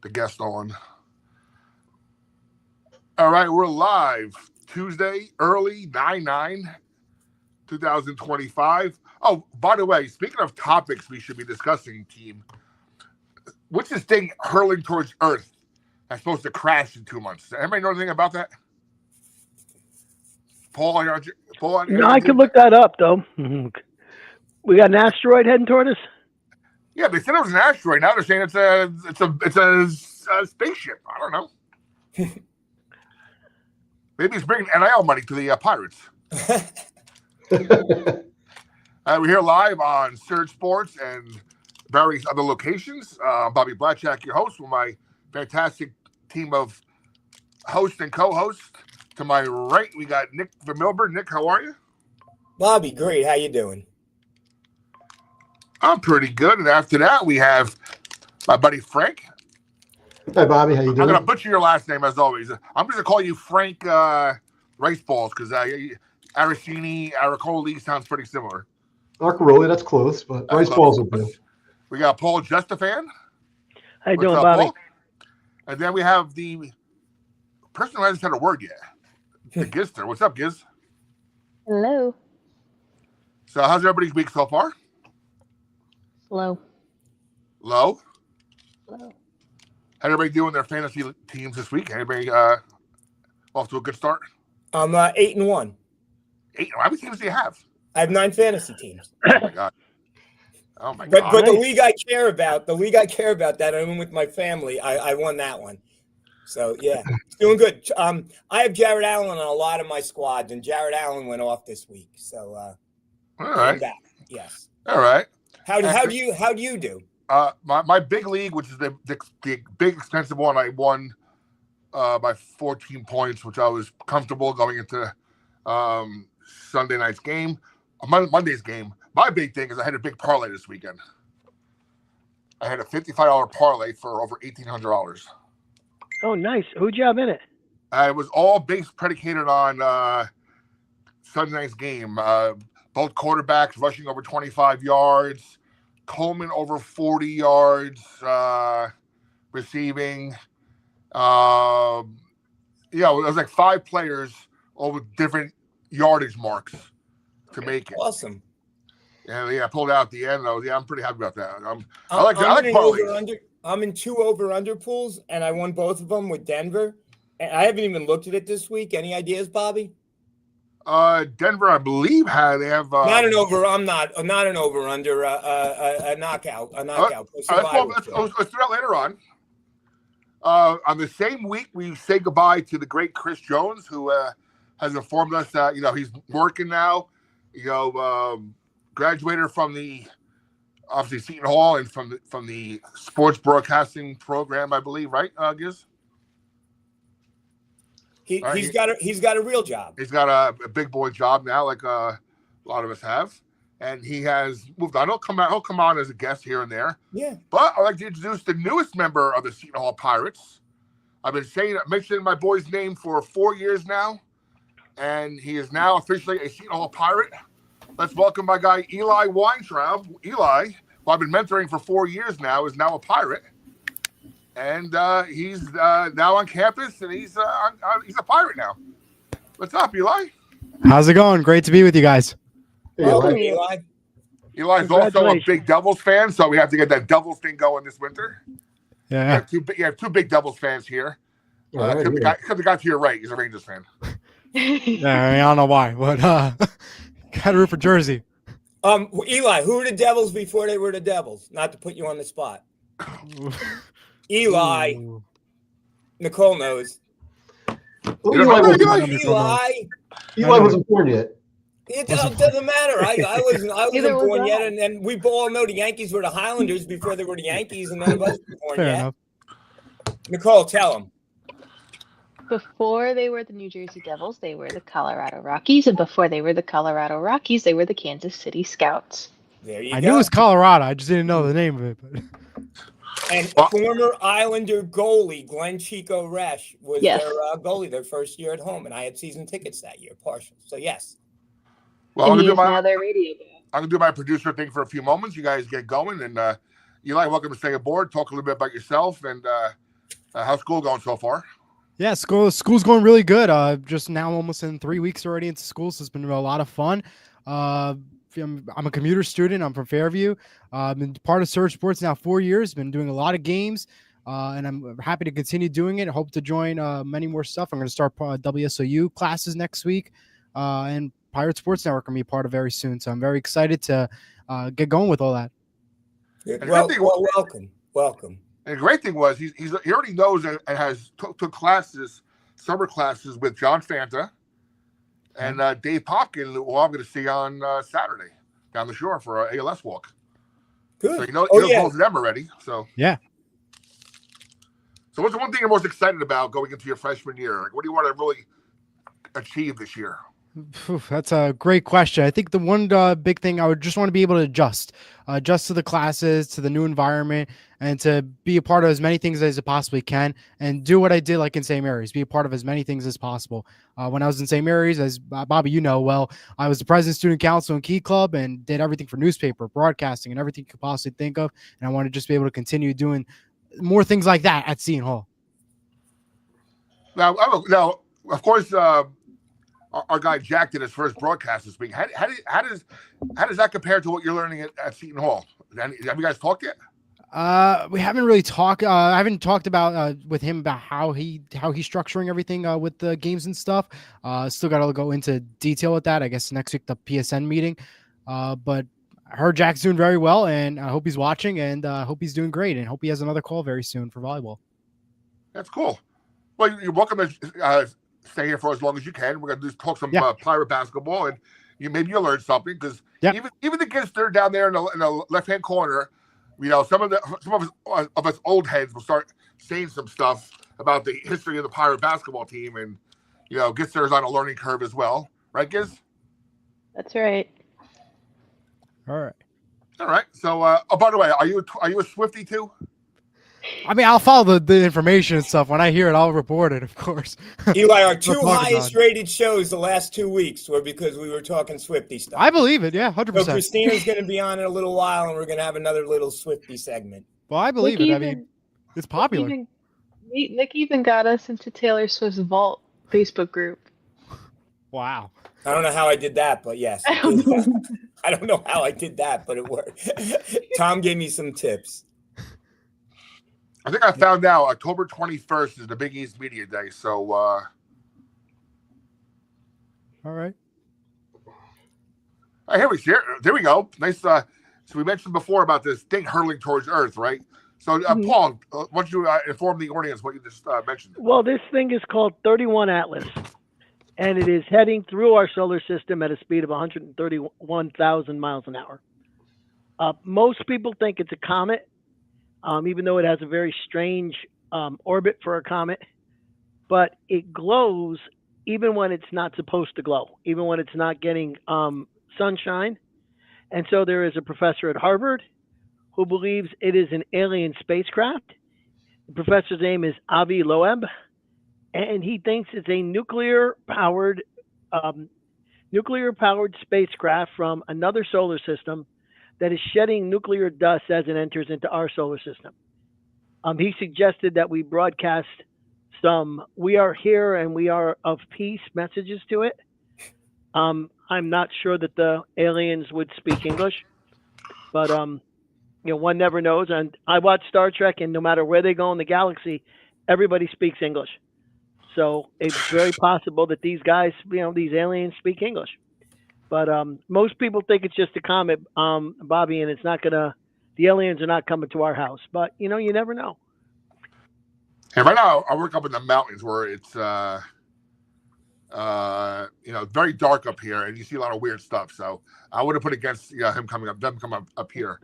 the guest on. All right, we're live Tuesday, early 9/9/2025. Oh, by the way, speaking of topics we should be discussing, team, what's this thing hurling towards Earth that's supposed to crash in 2 months? Does anybody know anything about that? Paul, no, I can look that up though. We got an asteroid heading toward us. Yeah, they said it was an asteroid. Now they're saying it's a spaceship. I don't know. Maybe it's bringing NIL money to the Pirates. We're here live on Surge Sports and various other locations. Bobby Blackjack, your host, with my fantastic team of hosts and co-hosts. To my right, we got Nick Vermilber. Nick, how are you? Bobby, great. How you doing? I'm pretty good. And after that, we have my buddy Frank. Hi, Bobby. How you doing? I'm going to butcher your last name, as always. I'm going to call you Frank Rice Balls, because Aracini, Aracoli sounds pretty similar. Arcaroli, that's close, but Rice Balls are good. We got Paul Justafan. How you doing, Bobby? Paul? And then we have the person who hasn't said a word yet, the Gizster. What's up, Giz? Hello. So how's everybody's week so far? Slow. Low? Slow. How everybody doing their fantasy teams this week? Anybody off to a good start? I'm 8-1. 8? How many teams do you have? I have 9 fantasy teams. Oh my god! Oh my god! But the league I care about, that I'm in with my family, I won that one. So yeah, it's doing good. I have Jared Allen on a lot of my squads, and Jared Allen went off this week. So all right, back. Yes. All right. How do you do? My big league, which is the big expensive one, I won by 14 points, which I was comfortable going into Sunday night's game, Monday's game. My big thing is I had a big parlay this weekend. I had a $55 parlay for over $1,800. Oh, nice. Who'd you have in it? It was all based predicated on Sunday night's game. Both quarterbacks rushing over 25 yards. Coleman over 40 yards receiving. It was like 5 players over different yardage marks to make it. Awesome. Yeah, I pulled out at the end. I'm pretty happy about that. I like parlays. I'm in 2 over-under pools, and I won both of them with Denver. And I haven't even looked at it this week. Any ideas, Bobby? Denver, I believe, they have not an over. I'm not an over-under. A knockout. Let's do that later on. On the same week, we say goodbye to the great Chris Jones, who has informed us that he's working now. Graduated from the obviously Seton Hall and from the sports broadcasting program, I believe, right, Giz? He's got a real job. He's got a big boy job now, like a lot of us have, and he has moved on. He'll come on as a guest here and there. Yeah. But I'd like to introduce the newest member of the Seton Hall Pirates. I've been mentioning my boy's name for 4 years now, and he is now officially a Seton Hall Pirate. Let's welcome my guy Eli Weintraub. Eli, who I've been mentoring for 4 years now, is now a Pirate. And he's now on campus, and he's a Pirate now. What's up, Eli? How's it going? Great to be with you guys. Welcome, Eli. Eli's also a big Devils fan, so we have to get that Devils thing going this winter. Yeah. You have two big Devils fans here. The guy to your right is a Rangers fan. Yeah, I don't know why, but gotta root for Jersey. Eli, who were the Devils before they were the Devils? Not to put you on the spot. Eli. Ooh. Nicole knows. Eli wasn't born yet. It doesn't matter. I wasn't born yet, and we all know the Yankees were the Highlanders before they were the Yankees, and none of us were born yet. Enough. Nicole, tell them. Before they were the New Jersey Devils, they were the Colorado Rockies, and before they were the Colorado Rockies, they were the Kansas City Scouts. There you go. I knew it was Colorado. I just didn't know the name of it. But. And former Islander goalie Glenn Chico Resch was their goalie their first year at home, and I had season tickets that year, partial. So yes. Well, I'm now their radio guy. I'm gonna do my producer thing for a few moments. You guys get going, and Eli, welcome to stay aboard. Talk a little bit about yourself and How's school going so far? Yeah, school's going really good. Just now almost in 3 weeks already into school, so it's been a lot of fun. I'm a commuter student. I'm from Fairview. I've been part of Surge Sports now 4 years. Been doing a lot of games, and I'm happy to continue doing it. Hope to join many more stuff. I'm going to start WSOU classes next week, and Pirate Sports Network going to be part of very soon. So I'm very excited to get going with all that. Well, welcome. And the great thing was he already knows and has took classes, summer classes with John Fanta and Dave Popkin, who I'm going to see on Saturday down the shore for an ALS walk. Good. So he knows both of them already. So yeah. So what's the one thing you're most excited about going into your freshman year? Like, what do you want to really achieve this year? That's a great question. I think the one big thing I would just want to be able to adjust to the classes, to the new environment, and to be a part of as many things as I possibly can, and do what I did like in St. Mary's, be a part of as many things as possible. When I was in St. Mary's, as Bobby, you know well, I was the president of student council and Key Club and did everything for newspaper, broadcasting, and everything you could possibly think of. And I want to just be able to continue doing more things like that at Seton Hall. Now, of course, our guy Jack did his first broadcast this week. How does that compare to what you're learning at Seton Hall? Have you guys talked yet? We haven't really talked. I haven't talked about with him about how he's structuring everything with the games and stuff. Still got to go into detail with that. I guess next week the PSN meeting. But I heard Jack's doing very well, and I hope he's watching, and I hope he's doing great, and hope he has another call very soon for volleyball. That's cool. Well, you're welcome to stay here for as long as you can. We're gonna just talk some Pirate basketball, and maybe you'll learn something because even the kids that are down there in the left hand corner, some of us old heads will start saying some stuff about the history of the Pirate basketball team, and Gitzer's on a learning curve as well, right, Giz? That's right. All right. So, by the way, are you a Swiftie too? I mean, I'll follow the information and stuff. When I hear it, I'll report it, of course. Eli, our two highest rated shows the last 2 weeks were because we were talking Swiftie stuff. I believe it, yeah, 100%. So Christina's going to be on in a little while, and we're going to have another little Swiftie segment. Well, I believe it. I mean, it's popular. Nick even got us into Taylor Swift's Vault Facebook group. Wow. I don't know how I did that, but yes. I don't know how I did that, but it worked. Tom gave me some tips. I think I found out October 21st is the Big East Media Day. So, all right. Here we go. Nice. So we mentioned before about this thing hurtling towards Earth, right? So, Paul, why don't you inform the audience what you just mentioned? Well, this thing is called 31 Atlas, and it is heading through our solar system at a speed of 131,000 miles an hour. Most people think it's a comet. Even though it has a very strange orbit for a comet, but it glows even when it's not supposed to glow, even when it's not getting sunshine. And so there is a professor at Harvard who believes it is an alien spacecraft. The professor's name is Avi Loeb, and he thinks it's a nuclear-powered spacecraft from another solar system that is shedding nuclear dust as it enters into our solar system. He suggested that we broadcast some "We are here and we are of peace" messages to it. I'm not sure that the aliens would speak English, but one never knows. And I watch Star Trek, and no matter where they go in the galaxy, everybody speaks English. So it's very possible that these guys, these aliens speak English. But most people think it's just a comet, Bobby, and the aliens are not coming to our house. But, you never know. Hey, right now, I work up in the mountains where it's, very dark up here, and you see a lot of weird stuff. So I wouldn't put against them coming up here.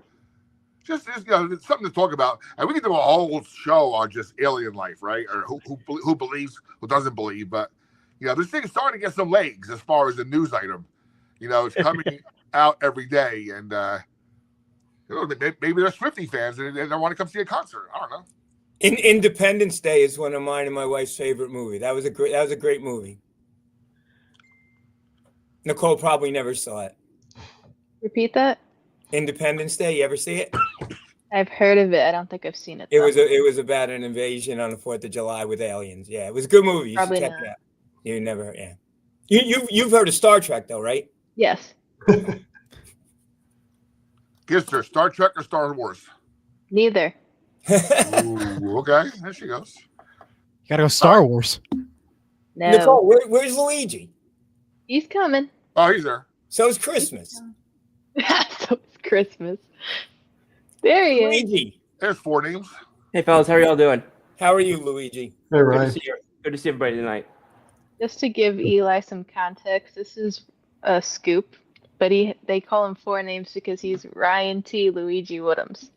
Just it's something to talk about. And we can do a whole show on just alien life, right? Or who believes, who doesn't believe. But, this thing is starting to get some legs as far as the news item. It's coming out every day, and maybe they're Swiftie fans and they want to come see a concert. I don't know. Independence Day is one of mine and my wife's favorite movie. That was a great movie. Nicole probably never saw it. Repeat that. Independence Day. You ever see it? I've heard of it. I don't think I've seen it. It though. was about an invasion on the 4th of July with aliens. Yeah, it was a good movie. You Probably should check not. it out. You never heard, yeah. You've heard of Star Trek though, right? Yes. Gister, Star Trek or Star Wars? Neither. Ooh, okay, there she goes. You gotta go Star Wars. No. Nicole, where's Luigi? He's coming. Oh, he's there. So it's Christmas. So it's Christmas. There he is. Luigi, There's 4 names. Hey fellas, how are y'all doing? how are you, Luigi? Hey, Good to Ryan. see you. Good to see everybody tonight. Just to give Eli some context, this is a scoop, but they call him 4 names because he's Ryan T. Luigi Woodhams.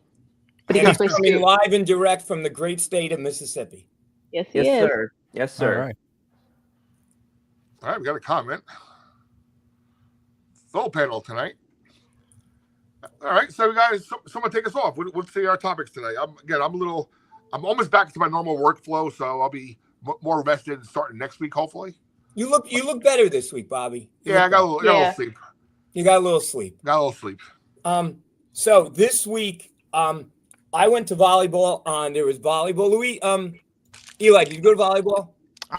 But he And can he's play coming scoop. live and direct from the great state of Mississippi. Yes, he Yes, is. sir. Yes, All sir. right. All right, we got a comment. Full panel tonight. All right, so guys, someone take us off. What's our topics today? I'm almost back to my normal workflow, so I'll be more rested starting next week, hopefully. You look better this week, Bobby. Yeah, I got a little sleep. You got a little sleep. Got a little sleep. So this week, I went to volleyball there was volleyball. Eli, did you go to volleyball?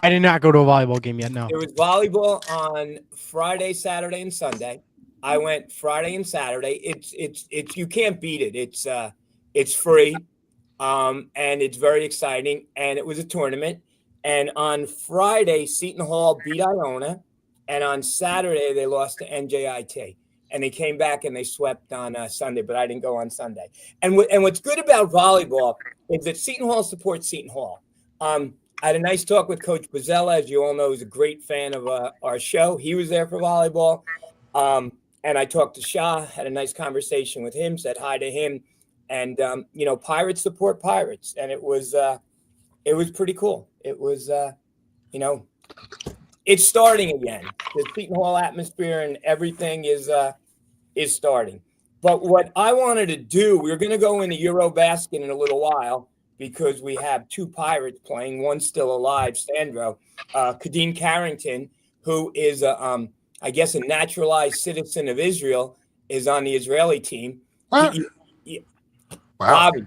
I did not go to a volleyball game yet. No. There was volleyball on Friday, Saturday, and Sunday. I went Friday and Saturday. It's you can't beat it. It's free, and it's very exciting. And it was a tournament. And on Friday, Seton Hall beat Iona, and on Saturday they lost to NJIT. And they came back and they swept on Sunday, but I didn't go on Sunday. And what's good about volleyball is that Seton Hall supports Seton Hall. I had a nice talk with Coach Bozzella, as you all know, he's a great fan of our show. He was there for volleyball. And I talked to Shah, had a nice conversation with him, said hi to him. And, Pirates support Pirates. And it was pretty cool. It was, it's starting again. The Seton Hall atmosphere and everything is starting. But what I wanted to do, we're going to go into Eurobasket in a little while because we have 2 Pirates playing, one still alive, Sandro. Kadeen Carrington, who is, I guess, a naturalized citizen of Israel, is on the Israeli team. Wow. Bobby,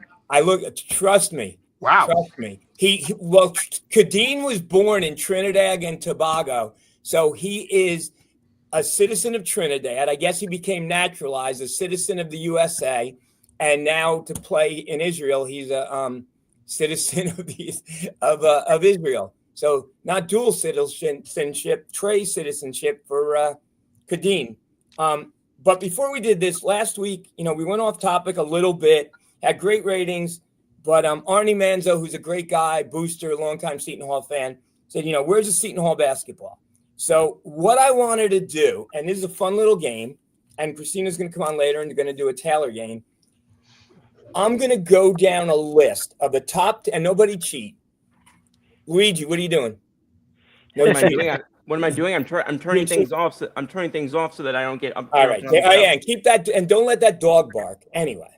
trust me. Wow. Trust me. Kadeen was born in Trinidad and Tobago, so he is a citizen of Trinidad. I guess he became naturalized, a citizen of the USA, and now to play in Israel, he's a citizen of Israel. So not dual citizenship, trade citizenship for Kadeen. But before we did this last week, we went off topic a little bit, had great ratings. But Arnie Manzo, who's a great guy, booster, longtime Seton Hall fan, said, where's the Seton Hall basketball? So what I wanted to do, and this is a fun little game, and Christina's going to come on later and going to do a Taylor game. I'm going to go down a list of the top, and nobody cheat. Luigi, what are you doing? What am I doing? I'm turning things off. I'm turning things off so that I don't get up. All right. Yeah, and keep that, and don't let that dog bark. Anyway.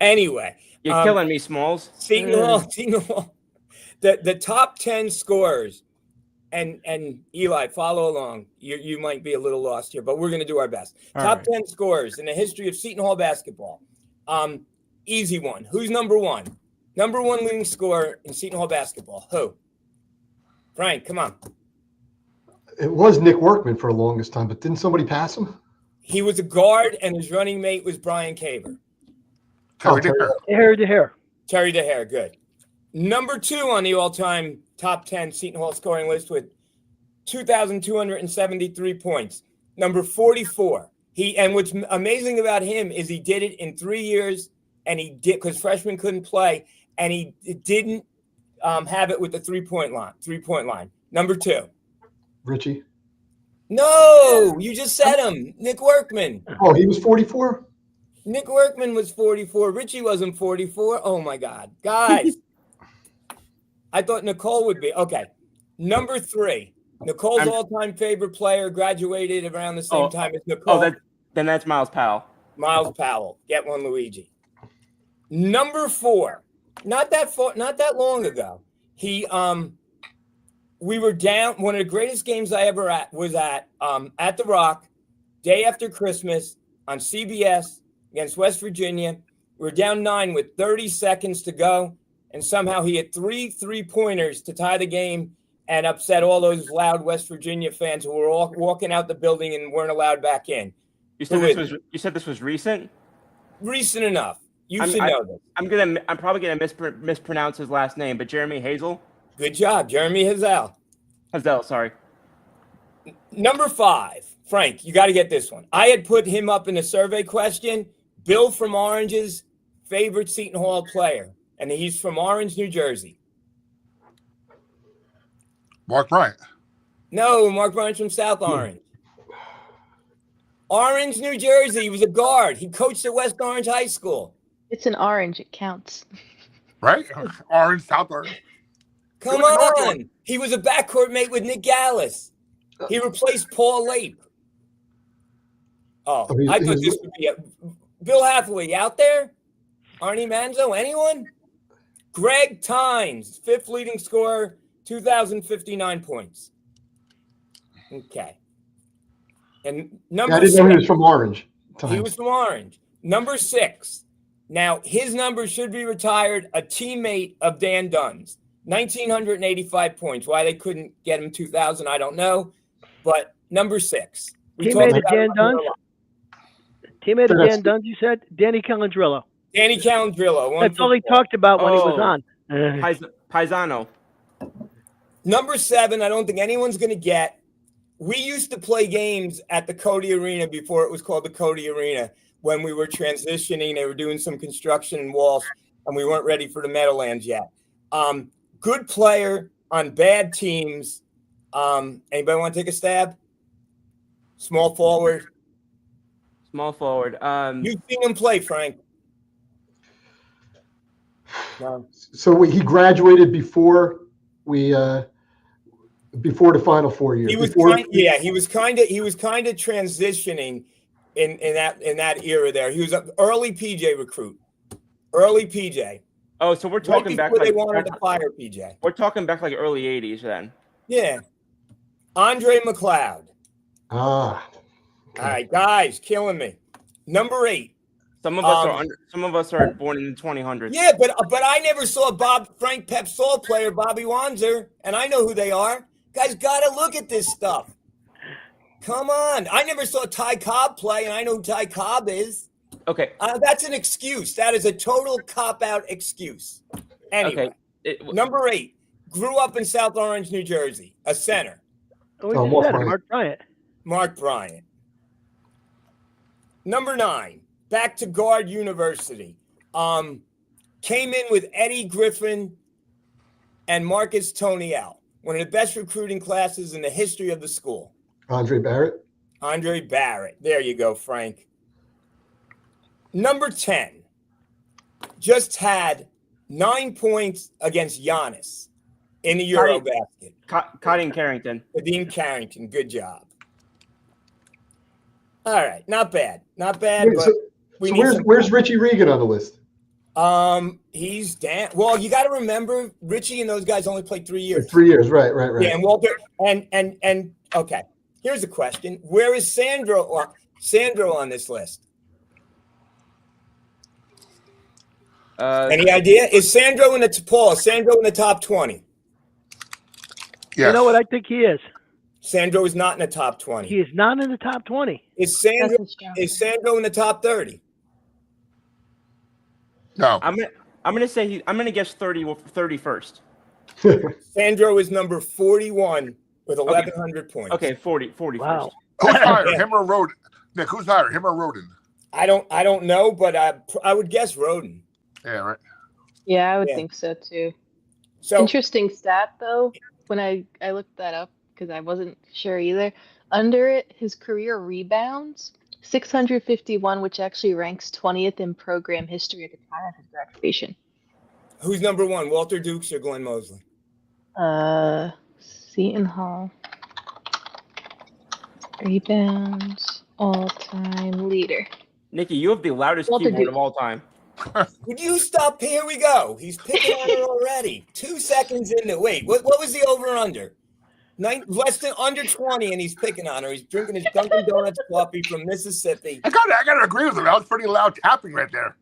Anyway, you're killing me, Smalls. Seton Hall. The top 10 scorers, and Eli, follow along. You might be a little lost here, but we're going to do our best. Top 10 scorers in the history of Seton Hall basketball. Easy one. Who's number one? Number one leading scorer in Seton Hall basketball. Who? Frank, come on. It was Nick Workman for the longest time, but didn't somebody pass him? He was a guard, and his running mate was Brian Caver. Terry DeHare. Terry DeHare, good. Number 2 on the all-time top 10 Seton Hall scoring list with 2,273 points. Number 44. And what's amazing about him is he did it in 3 years, and he did because freshmen couldn't play, and he didn't have it with the three-point line. Number 2. Richie. No, you just said him. Nick Workman. Oh, he was 44? Nick Workman was 44. Richie wasn't 44. Oh, my God. Guys, I thought Nicole would be. Okay. Number 3. Nicole's all-time favorite player graduated around the same time as Nicole. Then that's Miles Powell. Miles Powell. Get one, Luigi. Number 4. Not that long ago. We were down. One of the greatest games I ever was at the Rock, day after Christmas. on CBS against West Virginia. We were down 9 with 30 seconds to go, and somehow he hit 3 3-pointers to tie the game and upset all those loud West Virginia fans who were all walking out the building and weren't allowed back in. You said this was recent? Recent enough. You should know this. I'm probably gonna mispronounce his last name, but Jeremy Hazel. Good job, Jeremy Hazel. Sorry. Number 5, Frank, you got to get this one. I had put him up in a survey question. Bill from Orange's favorite Seton Hall player, and he's from Orange, New Jersey. Mark Bryant. No, Mark Bryant's from South Orange. Orange, New Jersey. He was a guard. He coached at West Orange High School. It's an orange. It counts. Right? Orange, South Orange. Come on. He was a backcourt mate with Nick Gallis. He replaced Paul Lape. Oh, I thought this would be Bill Hathaway out there? Arnie Manzo, anyone? Greg Tynes, 5th leading scorer, 2,059 points. Okay. And number I didn't know he was from Orange. He was from Orange. Number 6. Now, his number should be retired, a teammate of Dan Dunn's. 1,985 points. Why they couldn't get him 2,000, I don't know. But number 6. Teammate of Dan Dunn? Teammate of Dan Dunn, you said? Danny Calandrillo. Danny Calandrillo. That's all he talked about when he was on. Paisano. Number 7, I don't think anyone's going to get. We used to play games at the Cody Arena before it was called the Cody Arena when we were transitioning. They were doing some construction in Walsh, and we weren't ready for the Meadowlands yet. Good player on bad teams. Anybody want to take a stab? Small forward. Small forward. You've seen him play, Frank. No. So he graduated before before the Final 4 years. He was kind of transitioning in that era there. He was an early PJ recruit. Early PJ. Oh, so we're talking back like they wanted to fire PJ. We're talking back like early 80s then. Yeah. Andre McLeod. Okay. All right, guys, killing me. Number 8. Some of us are born in the 2000s. Yeah, but I never saw Frank Pep Saul player Bobby Wanzer, and I know who they are. Guys, gotta look at this stuff. Come on. I never saw Ty Cobb play, and I know who Ty Cobb is. Okay. That's an excuse. That is a total cop-out excuse. Anyway, number 8, grew up in South Orange, New Jersey, a center. Mark Bryant. Mark Bryant. Number 9, back to Guard University. Came in with Eddie Griffin and Marcus Toniel. One of the best recruiting classes in the history of the school. Andre Barrett. Andre Barrett. There you go, Frank. Number 10. Just had 9 points against Giannis in the Eurobasket. Kadeem Carrington. Kadeem Carrington. Good job. All right. Not bad. Not bad. Wait, but where's Richie Regan on the list? He's down. Well, you got to remember, Richie and those guys only played 3 years. 3 years, right. Yeah, and Walter, and okay. Here's a question: where is Sandro on this list? Any idea? Is Sandro in the top 20? Yes. You know what I think he is? Sandro is not in the top 20. He is not in the top 20. Is Sandro in the top 30? No. I'm gonna say I'm gonna guess 31st. Sandro is number 41 with 1,100 points. Okay, 40 Wow. Who's higher, him or Roden? Nick, who's higher, him or Roden? I don't know, but I would guess Roden. Yeah, right. Yeah, I would think so too. So Interesting stat though, when I looked that up because I wasn't sure either. Under it, his career rebounds, 651, which actually ranks 20th in program history at the time of his graduation. who's number 1, Walter Dukes or Glenn Mosley? Seton Hall. Rebounds, all-time leader. Nikki, you have the loudest Walter keyboard Duke. of all time. Would you stop? Here we go. He's picking on her already. 2 seconds into. Wait, what was the over under? Less than under 20, and he's picking on her. He's drinking his Dunkin' Donuts coffee from Mississippi. I gotta agree with him. That was pretty loud tapping right there.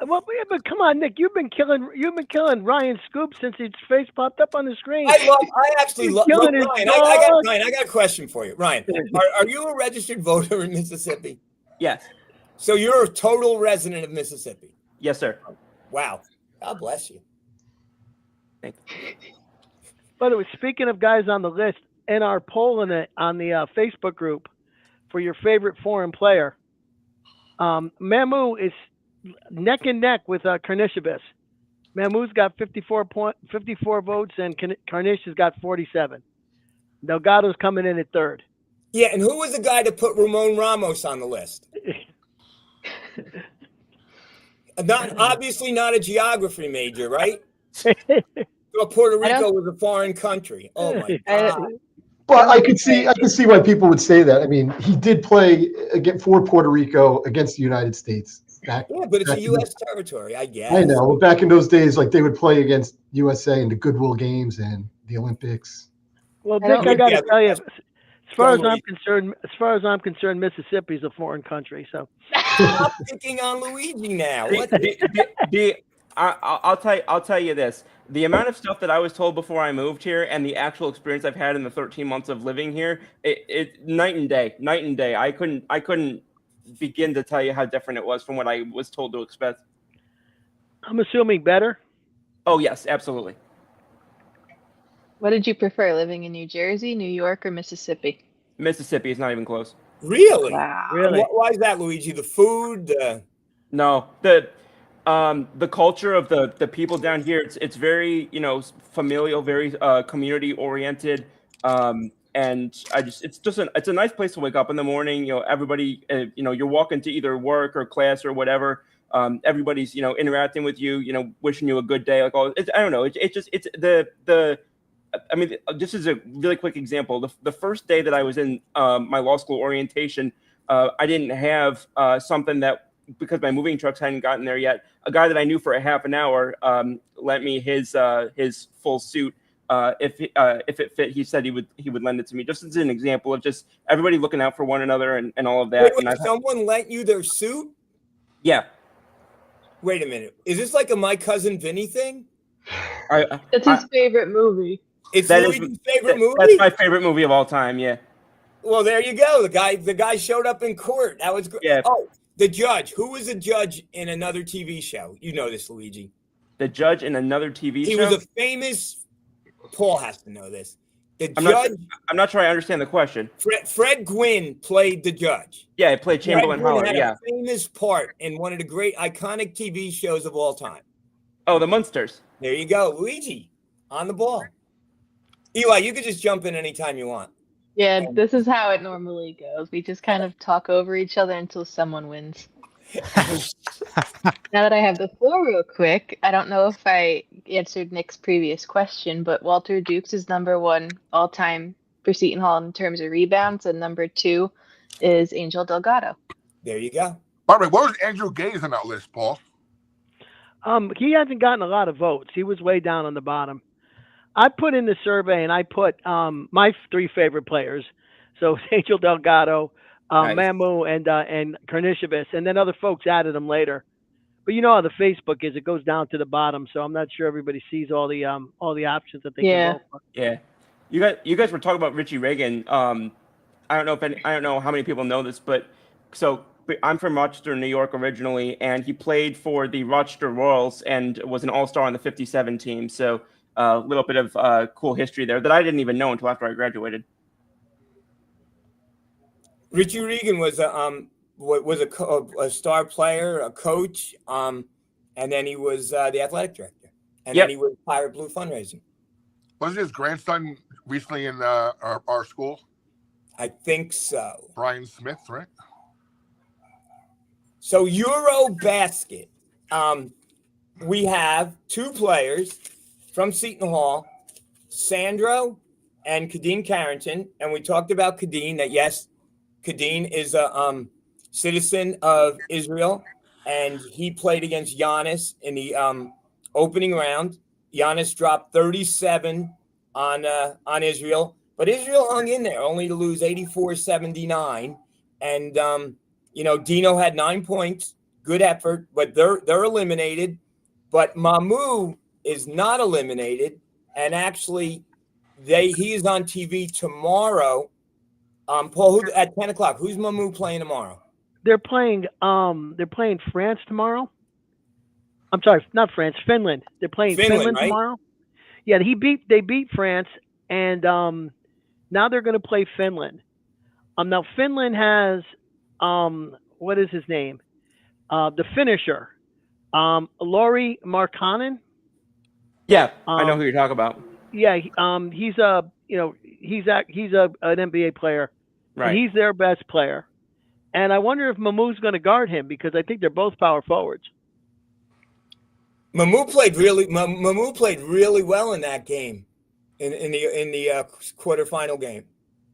Well, yeah, but come on, Nick. You've been killing Ryan Scoop since his face popped up on the screen. I actually love killing his Ryan. dog. Ryan, I got a question for you. Ryan, are you a registered voter in Mississippi? Yes. So you're a total resident of Mississippi? Yes, sir. Wow. God bless you. Thank you. By the way, speaking of guys on the list, in our poll on the Facebook group for your favorite foreign player, Mamu is neck and neck with Karnishabis. Mamu's got 54 votes, and Karnish has got 47. Delgado's coming in at third. Yeah, and who was the guy that put Ramon Ramos on the list? Obviously not a geography major, right? So Puerto Rico was a foreign country. Oh my God. But I could see why people would say that. I mean, he did play for Puerto Rico against the United States. Yeah, but it's a U.S. territory, I guess. I know. But back in those days, like they would play against USA in the Goodwill Games and the Olympics. Well, Dick, I got to tell you, as far as I'm concerned, Mississippi's a foreign country. So stop picking on Luigi now. I'll tell you this. The amount of stuff that I was told before I moved here and the actual experience I've had in the 13 months of living here, it night and day. I couldn't begin to tell you how different it was from what I was told to expect. I'm assuming better. Oh yes, absolutely. What did you prefer, living in New Jersey, New York, or Mississippi? Mississippi is not even close. Really? Wow. Really? Why is that, Luigi? The food? No, the culture of the people down here, it's very, familial, very community oriented. And it's a nice place to wake up in the morning. Everybody, you're walking to either work or class or whatever. Everybody's, interacting with you, wishing you a good day. Like, I don't know. I mean, this is a really quick example. The first day that I was in my law school orientation, I didn't have something that, because my moving trucks hadn't gotten there yet, a guy that I knew for a half an hour lent me his full suit. If it fit, he said he would lend it to me. Just as an example of just everybody looking out for one another and all of that. Wait, someone lent you their suit? Yeah. Wait a minute. Is this like a My Cousin Vinny thing? It's his favorite movie. It's Luigi's favorite movie? That's my favorite movie of all time, yeah. Well, there you go. The guy showed up in court. That was good. Yeah. Oh, the judge. Who was a judge in another TV show? You know this, Luigi. The judge in another TV show? He was a famous... Paul has to know this. I'm not sure I understand the question. Fred Gwynn played the judge. Yeah, he played Chamberlain Howard, yeah. A famous part in one of the great iconic TV shows of all time. Oh, the Munsters. There you go. Luigi, on the ball. Eli, you could just jump in anytime you want. Yeah, this is how it normally goes. We just kind of talk over each other until someone wins. Now that I have the floor real quick, I don't know if I answered Nick's previous question, but Walter Dukes is number one all-time for Seton Hall in terms of rebounds, and number two is Angel Delgado. There you go. By the way, what was Andrew Gaze on that list, Paul? He hasn't gotten a lot of votes. He was way down on the bottom. I put in the survey and I put my three favorite players. So Angel Delgado, Nice. Mamu, and Karnishabis, and then other folks added them later. But you know how the Facebook is; it goes down to the bottom. So I'm not sure everybody sees all the options that they can vote for. Yeah, you guys were talking about Richie Reagan. I don't know how many people know this, but I'm from Rochester, New York originally, and he played for the Rochester Royals and was an All-Star on the '57 team. So a little bit of cool history there that I didn't even know until after I graduated. Richie Reagan was a star player, a coach, and then he was the athletic director, and then he was Pirate Blue fundraising. Wasn't his grandson recently in our school? I think so. Brian Smith, right? So Eurobasket, we have two players from Seton Hall, Sandro and Kadeen Carrington, and we talked about Kadeen, that yes, Kadeen is a citizen of Israel, and he played against Giannis in the opening round. Giannis dropped 37 on Israel, but Israel hung in there, only to lose 84-79. And Dino had 9 points, good effort, but they're eliminated. But Mamu is not eliminated, and actually, he is on TV tomorrow. Paul, at 10 o'clock? Who's Mamu playing tomorrow? They're playing France tomorrow. I'm sorry, not France, Finland. They're playing Finland right? tomorrow. Yeah, they beat France, and now they're going to play Finland. Now Finland has what is his name? The finisher, Lauri Markkanen. Yeah, I know who you're talking about. Yeah, he's an NBA player. Right. And he's their best player. And I wonder if Mamu's going to guard him, because I think they're both power forwards. Mamu played really well in that game, in the quarterfinal game.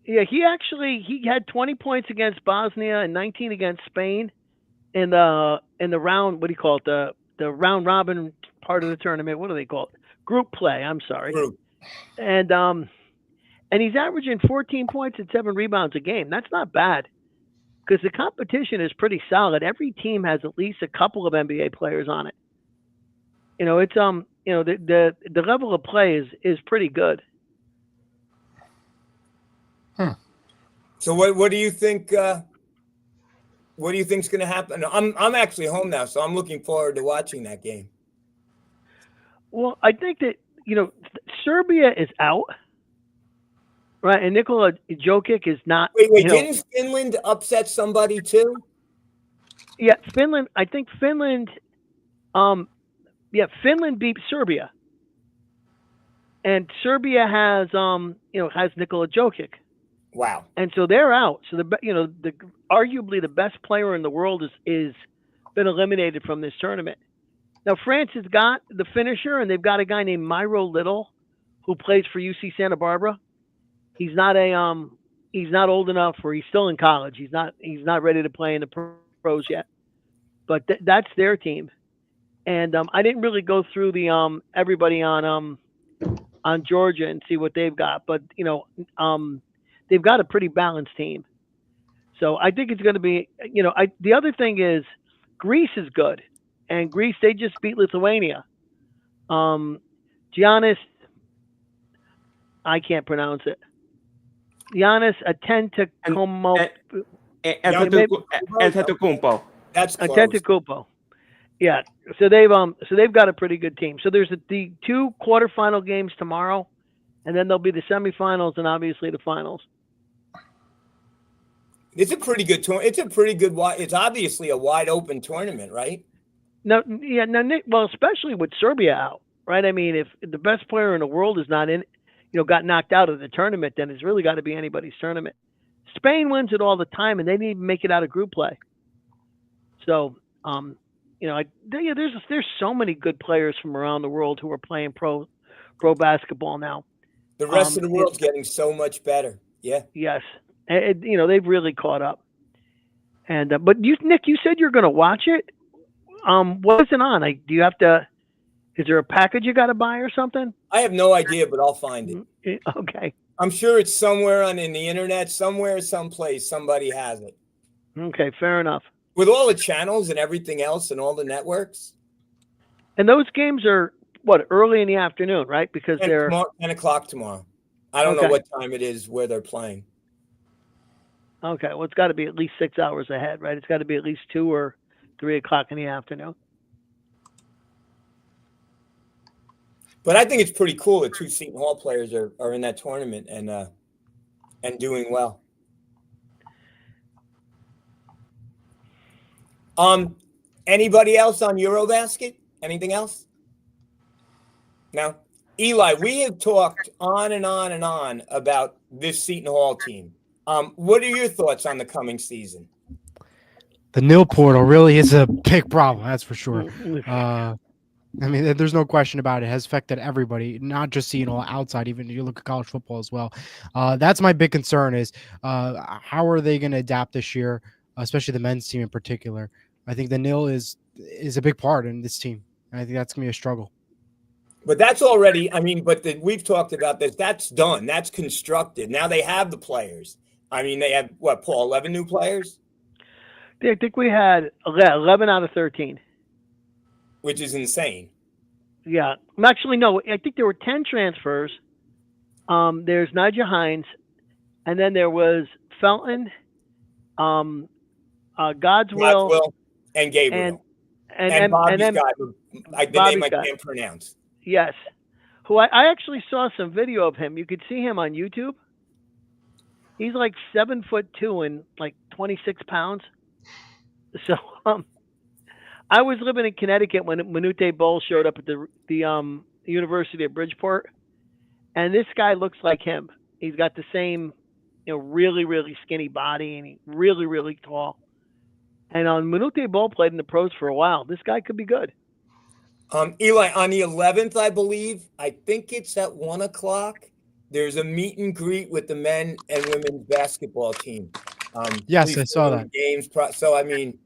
Yeah, he had 20 points against Bosnia and 19 against Spain in the round. What do you call it? The round robin part of the tournament. What do they call it? Group play. I'm sorry. Group. And he's averaging 14 points and 7 rebounds a game. That's not bad, because the competition is pretty solid. Every team has at least a couple of NBA players on it. It's the level of play is pretty good. So what do you think? What do you think's going to happen? I'm actually home now, so I'm looking forward to watching that game. Well, I think that Serbia is out, right? And Nikola Jokic is not. Wait, didn't Finland upset somebody too? Yeah, Finland. I think Finland. Finland beat Serbia, and Serbia has Nikola Jokic. Wow. And so they're out. So the arguably the best player in the world is been eliminated from this tournament. Now France has got the finisher, and they've got a guy named Myro Little who plays for UC Santa Barbara. He's not old enough, or he's still in college. He's not ready to play in the pros yet. But that's their team. And I didn't really go through the everybody on Georgia and see what they've got, but they've got a pretty balanced team. So I think it's going to be, the other thing is Greece is good, and Greece, they just beat Lithuania. Giannis, I can't pronounce it. Giannis Antetokounmpo. Antetokounmpo. That's close. Antetokounmpo. Yeah. So they've got a pretty good team. So there's the 2 quarterfinal games tomorrow, and then there'll be the semifinals and obviously the finals. It's a pretty good tournament. It's obviously a wide open tournament, right? No, Nick. Well, especially with Serbia out, right? I mean, if the best player in the world is not in, got knocked out of the tournament, then it's really got to be anybody's tournament. Spain wins it all the time, and they didn't even make it out of group play. So, there's so many good players from around the world who are playing pro basketball now. The rest of the world's getting so much better. Yeah. Yes. They've really caught up. And but Nick, you said you're going to watch it. What is it on? Do you have to? Is there a package you got to buy or something? I have no idea, but I'll find it. Okay. I'm sure it's somewhere in the internet, someplace, somebody has it. Okay, fair enough. With all the channels and everything else and all the networks. And those games are early in the afternoon, right? Because they're 10 o'clock tomorrow. I don't know what time it is where they're playing. Okay, well, it's got to be at least 6 hours ahead, right? It's got to be at least 2 or 3 o'clock in the afternoon. But I think it's pretty cool that 2 Seton Hall players are in that tournament and doing well. Anybody else on Eurobasket? Anything else? No? Eli, we have talked on and on and on about this Seton Hall team. What are your thoughts on the coming season? The nil portal really is a big problem, that's for sure. I mean, there's no question about it. It has affected everybody, not just Seton Hall, outside, even if you look at college football as well. That's my big concern is how are they going to adapt this year, especially the men's team in particular. I think the nil is a big part in this team. And I think that's going to be a struggle. But that's already, I mean, we've talked about this. That's done. That's constructed. Now they have the players. I mean, they have, what, Paul, 11 new players? I think we had 11 out of 13. Which is insane. Yeah. Actually, no, I think there were 10 transfers. There's Nigel Hines, and then there was Felton, Godswill, and Gabriel. And Bobby's then guy, the name I can't pronounce. Yes. Who I actually saw some video of him. You could see him on YouTube. He's like 7'2" and like 26 pounds. So I was living in Connecticut when Manute Bol showed up at the University of Bridgeport, and this guy looks like him. He's got the same, really, really skinny body, and he's really, really tall. And Manute Bol played in the pros for a while. This guy could be good. Eli, on the 11th, I believe, I think it's at 1:00. There's a meet and greet with the men and women's basketball team. Yes, I saw that. Games. So, I mean,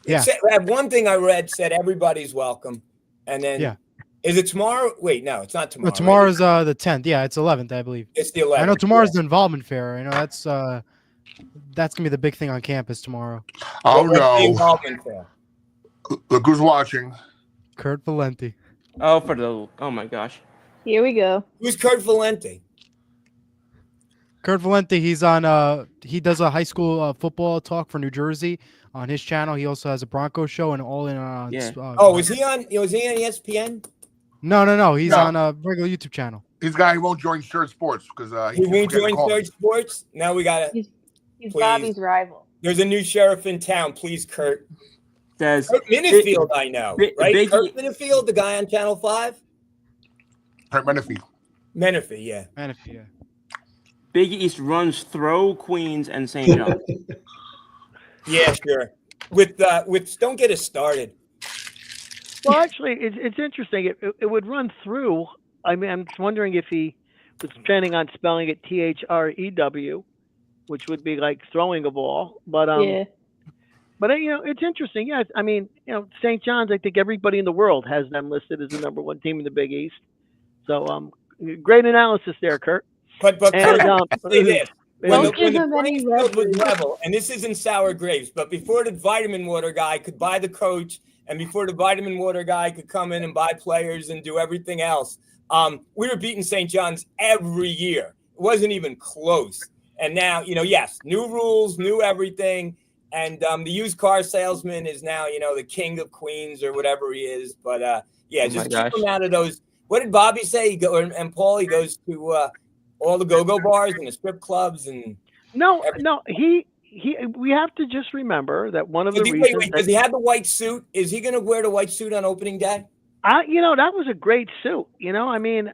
yeah. One thing I read said everybody's welcome. And then, yeah. Is it tomorrow? Wait, no, it's not tomorrow. No, tomorrow's the 10th. Yeah, it's 11th, I believe. It's the 11th. I know tomorrow's the involvement fair. I know that's gonna be the big thing on campus tomorrow. Oh What's the no! involvement fair? Look who's watching. Kurt Valenti. Oh my gosh. Here we go. Who's Kurt Valenti? Kurt Valenti, he's on he does a high school football talk for New Jersey on his channel. He also has a Broncos show and all in Was he on ESPN? No, he's on a regular YouTube channel. He's a guy who won't join Third Sports because he won't join Third Sports. Now we gotta. He's Bobby's rival. There's a new sheriff in town. Please, Kurt. Kurt Minifield, I know, right? Kurt Minifield, the guy on Channel 5. Kurt Menifee. Menifee, yeah. Menifee, yeah. Big East runs throw Queens and St. John's. Yeah, sure. With don't get us started. Well, actually, it's interesting. It would run through. I mean, I'm wondering if he was planning on spelling it THREW, which would be like throwing a ball. But yeah. But it's interesting. Yeah, I mean, St. John's. I think everybody in the world has them listed as the #1 team in the Big East. So, great analysis there, Kurt. But and, say this. When the him playing field was level, and this isn't sour grapes, but before the vitamin water guy could buy the coach, and before the vitamin water guy could come in and buy players and do everything else, we were beating St. John's every year. It wasn't even close. And now, yes, new rules, new everything. And the used car salesman is now, the king of Queens or whatever he is. But, just keep him out of those. What did Bobby say? And Paul, he goes to all the go-go bars and the strip clubs. And No, we have to just remember that one of the reasons. Wait, does he have the white suit? Is he going to wear the white suit on opening day? That was a great suit. I mean,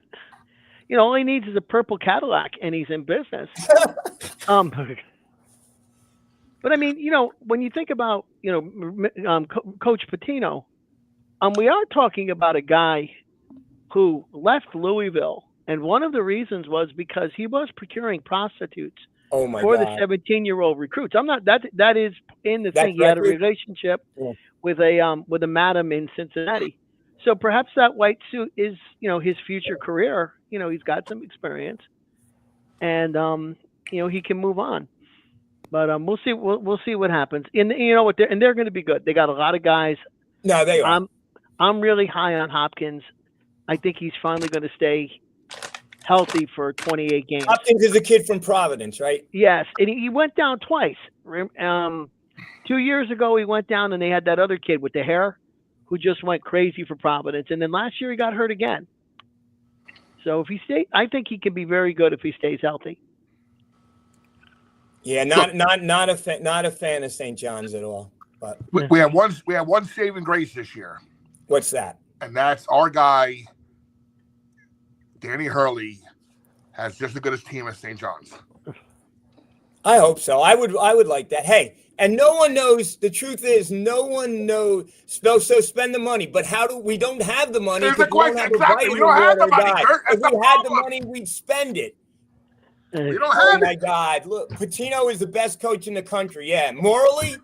all he needs is a purple Cadillac and he's in business. But I mean, when you think about, Coach Pitino, we are talking about a guy who left Louisville. And one of the reasons was because he was procuring prostitutes for the 17-year-old recruits. I'm not that is in the thing. He had a relationship with a madam in Cincinnati. So perhaps that white suit is, his future career. He's got some experience, and he can move on. But we'll see. We'll see what happens. And they're going to be good. They got a lot of guys. No, they are. I'm really high on Hopkins. I think he's finally going to stay healthy for 28 games. Hopkins is a kid from Providence, right? Yes, and he went down twice. 2 years ago, he went down, and they had that other kid with the hair who just went crazy for Providence. And then last year, he got hurt again. So if he stays, I think he can be very good if he stays healthy. Yeah, not a fan of St. John's at all. But we have one saving grace this year. What's that? And that's our guy, Danny Hurley, has just as good a team as St. John's. I hope so. I would like that. Hey, and no one knows. The truth is, no one knows. So spend the money. But we don't have the money because we don't have exactly. We don't have the money, Kurt. If we had the money, we'd spend it. We don't have it. Oh my God! Look, Pitino is the best coach in the country. Yeah, morally.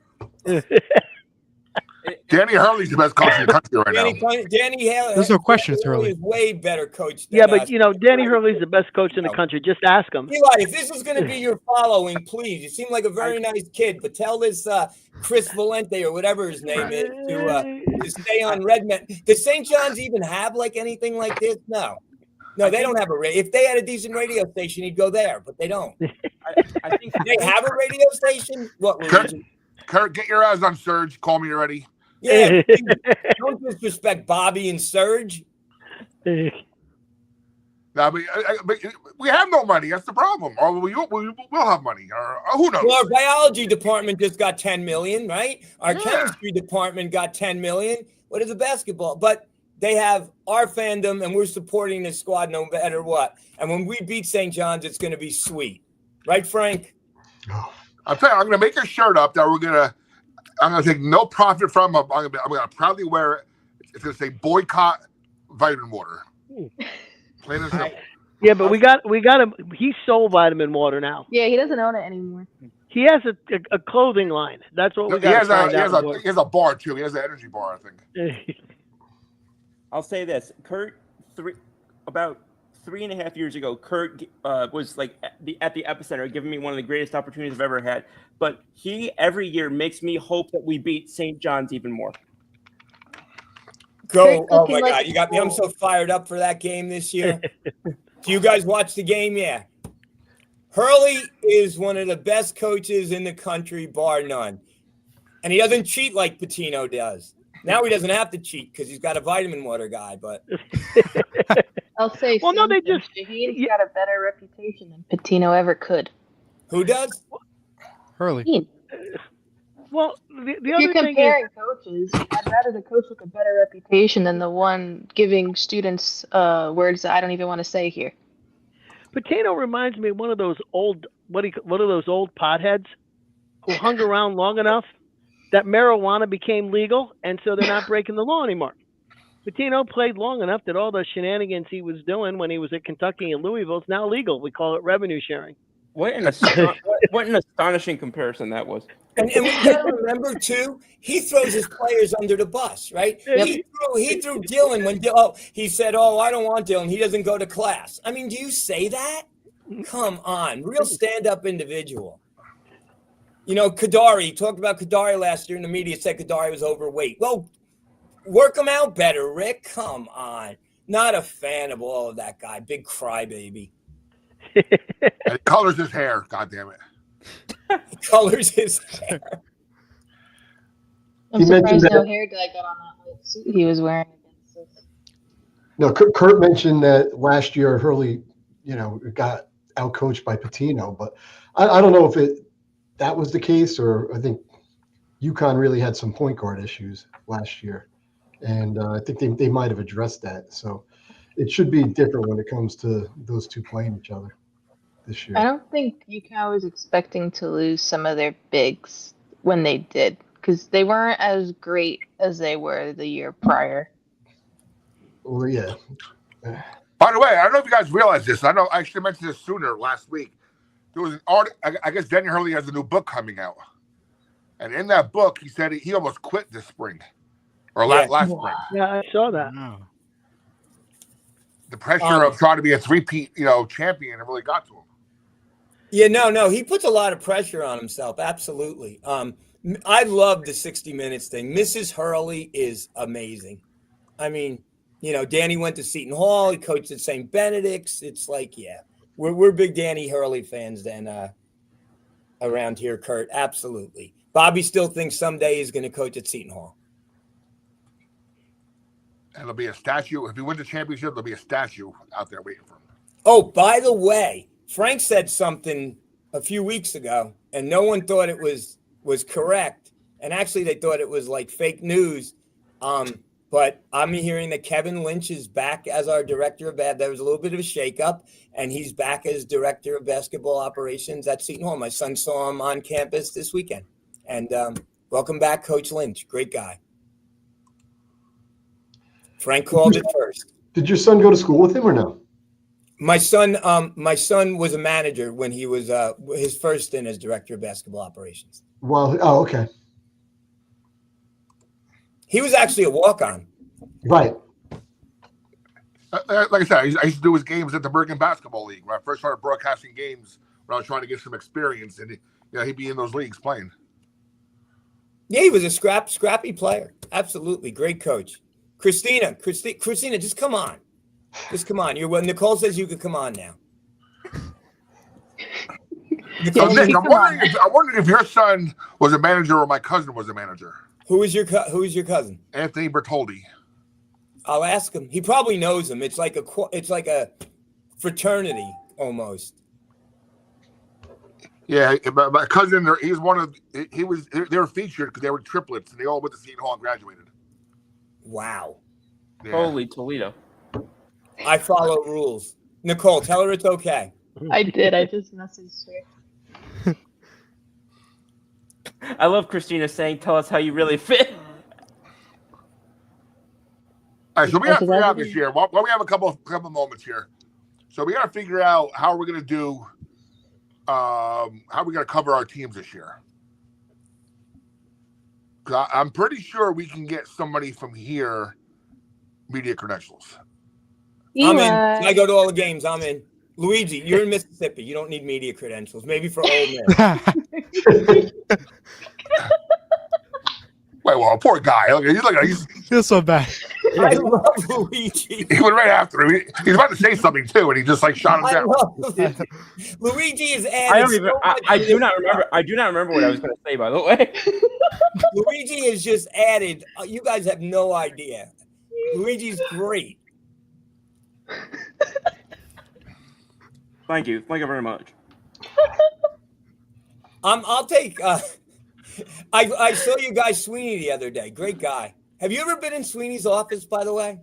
Danny Hurley's the best coach in the country right now. Danny Hurley. There's no question it's Hurley. Is way better coach. Yeah, than but us. Danny Hurley's the best coach in the country. Just ask him. Eli, if this is going to be your following, please. You seem like a very nice kid, but tell this Chris Valente or whatever his name is to stay on Redman. Does St. John's even have like anything like this? No, they don't have a radio. If they had a decent radio station, he'd go there, but they don't. I think They have a radio station. What? Kurt, get your eyes on Surge. Call me already. Yeah, don't disrespect Bobby and Serge. No, but we have no money. That's the problem. Or we'll have money. Or who knows? Well, our biology department just got $10 million, right? Our chemistry department got $10 million. What is the basketball? But they have our fandom, and we're supporting this squad no matter what. And when we beat St. John's, it's going to be sweet, right, Frank? I'm telling you, I'm going to make a shirt up that I'm going to take no profit from. I'm going to proudly wear it. It's going to say boycott vitamin water. Plain and simple. Yeah, but we got him. He sold vitamin water now. Yeah, he doesn't own it anymore. He has a clothing line. That's what we got. He has a bar too. He has an energy bar, I think. I'll say this: about 3.5 years ago, Kurt was like at the epicenter, giving me one of the greatest opportunities I've ever had. But he every year makes me hope that we beat St. John's even more. Go! Oh my God, you got me! I'm so fired up for that game this year. Do you guys watch the game? Yeah. Hurley is one of the best coaches in the country, bar none. And he doesn't cheat like Pitino does. Now he doesn't have to cheat because he's got a vitamin water guy. But I'll say, well, no, they just Shaheen's got a better reputation than Pitino ever could. Who does? Hurley. Shaheen. Well, the If other you're thing comparing coaches, I'd rather the coach with a better reputation than the one giving students words that I don't even want to say here. Pitino reminds me of one of those old potheads who hung around long enough that marijuana became legal, and so they're not breaking the law anymore. Pitino played long enough that all the shenanigans he was doing when he was at Kentucky and Louisville is now legal. We call it revenue sharing. What an astonishing comparison that was. And we got to remember too, he throws his players under the bus, right? Yep. He threw Dylan when he said, I don't want Dylan. He doesn't go to class. I mean, do you say that? Come on, real stand-up individual. You know, Kadari talked about Kadari last year in the media. Said Kadari was overweight. Well, work him out better, Rick. Come on, not a fan of all of that guy. Big crybaby. And he colors his hair. God damn it. He colors his hair. I'm surprised no hair dye got on that white suit he was wearing against this. No, Kurt mentioned that last year Hurley, got outcoached by Pitino, but I don't know if that was the case, or I think UConn really had some point guard issues last year, and I think they might have addressed that. So it should be different when it comes to those two playing each other this year. I don't think UConn was expecting to lose some of their bigs when they did, because they weren't as great as they were the year prior. Well, yeah. By the way, I don't know if you guys realize this. I know I actually mentioned this sooner last week. There was an article. I guess Danny Hurley has a new book coming out, and in that book, he said he almost quit this spring or last spring. Yeah, I saw that. Wow. The pressure of trying to be a three-peat, champion, it really got to him. Yeah, no, he puts a lot of pressure on himself. Absolutely. I love the 60 Minutes thing. Mrs. Hurley is amazing. I mean, Danny went to Seton Hall. He coached at St. Benedict's. It's like, yeah, we're big Danny Hurley fans then around here, Kurt. Absolutely. Bobby still thinks someday he's going to coach at Seton Hall. And there'll be a statue. If he wins the championship, there'll be a statue out there waiting for him. Oh, by the way, Frank said something a few weeks ago, and no one thought it was correct. And actually, they thought it was like fake news. But I'm hearing that Kevin Lynch is back as our director of there was a little bit of a shakeup, and he's back as director of basketball operations at Seton Hall. My son saw him on campus this weekend. And welcome back, Coach Lynch. Great guy. Frank called it first. Did your son go to school with him or no? My son was a manager when he was his first stint as director of basketball operations. Well, okay. He was actually a walk-on. Right. Like I said, I used to do his games at the Bergen Basketball League when I first started broadcasting games when I was trying to get some experience, and he'd be in those leagues playing. Yeah, he was a scrappy player. Absolutely. Great coach. Christina, just come on. Just come on. Nicole says you could come on now. So Nick, I'm wondering if your son was a manager or my cousin was a manager. Who is your cousin? Anthony Bertoldi. I'll ask him. He probably knows him. It's like a fraternity almost. Yeah, my cousin, they were featured because they were triplets and they all went to Seton Hall and graduated. Wow. Yeah. Holy Toledo. I follow rules. Nicole, tell her it's okay. I did. I just messaged her. I love Christina saying, "Tell us how you really fit." All right, so we got to figure out this year. While we have a couple moments here, so we got to figure out how we're going to do, how we're going to cover our teams this year. Because I'm pretty sure we can get somebody from here media credentials. I'm in. I go to all the games. I'm in. Luigi, you're in Mississippi. You don't need media credentials. Maybe for old men. Wait, well, poor guy. He's Feels so bad. I love Luigi. he went right after him. He's about to say something too, and he just shot him down. Luigi is added. I do not remember. I do not remember what I was going to say. By the way, Luigi has just added. You guys have no idea. Luigi's great. Thank you very much. I'll take. I saw you guys Sweeney the other day. Great guy. Have you ever been in Sweeney's office, by the way?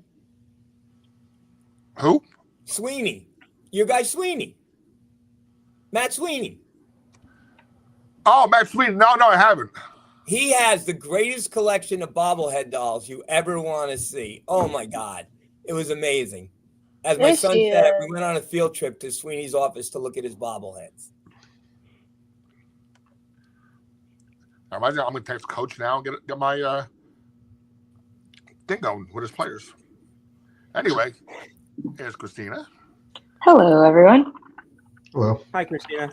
Who? Sweeney. Your guy Sweeney. Matt Sweeney. Oh, Matt Sweeney. No, I haven't. He has the greatest collection of bobblehead dolls you ever want to see. Oh my God. It was amazing. As my son said, we went on a field trip to Sweeney's office to look at his bobbleheads. I'm going to text Coach now and get my thing going with his players. Anyway, here's Christina. Hello, everyone. Well, Hi, Christina.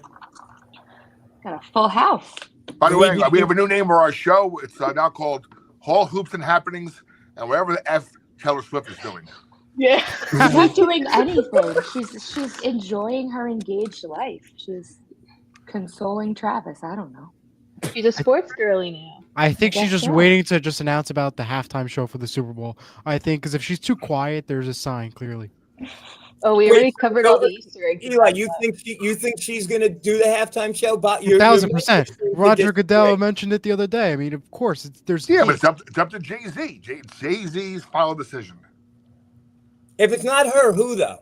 Got a full house. By the way, we have a new name for our show. It's now called Hall Hoops and Happenings and whatever the F Taylor Swift is doing. Yeah. She's not doing anything. She's enjoying her engaged life. She's consoling Travis. I don't know. She's a sports girly now. I think she's guess just so. waiting to just announce about the halftime show for the Super Bowl. I think because if she's too quiet, there's a sign clearly. Oh, we already covered all the Easter eggs. Eli, you think she's gonna do the halftime show? 1,000%. Roger Goodell mentioned it the other day. I mean, of course, there's but it's up to Jay-Z. Jay-Z's final decision. If it's not her, who though?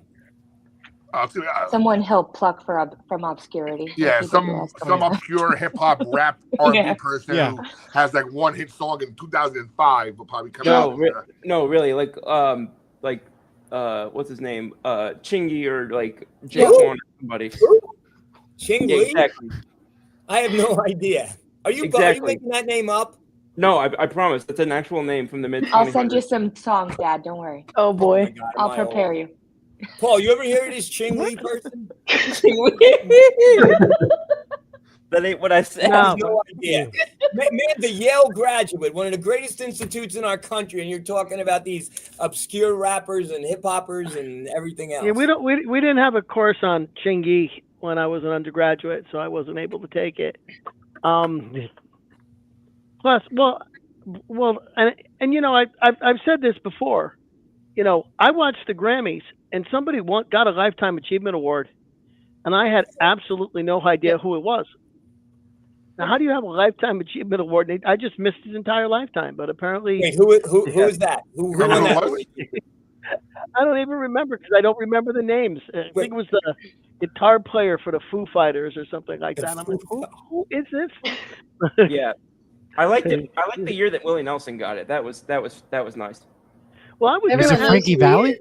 Someone he'll pluck from obscurity. Yeah, some obscure hip hop rap R&B person who has one hit song in 2005 will probably come out. No, really, what's his name? Chingy or Jay Corn or somebody. Chingy? Yeah, exactly. I have no idea. Are you making that name up? No, I promise. That's an actual name from the mid-2000s. I'll send you some songs, Dad. Don't worry. Oh boy. Oh my God, I'll prepare you. Paul, you ever hear this Ching Lee person? That ain't what I said. I have no idea. Man, the Yale graduate, one of the greatest institutes in our country, and you're talking about these obscure rappers and hip hoppers and everything else. Yeah, we didn't have a course on Chingy when I was an undergraduate, so I wasn't able to take it. Plus, and I've said this before. I watched the Grammys, and somebody got a Lifetime Achievement Award, and I had absolutely no idea who it was. Now, how do you have a Lifetime Achievement Award? I just missed his entire lifetime, but apparently... Wait, who is that? Who won that? I don't even remember because I don't remember the names. I think it was the guitar player for the Foo Fighters or something like that. I'm like, who is this? Yeah, I liked it. I liked the year that Willie Nelson got it. That was nice. Well, I was Is it Frankie Valli?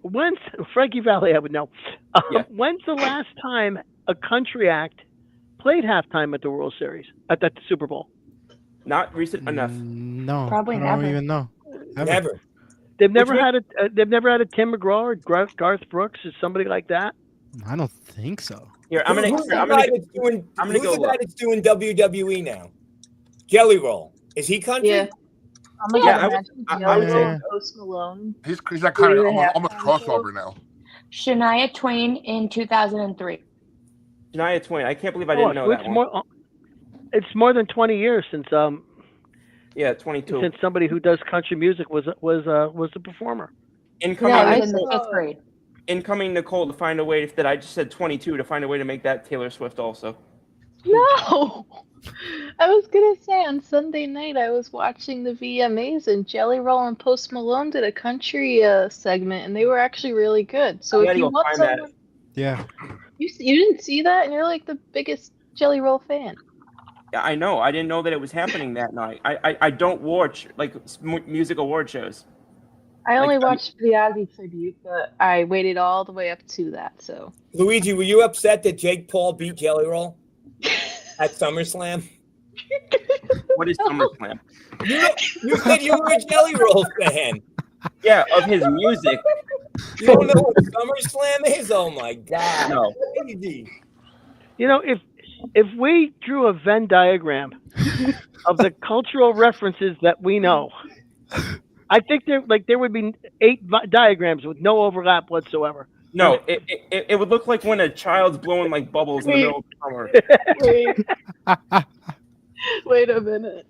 When's Frankie Valli? I would know. When's the last time a country act played halftime at the World Series at the Super Bowl? Not recent enough. No, Probably I don't never. even know. Ever. Never. They've never Which had a they've never had a Tim McGraw or Garth Brooks or somebody like that. I don't think so. Here, I'm gonna. Who's Here, the I'm guy gonna. that's doing? I'm gonna Who's go the guy look. that's doing WWE now? Jelly Roll. Is he country? Yeah. I'm Yeah, gonna I would- imagine I Jelly would Roll, say- Post Malone. He's that kind of Three and a half almost times crossover now. Shania Twain in 2003. Shania Twain. I can't believe I didn't know that one. It's more than 20 years since Yeah, 22. since somebody who does country music was a performer. Incoming, Yeah, I I was in the saw- fifth grade. incoming Nicole to find a way that I just said 22 to find a way to make that Taylor Swift also. No! I was gonna say on Sunday night I was watching the VMAs and Jelly Roll and Post Malone did a country segment and they were actually really good. So I if gotta you go want find that. someone, Yeah. you didn't see that and you're like the biggest Jelly Roll fan. Yeah, I know. I didn't know that it was happening that night. I don't watch like music award shows. I only Like, watched the Ozzy tribute, but I waited all the way up to that. So Luigi, were you upset that Jake Paul beat Jelly Roll at SummerSlam? What is SummerSlam? You said you were a Jelly Roll fan. Yeah, of his music. You don't know what SummerSlam is? Oh my God! No. Crazy. You know, if we drew a Venn diagram of the cultural references that we know, I think there would be 8 diagrams with no overlap whatsoever. No, it would look like when a child's blowing like bubbles in the middle of summer. wait a minute.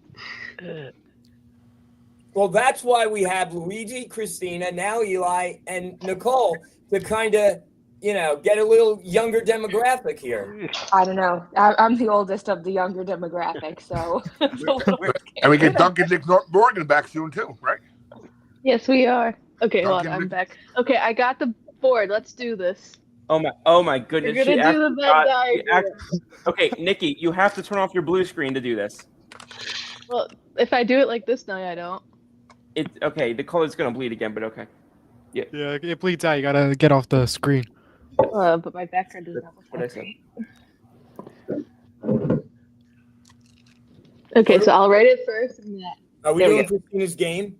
Well, that's why we have Luigi, Christina, now Eli, and Nicole to kind of, get a little younger demographic here. I don't know. I'm the oldest of the younger demographic, so. It's a little And we get Duncan Nick Morgan back soon too, right? Yes, we are. Okay, hold on, Duncan- I'm back. Okay, I got the board. Let's do this. Oh my goodness. You're gonna She do the actually Venn got- diagram. Okay, Nikki, you have to turn off your blue screen to do this. Well, if I do it like this now, I don't. Okay, the color's gonna bleed again, but okay. Yeah, it bleeds out. You gotta get off the screen. But my background does not look What I that said. great. Okay, so I'll write it first and that. Are we There we doing Christina's game?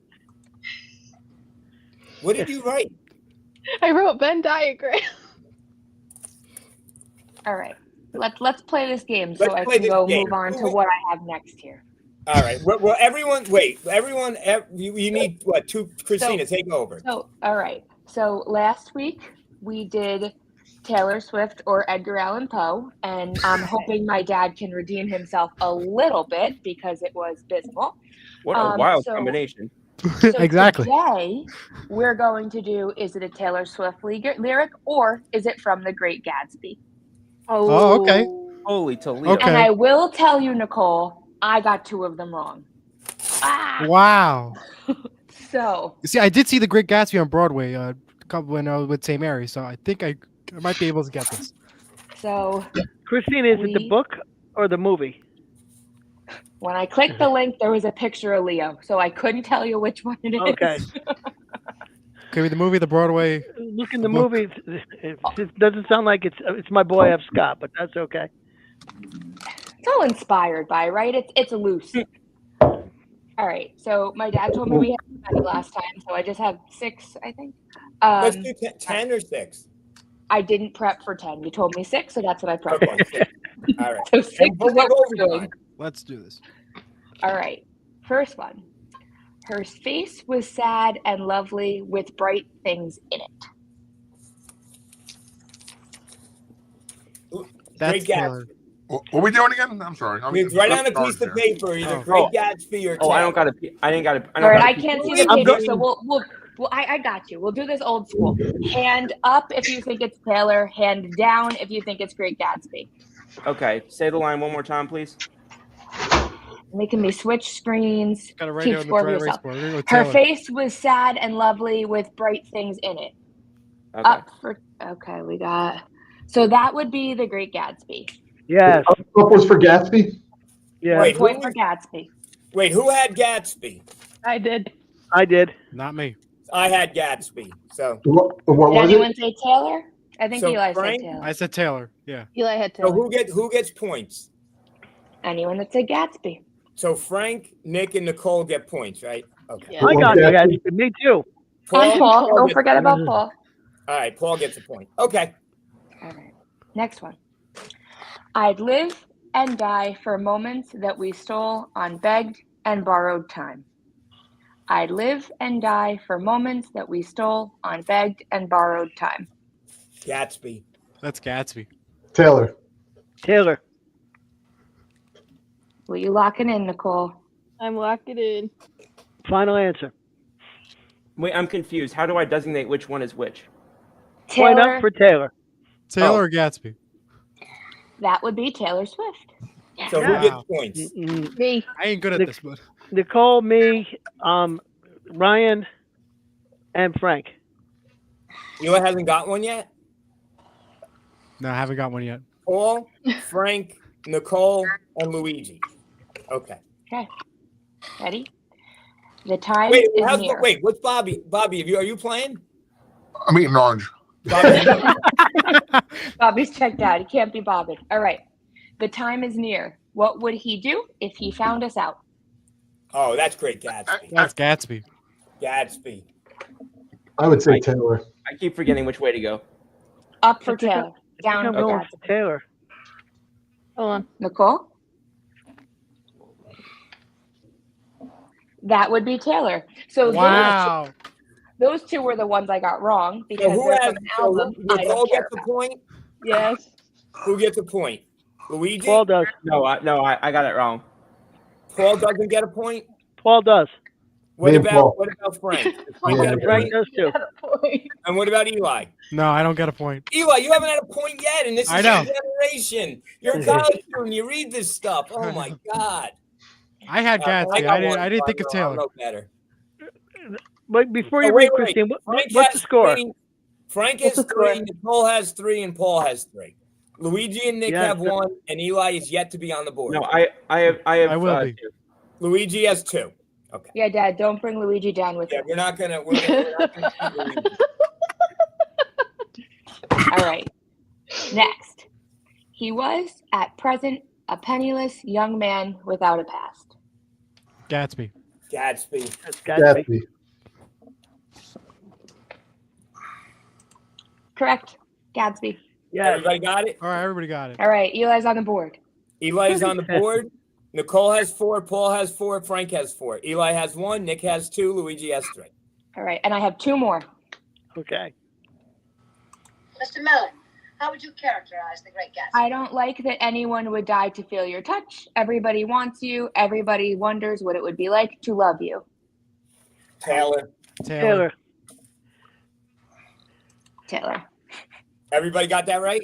What did you write? I wrote Venn diagram. All right. Let's play this game so Let's I play can this go game. move on to what I have next here. All right. Well, everyone, you need what? 2 Christina, take over. So, all right. So last week we did Taylor Swift or Edgar Allan Poe, and I'm hoping my dad can redeem himself a little bit because it was abysmal. What a wild so- combination. So Exactly. Today we're going to do: is it a Taylor Swift lyric or is it from The Great Gatsby? Oh, okay. Holy Toledo. Okay. And I will tell you, Nicole, I got 2 of them wrong. Wow. So You see, I did see The Great Gatsby on Broadway a couple when I was with St. Mary, so I think I might be able to get this. Christina, is it the We- book or the movie? when I clicked the link, there was a picture of Leo, so I couldn't tell you which one it is. Okay. Could be the movie, the Broadway. Look in the book. movie. It doesn't sound like it's my boy F. Scott, but that's okay. It's all inspired by, right? It's loose. All right. So my dad told me we had 7 last time, so I just have 6, I think. Let's do 10 or 6. I didn't prep for 10. You told me 6, so that's what I prepped Okay. for. All right. So 6 is We'll what go we're overtime. doing. Let's do this. All right. First one. Her face was sad and lovely with bright things in it. That's Great Taylor. Gatsby. What are we doing again? I'm sorry. I mean, write on a piece of paper either Oh. Great Gatsby or Oh, I Taylor. don't got to. I didn't got to. All right. I can't see the I'm paper, going- so well, I got you. We'll do this old school. Hand up if you think it's Taylor. Hand down if you think it's Great Gatsby. Okay, say the line one more time, please. Making me switch screens. Gotta write Keep it on the score for dry erase yourself. board. We're gonna go with Her Taylor. face was sad and lovely with bright things in it. Okay. Okay, we got. So that would be The Great Gatsby. Yes. Up was for Gatsby. Yeah. Wait, Point who for was- Gatsby. Wait, who had Gatsby? I did. I did. Not me. I had Gatsby. So, What Did was anyone it? say Taylor? I think So Eli Frank- said Taylor. I said Taylor. Yeah. Eli had so Taylor. who gets points? Anyone that said Gatsby. So Frank, Nick, and Nicole get points, right? Okay. Yeah. I got it. Yeah, me too. And Paul. Don't gets forget a about point. Paul. All right, Paul gets a point. Okay. All right. Next one. I'd live and die for moments that we stole on begged and borrowed time. I'd live and die for moments that we stole on begged and borrowed time. Gatsby. That's Gatsby. Taylor. Taylor. Will you lock it in, Nicole? I'm locking in. Final answer. Wait, I'm confused. How do I designate which one is which? Point Taylor. up for Taylor. Taylor or Gatsby? That would be Taylor Swift. So who gets points? Me. I ain't good at this, but Nicole, me, Ryan, and Frank. Eli hasn't got one yet? no, I haven't got one yet. Paul, Frank, Nicole, and Luigi. Okay. Okay. Ready? The time Wait, is near. what's Bobby? Bobby, are you playing? I'm eating orange. Bobby, Bobby's checked out. He can't be bothered. All right. The time is near. What would he do if he found us out? oh, that's great, Gatsby. That's Gatsby. Gatsby. I would say Taylor. I keep forgetting which way to go. Up for I think Taylor. Down I'm for going Gatsby. for Taylor. Hold on. Nicole? That would be Taylor. So Wow. those two were the ones I got wrong because So who they're has from an album I Nicole don't care gets a about. point? Yes. Who gets a point? Luigi? Paul does. No, I got it wrong. Paul doesn't get a point? Paul does. What Me and Paul. about Frank? Does Yeah, Frank get a Frank point? does too. Got a point. And what about Eli? No, I don't get a point. Eli, you haven't had a point yet, and this is I know. your generation. You're a college student. You read this stuff. Oh my God. I had Gatsby. got I one, didn't so think of I'll Taylor. know better. But before you Oh, wait, read, wait. Christine, Frank what's has the score? three. Frank What's has the score? three, Nicole has three, and Paul has three. Luigi and Nick Yeah, have one, and Eli is yet to be on the board. No, I have. I will be. two. Luigi has two. Okay. Yeah, Dad, don't bring Luigi down with Yeah, you. we're not gonna beat Luigi. All right. Next. He was, at present, a penniless young man without a past. Gatsby. Gatsby. That's Gatsby. Gatsby. Correct. Gatsby. Yes. Everybody got it? All right, everybody got it. All right. Eli's on the board. Eli's on the board. Nicole has four. Paul has four. Frank has four. Eli has one. Nick has two. Luigi has three. All right. And I have two more. Okay. Mr. Miller, how would you characterize the Great Gatsby? I don't like that anyone would die to feel your touch. Everybody wants you. Everybody wonders what it would be like to love you. Taylor. Taylor. Taylor. Everybody got that right?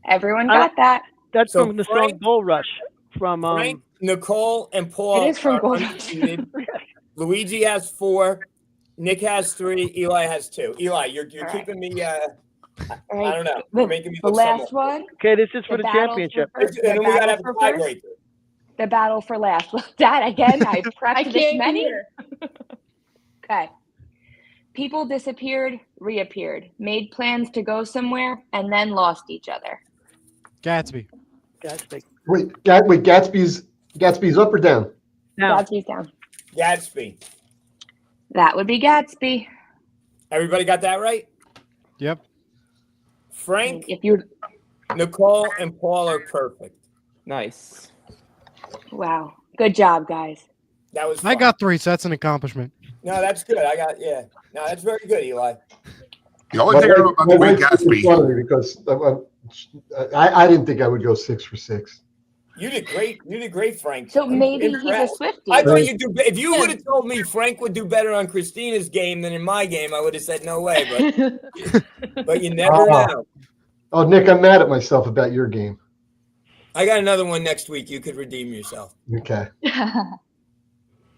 Everyone got that. That's So from the Frank- song Bull Rush from Frank, Nicole, and Paul It is from are Gold. undefeated. Luigi has four. Nick has three. Eli has two. Eli, you're All right. keeping me. All I right. don't know. You're making me The look last somewhat. one. Okay, this is for the battle championship. for first- And then we gotta have a battle for first. tiebreaker. The battle for last. Well, Dad, again, I I prepped this can't many. hear. Okay. People disappeared, reappeared, made plans to go somewhere, and then lost each other. Gatsby. Gatsby. Wait, Gatsby's up or down? Now, Gatsby's down. Gatsby. That would be Gatsby. Everybody got that right? Yep. Frank, If you, Nicole, and Paul are perfect. Nice. wow, good job, guys. That was I fun. got 3, so that's an accomplishment. No, that's good. No, that's very good, Eli. The only thing I know about the Great Gatsby. Funny because I didn't think I would go 6 for 6. You did great. You did great, Frank. So I'm maybe he's a impressed. Swiftie. I thought you'd do. If you would have told me Frank would do better on Christina's game than in my game, I would have said no way. But you never know. Oh, Nick, I'm mad at myself about your game. I got another one next week. You could redeem yourself. Okay.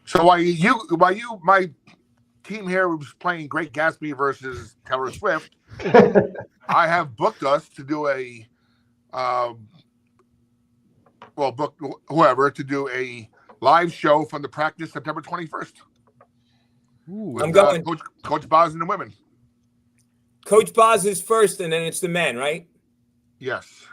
So while my team here was playing Great Gatsby versus Taylor Swift, I have booked us to do a, book whoever to do a live show from the practice September 21st. Ooh. With, I'm going. Coach Boz and the women. Coach Boz is first, and then it's the men, right? Yes.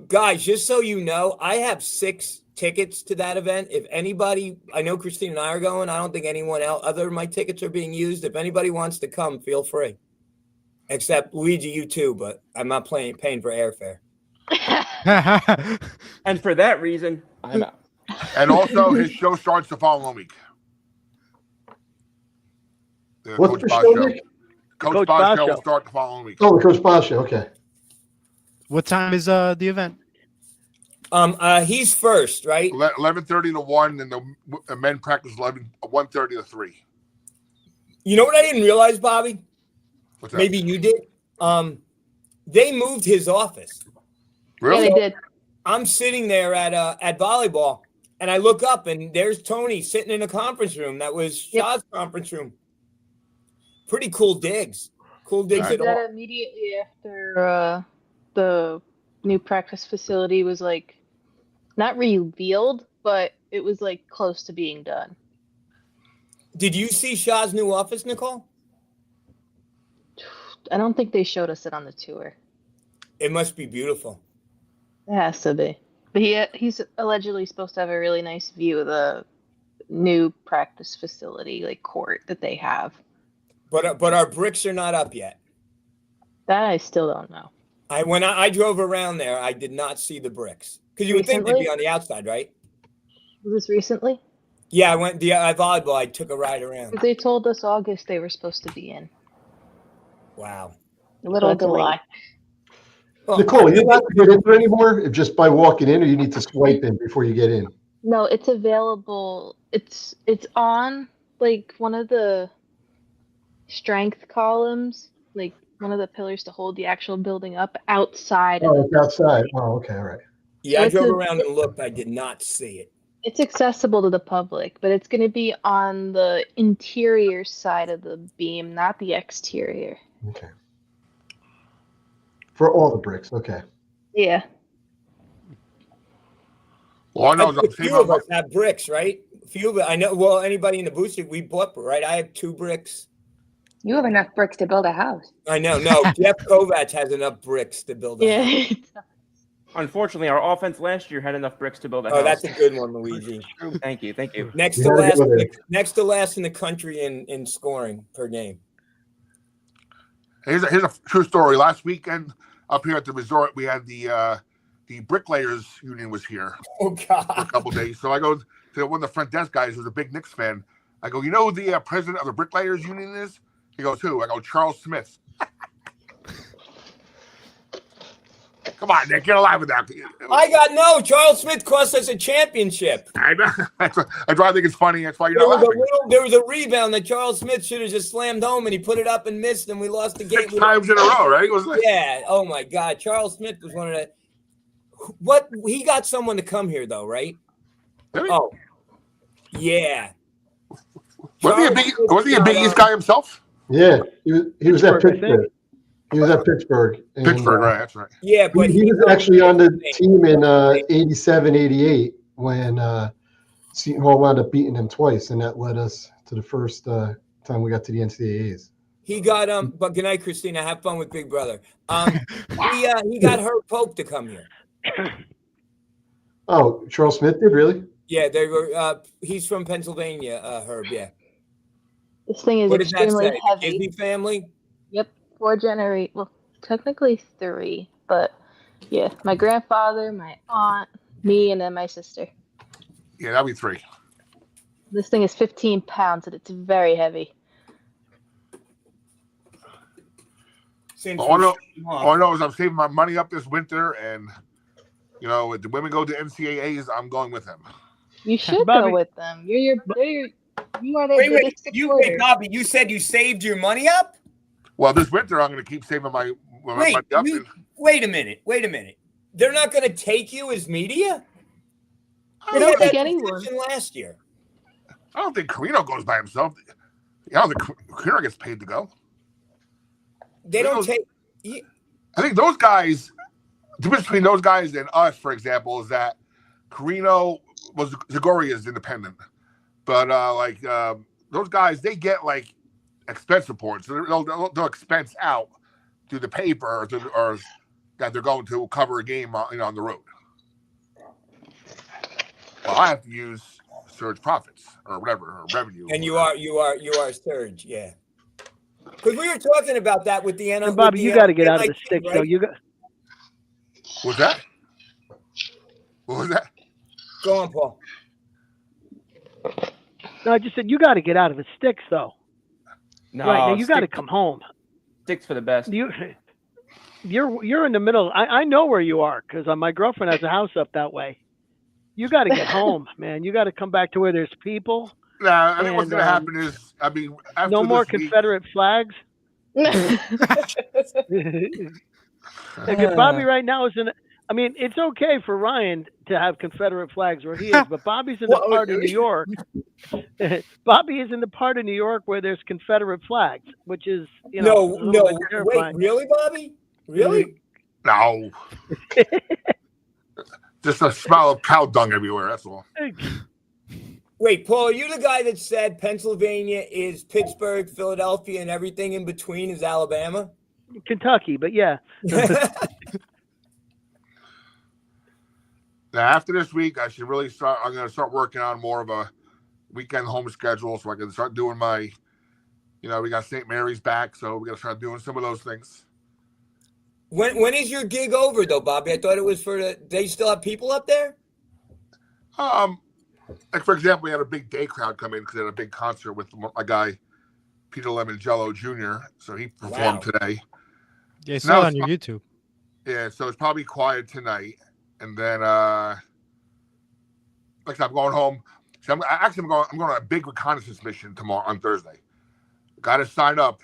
Guys, just so you know, I have 6 tickets to that event. If anybody, I know Christine and I are going. I don't think anyone else, other of my tickets are being used. If anybody wants to come, feel free. Except Luigi, you too, but I'm not paying for airfare. And for that reason, I'm out. And also, his show starts the following week. The What's Coach the Boz show, show. Nick? Coach Boz show will start the following week. Oh, the Coach Boz show. Okay. What time is the event? He's first, right? 11:30 to 1, and the men practice 1:30 to 3. You know what I didn't realize, Bobby? What's that? Maybe you did. They moved his office. Really? Yeah, they did. I'm sitting there at volleyball, and I look up, and there's Tony sitting in a conference room. That was Shaw's conference room. Pretty cool digs. Cool digs They at did all. that immediately after the new practice facility was like not revealed, but it was like close to being done. Did you see Shaw's new office, Nicole? I don't think they showed us it on the tour. It must be beautiful. It has to be. But he's allegedly supposed to have a really nice view of the new practice facility, like court that they have. But our bricks are not up yet. That I still don't know. When I drove around there, I did not see the bricks. Because you would think they'd be on the outside, right? Was this recently? Yeah, I went volleyball. I took a ride around. They told us August they were supposed to be in. Wow. A little delayed. Well, Nicole, you're not to get in there anymore just by walking in, or you need to swipe in before you get in? No, it's available. It's on like one of the strength columns, like one of the pillars to hold the actual building up outside. Oh, it's outside. Oh, okay, all right. Yeah, I drove around and looked. I did not see it. It's accessible to the public, but it's going to be on the interior side of the beam, not the exterior. Okay. For all the bricks, okay. Yeah. Well, I know A few of us have bricks, right? A few of it. I know. Well, anybody in the booster, we bought, right? I have 2 bricks. You have enough bricks to build a house. I know. No, Jeff Kovacs has enough bricks to build a house. Yeah. Unfortunately, our offense last year had enough bricks to build a house. Oh, that's a good one, Luigi. Thank you. Thank you. Next You to gotta last, go there. next to last in the country in scoring per game. Here's a true story. Last weekend up here at the resort, we had the bricklayers union was here Oh for a God. couple days. So I go to one of the front desk guys who's a big Knicks fan. I go, you know who the president of the bricklayers union is? He goes, who? I go, Charles Smith. Come on, Nick, get alive with that. Charles Smith cost us a championship. I know. That's why I think it's funny. That's why you're not laughing. There was a rebound that Charles Smith should have just slammed home, and he put it up and missed, and we lost the game. 6 times in a row, right? It was like, Yeah. Oh my God. Charles Smith was one of the. What he got someone to come here though, right? Did he? Oh, yeah. was he a Big East guy himself? Yeah, he was at Pittsburgh, I think. Pittsburgh. He was at Pittsburgh. And, Pittsburgh, right? That's right. Yeah, but He was actually on the team in 87, 88 when Seton Hall wound up beating them twice, and that led us to the first time we got to the NCAAs. He got But good night, Christina. Have fun with Big Brother. He got Herb Polk to come here. Oh, Charles Smith did, really? Yeah, they were. He's from Pennsylvania. Herb. Yeah. This thing is What does that extremely say? heavy. Disney family. Yep, 4 generations. Well, technically 3, but yeah, my grandfather, my aunt, me, and then my sister. Yeah, that'd be 3. This thing is 15 pounds, and it's very heavy. All I know is I'm saving my money up this winter, and if the women go to NCAAs, I'm going with them. You should Bobby. go with them. You are their Wait, biggest supporter. Bobby, you said you saved your money up? Well, this winter I'm going to keep saving my money up. Wait a minute. They're not going to take you as media? They don't take anyone. Last year. I don't think Carino goes by himself. I don't think Carino gets paid to go. They don't take. I think those guys, the difference between those guys and us, for example, is that Carino Zagori is independent, but those guys, they get like expense reports. So they'll expense out to the paper or that they're going to cover a game on the road. Well, I have to use surge profits or whatever, or revenue. And you are Surge, yeah. Because we were talking about that with the NL. And Bobby, you got to get out of the sticks, right? though. You got. What's that? What was that? Go on, Paul. No, I just said you got to get out of the sticks, though. No, Right now, you got to come home. Sticks for the best. You're in the middle. I know where you are because my girlfriend has a house up that way. You got to get home, man. You got to come back to where there's people. Nah, I think what's going to happen is, after no more this week, Confederate flags. Because Bobby right now is in. I mean, it's okay for Ryan to have Confederate flags where he is, but Bobby's in the part of New York. Bobby is in the part of New York where there's Confederate flags, which is, no. Wait, really, Bobby? Really? No. Just a smell of cow dung everywhere. That's all. Wait, Paul, are you the guy that said Pennsylvania is Pittsburgh, Philadelphia, and everything in between is Alabama? Kentucky, but yeah. Now, after this week, I should really start. I'm going to start working on more of a weekend home schedule, so I can start doing my. We got St. Mary's back, so we got to start doing some of those things. When is your gig over, though, Bobby? I thought it was they still have people up there. Like for example, we had a big day crowd come in because they had a big concert with my guy Peter Lemongello Jr. So he performed today. Yeah, I saw it on your YouTube. Yeah, so it's probably quiet tonight. And then, like I said, I'm going home. So I'm going on a big reconnaissance mission tomorrow on Thursday. Got to sign up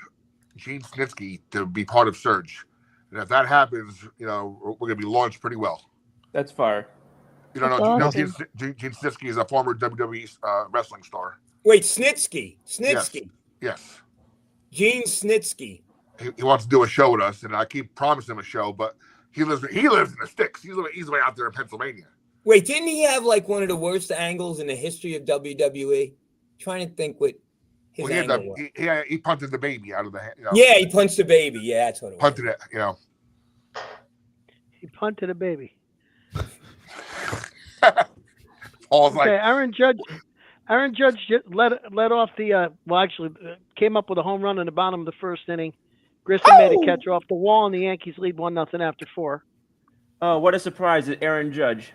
Gene Snitsky to be part of Surge. And if that happens, we're going to be launched pretty well. That's fire. You don't know, awesome. Gene Snitsky is a former WWE wrestling star. Wait, Snitsky. Yes. Gene Snitsky. He wants to do a show with us, and I keep promising him a show, but he lives in the sticks. He's way out there in Pennsylvania. Wait, didn't he have like one of the worst angles in the history of WWE? Trying to think what his angle was. He punted the baby out of the hand. Yeah, he punched the baby. Yeah, that's what it was. Punted it, He punted a baby. Paul's okay, Aaron Judge just let off the came up with a home run in the bottom of the first inning. Grissom made a catch off the wall, and the Yankees lead 1-0 after 4. Oh, what a surprise! Aaron Judge.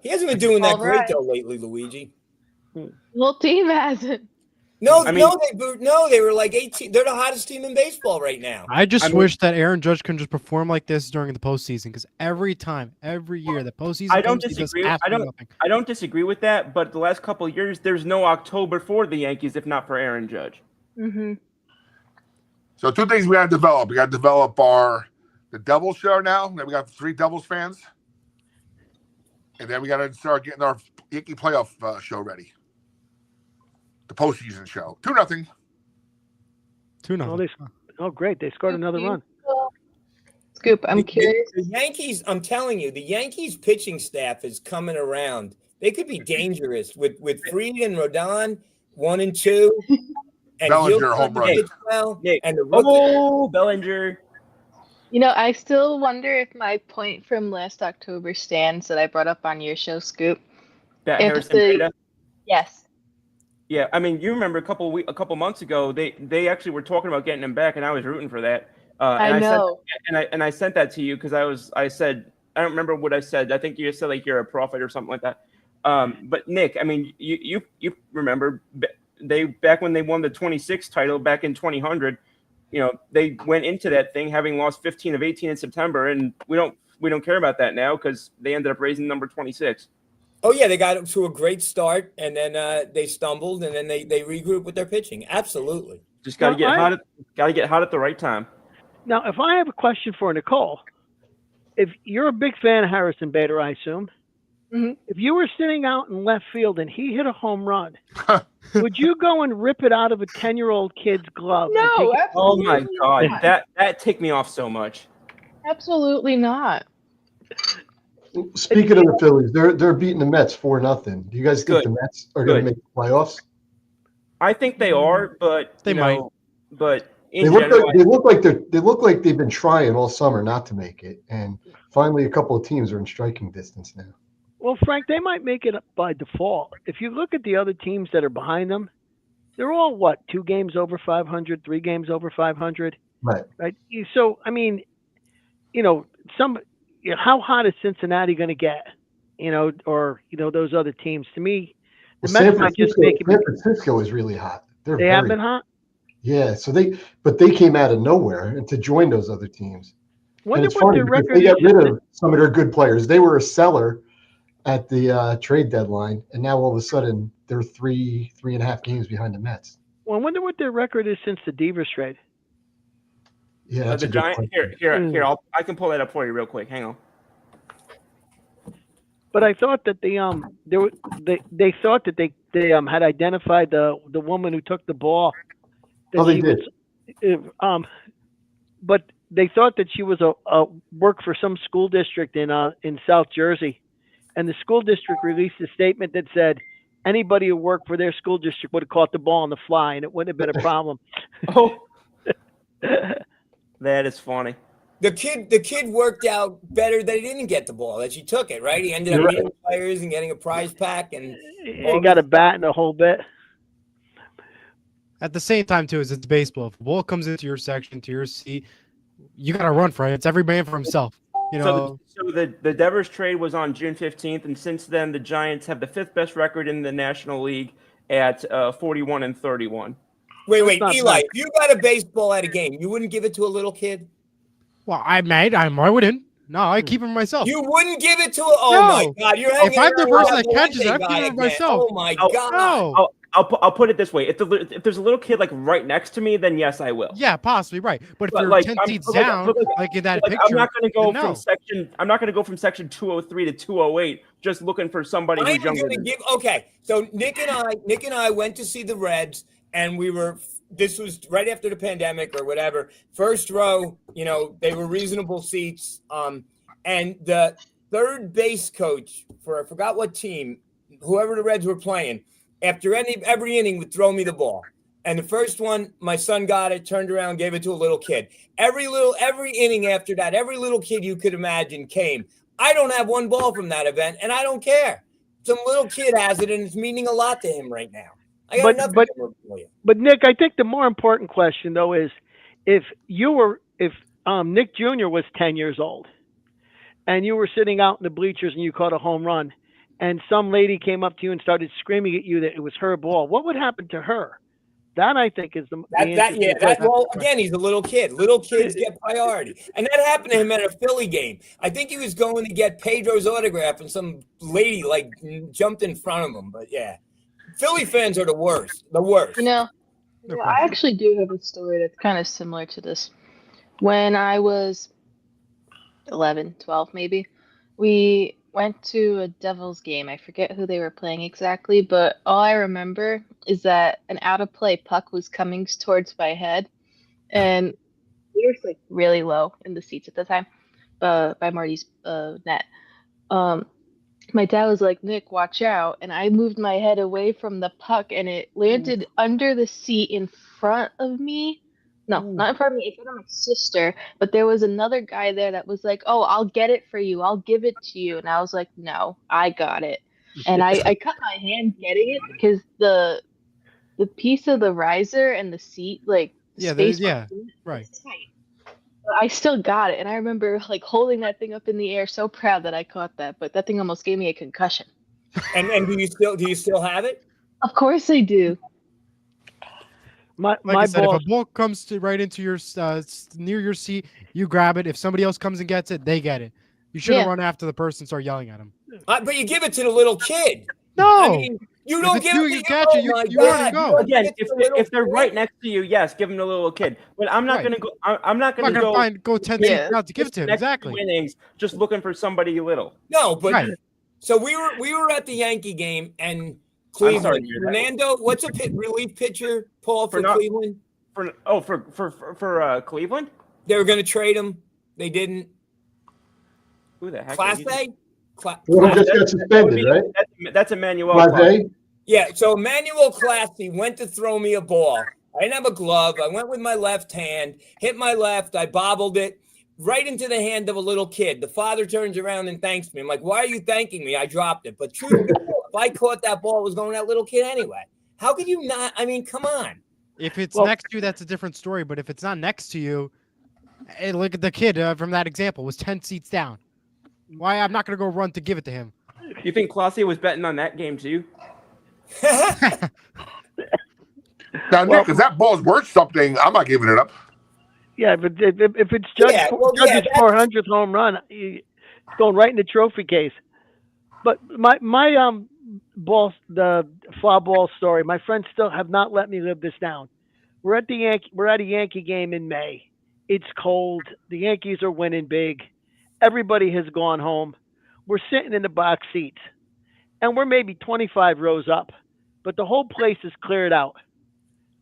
He hasn't been doing that great though lately, Luigi. The whole team hasn't. No, they were like 18. They're the hottest team in baseball right now. I wish that Aaron Judge can just perform like this during the postseason, because every year the postseason. I don't disagree with that, but the last couple of years, there's no October for the Yankees if not for Aaron Judge. Mm-hmm. So 2 things we got to develop. We got to develop the Devils show now. Then we got 3 Devils fans, and then we got to start getting our Yankee playoff show ready. The postseason show. 2-0. 2-0. Oh, great. They scored another run. Scoop, I'm curious. The Yankees, I'm telling you, the Yankees pitching staff is coming around. They could be dangerous with Fried and Rodon, 1 and 2. And Bellinger home run. And the Bellinger. I still wonder if my point from last October stands that I brought up on your show, Scoop. That Harrison Beta? Yes. Yeah, I mean, you remember a couple months ago, they actually were talking about getting him back, and I was rooting for that. I know. I sent that to you because I said, I don't remember what I said. I think you said like you're a prophet or something like that. But Nick, I mean, you remember back when they won the 26th title back in 2000, they went into that thing having lost 15 of 18 in September, and we don't care about that now because they ended up raising number 26. Oh yeah, they got to a great start, and then they stumbled, and then they regrouped with their pitching. Absolutely, just got to get hot. Got to get hot at the right time. Now, if I have a question for Nicole, if you're a big fan of Harrison Bader, I assume, if you were sitting out in left field and he hit a home run, would you go and rip it out of a 10-year-old kid's glove? No, absolutely. Oh my God, that ticked me off so much. Absolutely not. Speaking of the Phillies, they're beating the Mets 4-0. Do you guys think the Mets are going to make the playoffs? I think they are, but they might. But they look like they've been trying all summer not to make it, and finally a couple of teams are in striking distance now. Well, Frank, they might make it up by default. If you look at the other teams that are behind them, they're all what, 2 games over 500, 3 games over 500, Right. right? So, I mean, you know, how hot is Cincinnati going to get? Or those other teams. To me, the Well, Mets might just make it. San Francisco is really hot. They have been hot. Yeah, so they came out of nowhere and to join those other teams. And Wonder it's what funny their because record they got is. rid of some of their good players. They were a seller at the trade deadline, and now all of a sudden they're 3.5 games behind the Mets. Well, I wonder what their record is since the Devers trade. Yeah, that's The a good Giant. question. Here. I can pull that up for you real quick. Hang on. But I thought that they thought that they had identified the woman who took the ball. That They she did. Was, but they thought that she was a work for some school district in South Jersey, and the school district released a statement that said anybody who worked for their school district would have caught the ball on the fly, and it wouldn't have been a problem. Oh, that is funny. The kid worked out better that he didn't get the ball, that she took it, right? He ended up meeting players and getting a prize pack, and he got a bat and a whole bit. At the same time, too, as it's baseball. If a ball comes into your section, to your seat, you got to run for it. It's every man for himself. So the Devers trade was on June 15th, and since then the Giants have the 5th best record in the National League at 41-31. Wait, Eli, if you got a baseball at a game, you wouldn't give it to a little kid? Well, I wouldn't. No, I keep it myself. You wouldn't give it to my God! You're if I'm the person that catches it, I'm keeping it myself. Oh my God! No. I'll put it this way: if there's a little kid like right next to me, then yes, I will. Yeah, possibly right. But if you're like 10 seats down, like in that picture, I'm not going to go no. from section. I'm not going to go from section 203 to 208 just looking for somebody who's younger. Okay, so Nick and I went to see the Reds, and we were. This was right after the pandemic or whatever. First row, they were reasonable seats. And the third base coach for I forgot what team, whoever the Reds were playing, after every inning would throw me the ball. And the first one, my son got it, turned around, gave it to a little kid. Every inning after that, every little kid you could imagine came. I don't have one ball from that event, and I don't care. Some little kid has it, and it's meaning a lot to him right now. But Nick, I think the more important question though is if Nick Jr. was 10 years old and you were sitting out in the bleachers and you caught a home run and some lady came up to you and started screaming at you that it was her ball, what would happen to her? That I think is again, he's a little kid. Little kids get priority. And that happened to him at a Philly game. I think he was going to get Pedro's autograph and some lady jumped in front of him. But yeah. Philly fans are the worst. The worst. I actually do have a story that's kind of similar to this. When I was 11, 12 maybe, we went to a Devils game. I forget who they were playing exactly, but all I remember is that an out-of-play puck was coming towards my head, and we were really low in the seats at the time by Marty's net. My dad was like, Nick, watch out. And I moved my head away from the puck and it landed under the seat in front of me. No, not in front of me, in front of my sister. But there was another guy there that was like, oh, I'll get it for you. I'll give it to you. And I was like, no, I got it. And I cut my hand getting it because the piece of the riser and the seat, right. I still got it, and I remember holding that thing up in the air, so proud that I caught that. But that thing almost gave me a concussion. And do you still have it? Of course I do. Like I said, if a ball comes right into your near your seat, you grab it. If somebody else comes and gets it, they get it. You shouldn't run after the person and start yelling at him. But you give it to the little kid. No. I mean, you don't give it to catch it. You let it go. Again, if they're right next to you, yes, give them the little kid. But I'm not going to go. I'm not going to go 10 seats out to give it to him. Exactly. Innings, just looking for somebody little. No, but so we were at the Yankee game and Cleveland. Fernando, what's a relief pitcher, Paul, for Cleveland? For Cleveland, they were going to trade him. They didn't. Who the heck? Class A. Well, just got suspended, right? That's Emmanuel. Yeah, so Emmanuel Classy went to throw me a ball. I didn't have a glove. I went with my left hand, hit my left. I bobbled it. right into the hand of a little kid. The father turns around and thanks me. I'm like, why are you thanking me? I dropped it. But truth be told, if I caught that ball, it was going to that little kid anyway. How could you not? I mean, come on. If it's next to you, that's a different story. But if it's not next to you, look at the kid from that example, was 10 seats down. Why? I'm not going to go run to give it to him. You think Claudia was betting on that game too? Now, Nick, if that ball's worth something, I'm not giving it up. Yeah, but if it's Judge's 400th home run, it's going right in the trophy case. But my the foul ball story, my friends still have not let me live this down. We're at a Yankee game in May. It's cold. The Yankees are winning big. Everybody has gone home. We're sitting in the box seats, and we're maybe 25 rows up, but the whole place is cleared out.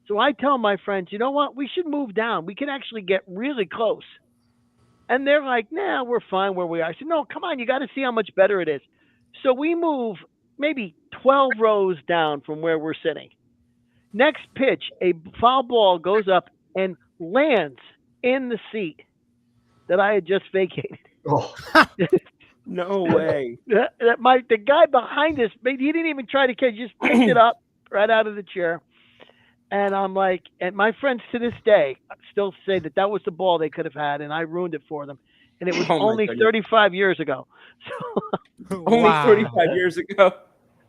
So I tell my friends, you know what? We should move down. We can actually get really close. And they're like, nah, we're fine where we are. I said, no, come on. You got to see how much better it is. So we move maybe 12 rows down from where we're sitting. Next pitch, a foul ball goes up and lands in the seat that I had just vacated. Oh. No way. The guy behind us, he didn't even try to catch, just picked it up right out of the chair. And I'm like, and my friends to this day still say that was the ball they could have had, and I ruined it for them. And it was only 35 years ago. So only 35 years ago.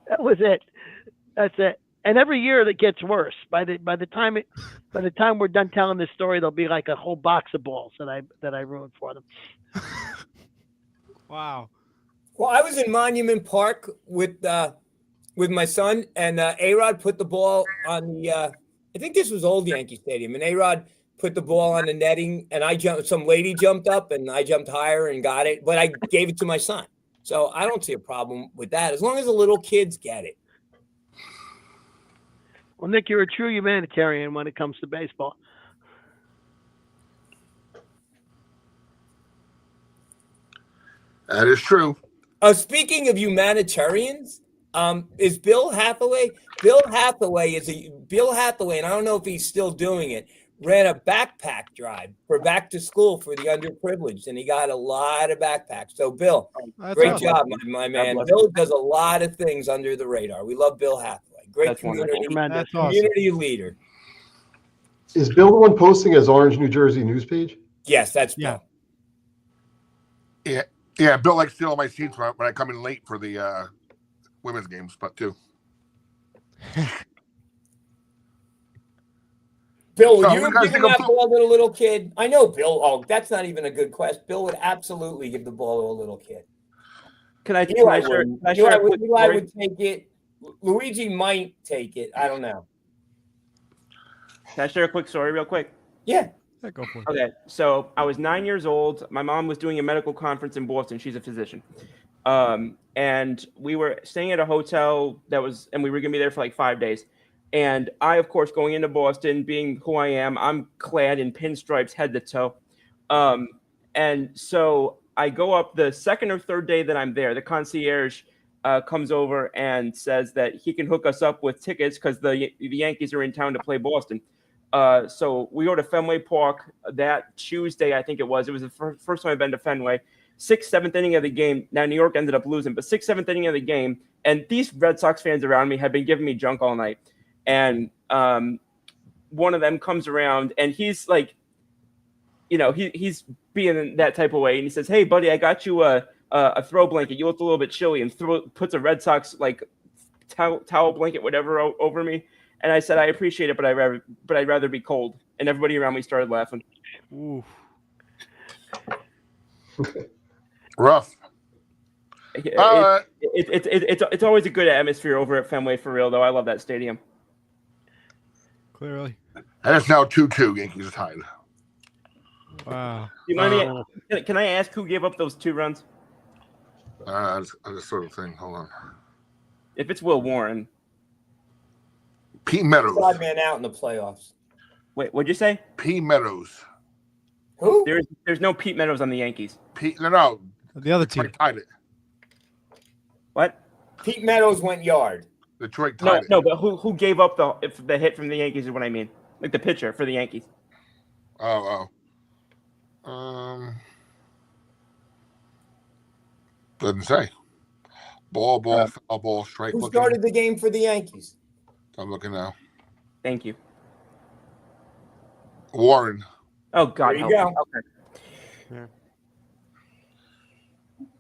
That was it. That's it. And every year that gets worse. By the time we're done telling this story, there'll be like a whole box of balls that I ruined for them. Wow. Well, I was in Monument Park with my son, and A-Rod put the ball on the. I think this was old Yankee Stadium, and A-Rod put the ball on the netting, and I jumped. Some lady jumped up, and I jumped higher and got it, but I gave it to my son. So I don't see a problem with that as long as the little kids get it. Well, Nick, you're a true humanitarian when it comes to baseball. That is true. Speaking of humanitarians, is Bill Hathaway? Bill Hathaway, and I don't know if he's still doing it. Ran a backpack drive for back to school for the underprivileged, and he got a lot of backpacks. So, Bill, great job, my man. Bill does a lot of things under the radar. We love Bill Hathaway. Great community leader. Is Bill the one posting his Orange, New Jersey news page? Yes, that's Bill. Yeah. Bill likes stealing my seats when I come in late for the women's games, but too. Bill, would you have given that ball to a little kid? I know Bill. Oh, that's not even a good question. Bill would absolutely give the ball to a little kid. Can I share a quick Eli story? would take it. Luigi might take it. I don't know. Can I share a quick story real quick? Yeah. Go for it. Okay, so I was 9 years old. My mom was doing a medical conference in Boston. She's a physician. And we were staying at a hotel and we were going to be there for like 5 days. And I, of course, going into Boston, being who I am, I'm clad in pinstripes head to toe. And so I go up the second or third day that I'm there. The concierge comes over and says that he can hook us up with tickets because the Yankees are in town to play Boston. So we go to Fenway Park that Tuesday, I think it was. It was the first time I've been to Fenway. 6th, 7th inning of the game. Now, New York ended up losing, but 6th, 7th inning of the game. And these Red Sox fans around me have been giving me junk all night. And one of them comes around and he's like, he's being that type of way. And he says, hey, buddy, I got you a throw blanket. You look a little bit chilly, and puts a Red Sox like towel blanket, whatever, over me. And I said, I appreciate it, but I'd rather be cold. And everybody around me started laughing. Ooh. Rough. It's always a good atmosphere over at Fenway for real, though. I love that stadium. Clearly. And it's now 2-2. Yankees are tied. Wow. You mind me? Can I ask who gave up those 2 runs? I just sort of think. Hold on. If it's Will Warren. Pete Meadows. Odd man out in the playoffs. Wait, what'd you say? Pete Meadows. Who? There's no Pete Meadows on the Yankees. No. The other team tied it. What? Pete Meadows went yard. Detroit tied it. No, but who gave up the hit from the Yankees is what I mean. Like the pitcher for the Yankees. Oh. Doesn't say. Ball, foul ball, strike. Who Looking. started the game for the Yankees? I'm looking now. Thank you. Warren. Oh God, There you help me. go. Okay.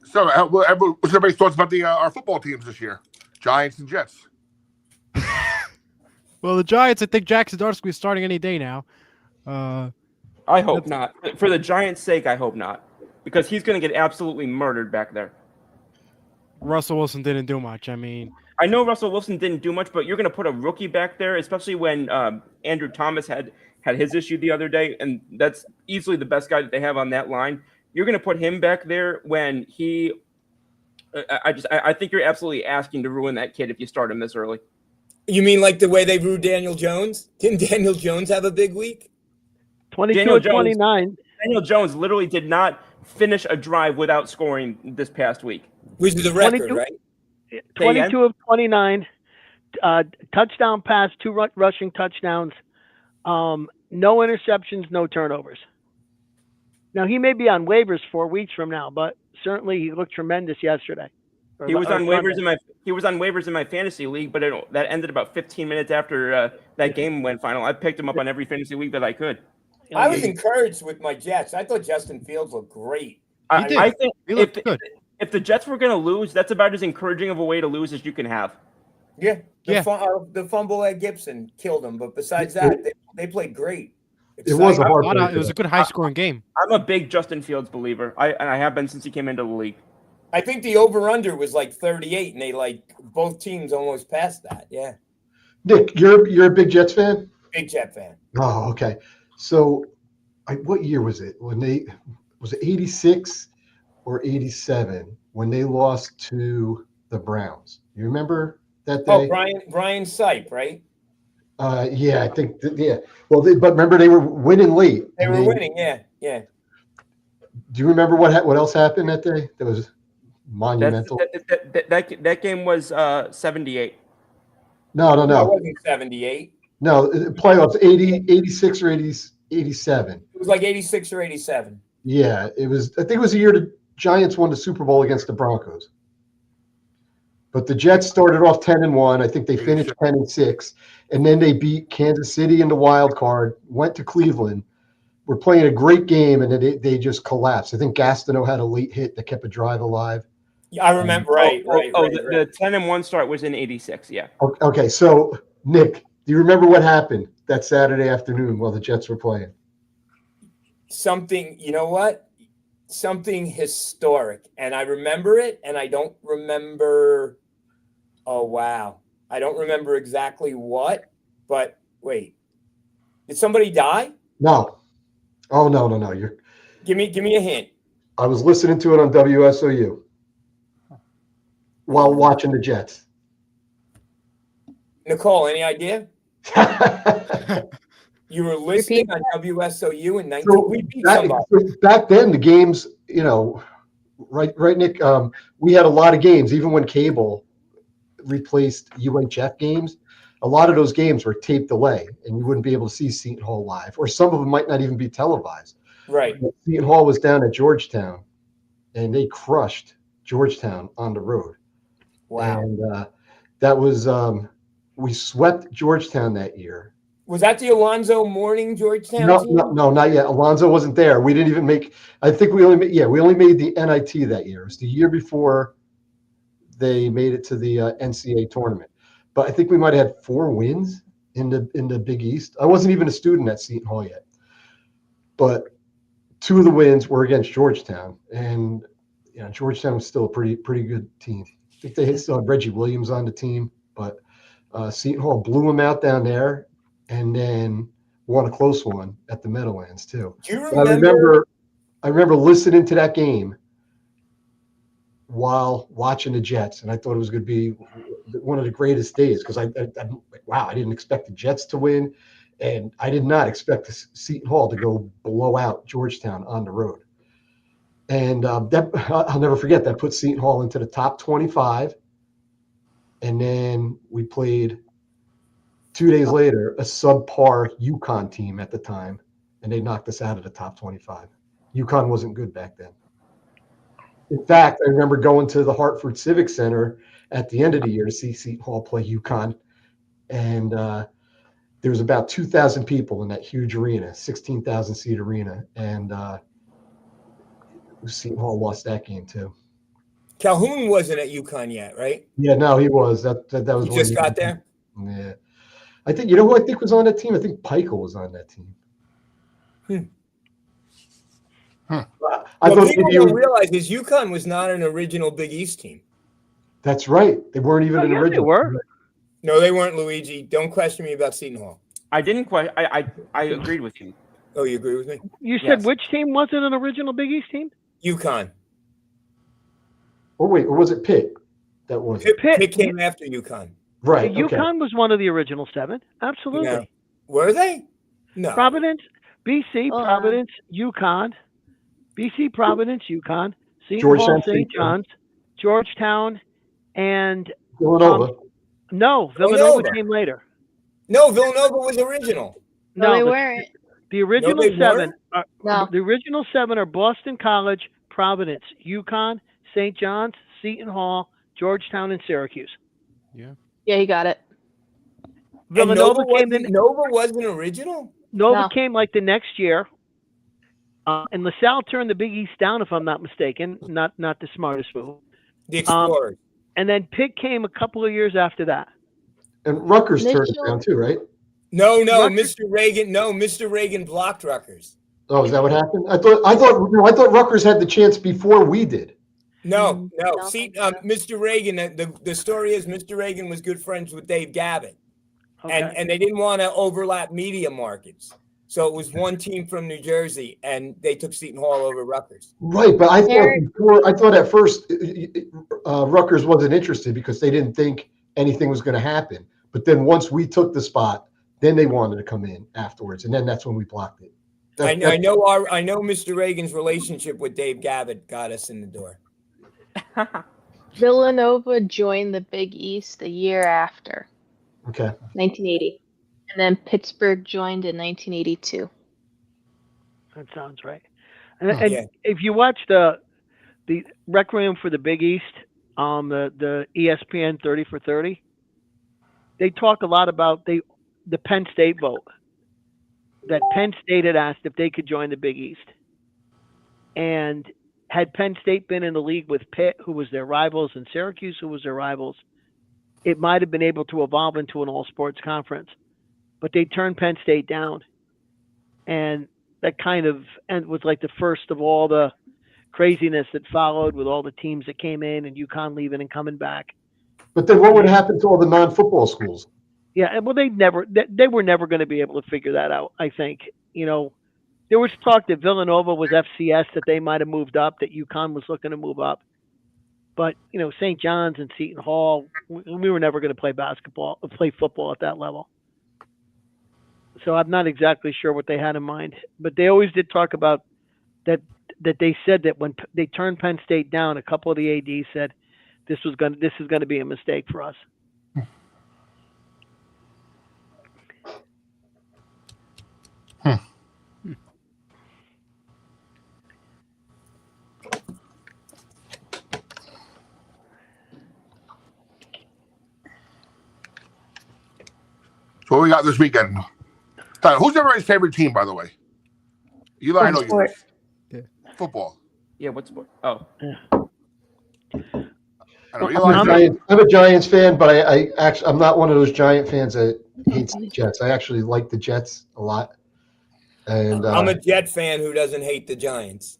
So, what's everybody's thoughts about our football teams this year? Giants and Jets. Well, the Giants, I think Jackson Darts will be starting any day now. I hope not. For the Giants' sake, I hope not, because he's going to get absolutely murdered back there. Russell Wilson didn't do much. I mean, I know Russell Wilson didn't do much, but you're going to put a rookie back there, especially when Andrew Thomas had his issue the other day, and that's easily the best guy that they have on that line. You're going to put him back there when he. I think you're absolutely asking to ruin that kid if you start him this early. You mean like the way they ruined Daniel Jones? Didn't Daniel Jones have a big week? 22 of 29. Daniel Jones literally did not finish a drive without scoring this past week. Which is the record, 22 right? 22 of 29. Touchdown pass, 2 rushing touchdowns. No interceptions, no turnovers. Now, he may be on waivers 4 weeks from now, but certainly he looked tremendous yesterday. He was on waivers in my fantasy league, but that ended about 15 minutes after that game went final. I picked him up on every fantasy league that I could. I was encouraged with my Jets. I thought Justin Fields looked great. I think if the Jets were going to lose, that's about as encouraging of a way to lose as you can have. Yeah. The fumble at Gibson killed him, but besides that, they played great. It was a good high-scoring game. I'm a big Justin Fields believer. I have been since he came into the league. I think the over/under was like 38, and they both teams almost passed that. Yeah. Nick, you're a big Jets fan? Big Jet fan. Oh, okay. So, what year was it? Was it 86 or 87 when they lost to the Browns? You remember that day? Oh, Brian Sipe, right? Yeah, I think yeah. Well, but remember they were winning late. They were winning, yeah. Do you remember what else happened that day? That was monumental. That game was 78. No. It wasn't 78. No, playoffs 86 or 87. It was like 86 or 87. Yeah, it was. I think it was the year the Giants won the Super Bowl against the Broncos. But the Jets started off 10-1. I think they finished 10-6, and then they beat Kansas City in the wild card. Went to Cleveland. Were playing a great game, and then they just collapsed. I think Gastineau had a late hit that kept a drive alive. Yeah, I remember. Right. The 10-1 start was in 86. Yeah. Okay, so Nick, do you remember what happened that Saturday afternoon while the Jets were playing? Something. You know what? Something historic, and I remember it, and I don't remember. Oh wow, I don't remember exactly what. But wait, did somebody die? No. Oh no. You're. Give me a hint. I was listening to it on WSOU while watching the Jets. Nicole, any idea? You were listening on WSOU in 19. We beat somebody. Back then, the games, right, Nick. We had a lot of games, even when cable replaced UHF games. A lot of those games were tape delay, and you wouldn't be able to see Seton Hall live, or some of them might not even be televised. Right. Seton Hall was down at Georgetown, and they crushed Georgetown on the road. Wow. And that was we swept Georgetown that year. Was that the Alonzo Mourning Georgetown team? No, not yet. Alonzo wasn't there. We didn't even make. I think we only made the NIT that year. It was the year before they made it to the NCAA tournament. But I think we might have had 4 wins in the Big East. I wasn't even a student at Seton Hall yet, but 2 of the wins were against Georgetown, and Georgetown was still a pretty good team. I think they still had Reggie Williams on the team, but Seton Hall blew them out down there, and then won a close one at the Meadowlands too. Do you remember? I remember listening to that game while watching the Jets, and I thought it was going to be one of the greatest days because I didn't expect the Jets to win, and I did not expect Seton Hall to go blow out Georgetown on the road. And that I'll never forget. That put Seton Hall into the top 25, and then we played 2 days later a subpar UConn team at the time, and they knocked us out of the top 25. UConn wasn't good back then. In fact, I remember going to the Hartford Civic Center at the end of the year to see Seton Hall play UConn, and there was about 2,000 people in that huge arena, 16,000 seat arena, and Seton Hall lost that game too. Calhoun wasn't at UConn yet, right? Yeah, no, he was. That was He one just year. got there. Yeah, I think you know who I think was on that team. I think Pikel was on that team. I What thought people maybe don't realize is UConn was not an original Big East team. that's right. They weren't even Oh, an yeah, they original. were. No, they weren't, Luigi. Don't question me about Seton Hall. I didn't quite. I agreed with you. Oh, you agree with me? You said Yes. which team wasn't an original Big East team? UConn. Or wait, or was it Pitt? That was it. Pitt came after UConn. Right. Okay. UConn was one of the original 7. Absolutely. No. Were they? No. Providence, BC, Hold on. Providence, UConn, BC, Providence, UConn, Seton Georgetown, Hall, St. St. John's. John's, Georgetown, and Villanova. no, Villanova. Villanova came later. No, Villanova was original. No, they the- weren't. The original they 7 weren't? are, No. the original 7 are Boston College, Providence, UConn, St. John's, Seton Hall, Georgetown, and Syracuse. Yeah, you got it. Villanova and came in. Nova wasn't original? Nova No. came like the next year, and LaSalle turned the Big East down, if I'm not mistaken. Not the smartest move. The Explorers. And then Pitt came a couple of years after that. And Rutgers turned it Mitchell. down too, right? No, Rutgers- Mr. Reagan. No, Mr. Reagan blocked Rutgers. Oh, is that what happened? I thought Rutgers had the chance before we did. No. No. See, Mr. Reagan. The story is Mr. Reagan was good friends with Dave Gavitt, Okay. and they didn't want to overlap media markets, so it was one team from New Jersey, and they took Seton Hall over Rutgers. Right, but I Eric- thought at first Rutgers wasn't interested because they didn't think anything was going to happen. But then once we took the spot, then they wanted to come in afterwards, and then that's when we blocked it. I know Mr. Reagan's relationship with Dave Gavitt got us in the door. Villanova joined the Big East a year after, Okay. 1980. And then Pittsburgh joined in 1982. That sounds right. And Yeah. if you watch the Requiem for the Big East, the ESPN 30 for 30, they talk a lot about the Penn State vote. That Penn State had asked if they could join the Big East. And had Penn State been in the league with Pitt, who was their rivals, and Syracuse, who was their rivals, it might have been able to evolve into an all-sports conference. But they turned Penn State down. And that kind of was like the first of all the craziness that followed with all the teams that came in and UConn leaving and coming back. But then what would happen to all the non-football schools? Yeah, well, they were never going to be able to figure that out. I think, there was talk that Villanova was FCS, that they might have moved up, that UConn was looking to move up, but St. John's and Seton Hall, we were never going to play football at that level. So I'm not exactly sure what they had in mind, but they always did talk about that they said that when they turned Penn State down, a couple of the ADs said this is going to be a mistake for us. So what we got this weekend? Tyler, who's everybody's favorite team, by the way? Eli, I know Sport. yours. Football. Yeah, what's sport? Oh, I know Eli's I'm a Giants fan, but I'm not one of those Giant fans that hates the Jets. I actually like the Jets a lot. And I'm a Jet fan who doesn't hate the Giants.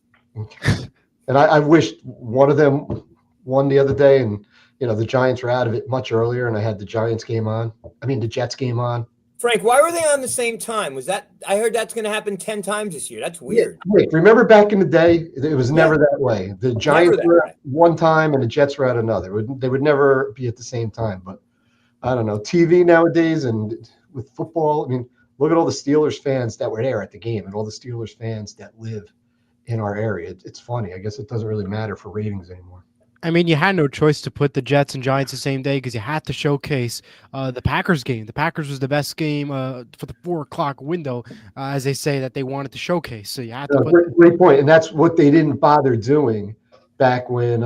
and I wished one of them won the other day, and the Giants were out of it much earlier, and I had the Jets game on. Frank, why were they on the same time? I heard that's going to happen 10 times this year. That's weird. Nick, remember back in the day, it was never that way. The Giants that were way. at one time and the Jets were at another. They would never be at the same time. But I don't know. TV nowadays and with football, I mean, look at all the Steelers fans that were there at the game and all the Steelers fans that live in our area. It's funny. I guess it doesn't really matter for ratings anymore. I mean, you had no choice to put the Jets and Giants the same day because you had to showcase the Packers game. The Packers was the best game for the 4:00 window, as they say that they wanted to showcase. So you had to put. Great point. And that's what they didn't bother doing back when,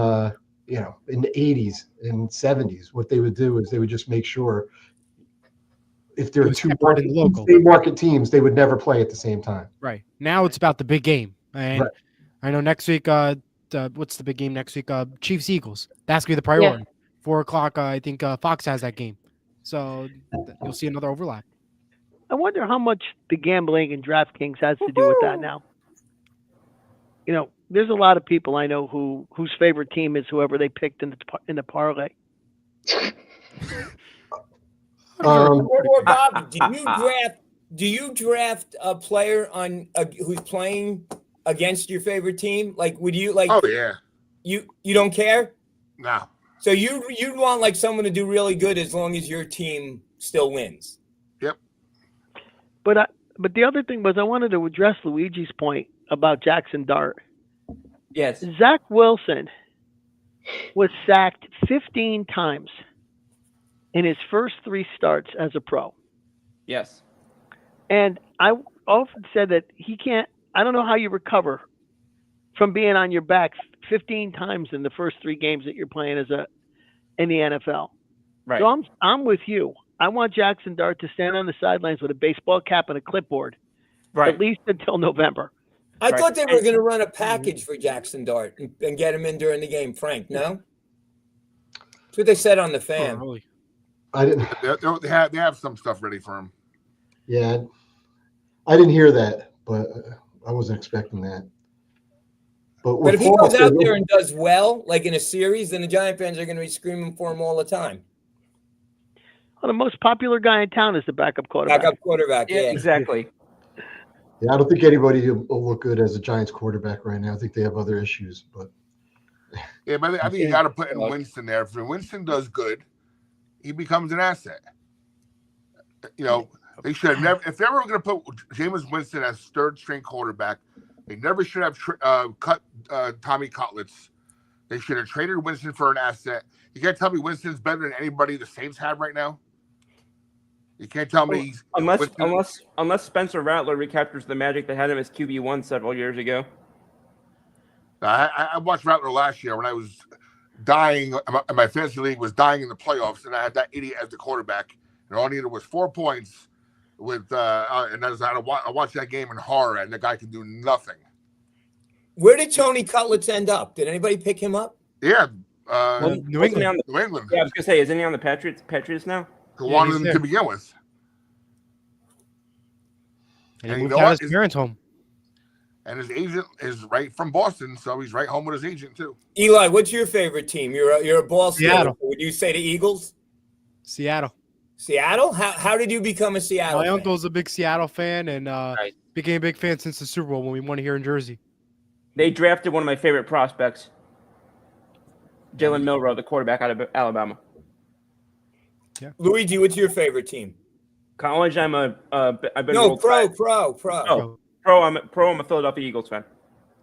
in the 80s and 70s, what they would do is they would just make sure if there It are was two separate and local. same market teams, they would never play at the same time. Right. Now it's about the big game. And Right. I know next week, what's the big game next week? Chiefs Eagles. That's gonna be the priority. 4:00. I think Fox has that game. So you'll see another overlap. I wonder how much the gambling and DraftKings has to do with that now. There's a lot of people I know whose favorite team is whoever they picked in the parlay. Or Bob, do you draft a player on who's playing against your favorite team? Like, would you like? Oh yeah. You don't care? No. So you'd want like someone to do really good as long as your team still wins. Yep. But the other thing was I wanted to address Luigi's point about Jackson Dart. Yes. Zach Wilson was sacked 15 times in his first 3 starts as a pro. Yes. And I often said that he can't, I don't know how you recover from being on your back 15 times in the first 3 games that you're playing in the NFL. Right. So I'm with you. I want Jackson Dart to stand on the sidelines with a baseball cap and a clipboard, Right. at least until November. I Right. thought they were going to run a package for Jackson Dart and get him in during the game. Frank, no? That's what they said on the fan. Oh, really? I didn't. They have some stuff ready for him. Yeah, I didn't hear that, but I wasn't expecting that. But if he goes out there and does well, like in a series, then the Giant fans are going to be screaming for him all the time. Well, the most popular guy in town is the backup quarterback. Backup quarterback, yeah. Exactly. Yeah, I don't think anybody will look good as a Giants quarterback right now. I think they have other issues, but Yeah, but I think you got to put in Winston there. If Winston does good, he becomes an asset. They should have never. If they were going to put Jameis Winston as third string quarterback, they never should have cut Tommy Cutlets. They should have traded Winston for an asset. You can't tell me Winston's better than anybody the Saints have right now. You can't tell me unless Spencer Rattler recaptures the magic that had him as QB1 several years ago. I watched Rattler last year when I was dying. My fantasy league was dying in the playoffs, and I had that idiot as the quarterback. And all I needed was 4 points. And I watched that game in horror, and the guy could do nothing. Where did Tony Cutlets end up? Did anybody pick him up? Yeah, New England. New England. Yeah, I was gonna say, isn't he on the Patriots now? Who wanted him to begin with? And he moved out his parents' home. And his agent is right from Boston, so he's right home with his agent too. Eli, what's your favorite team? You're a ball Seattle. Steeler. Would you say the Eagles? Seattle. Seattle? How did you become a Seattle My fan? uncle's a big Seattle fan and became a big fan since the Super Bowl when we won here in Jersey. They drafted one of my favorite prospects, Jalen Milroe, the quarterback out of Alabama. Yeah. Luigi, what's your favorite team? College, I've been pro. I'm a Philadelphia Eagles fan.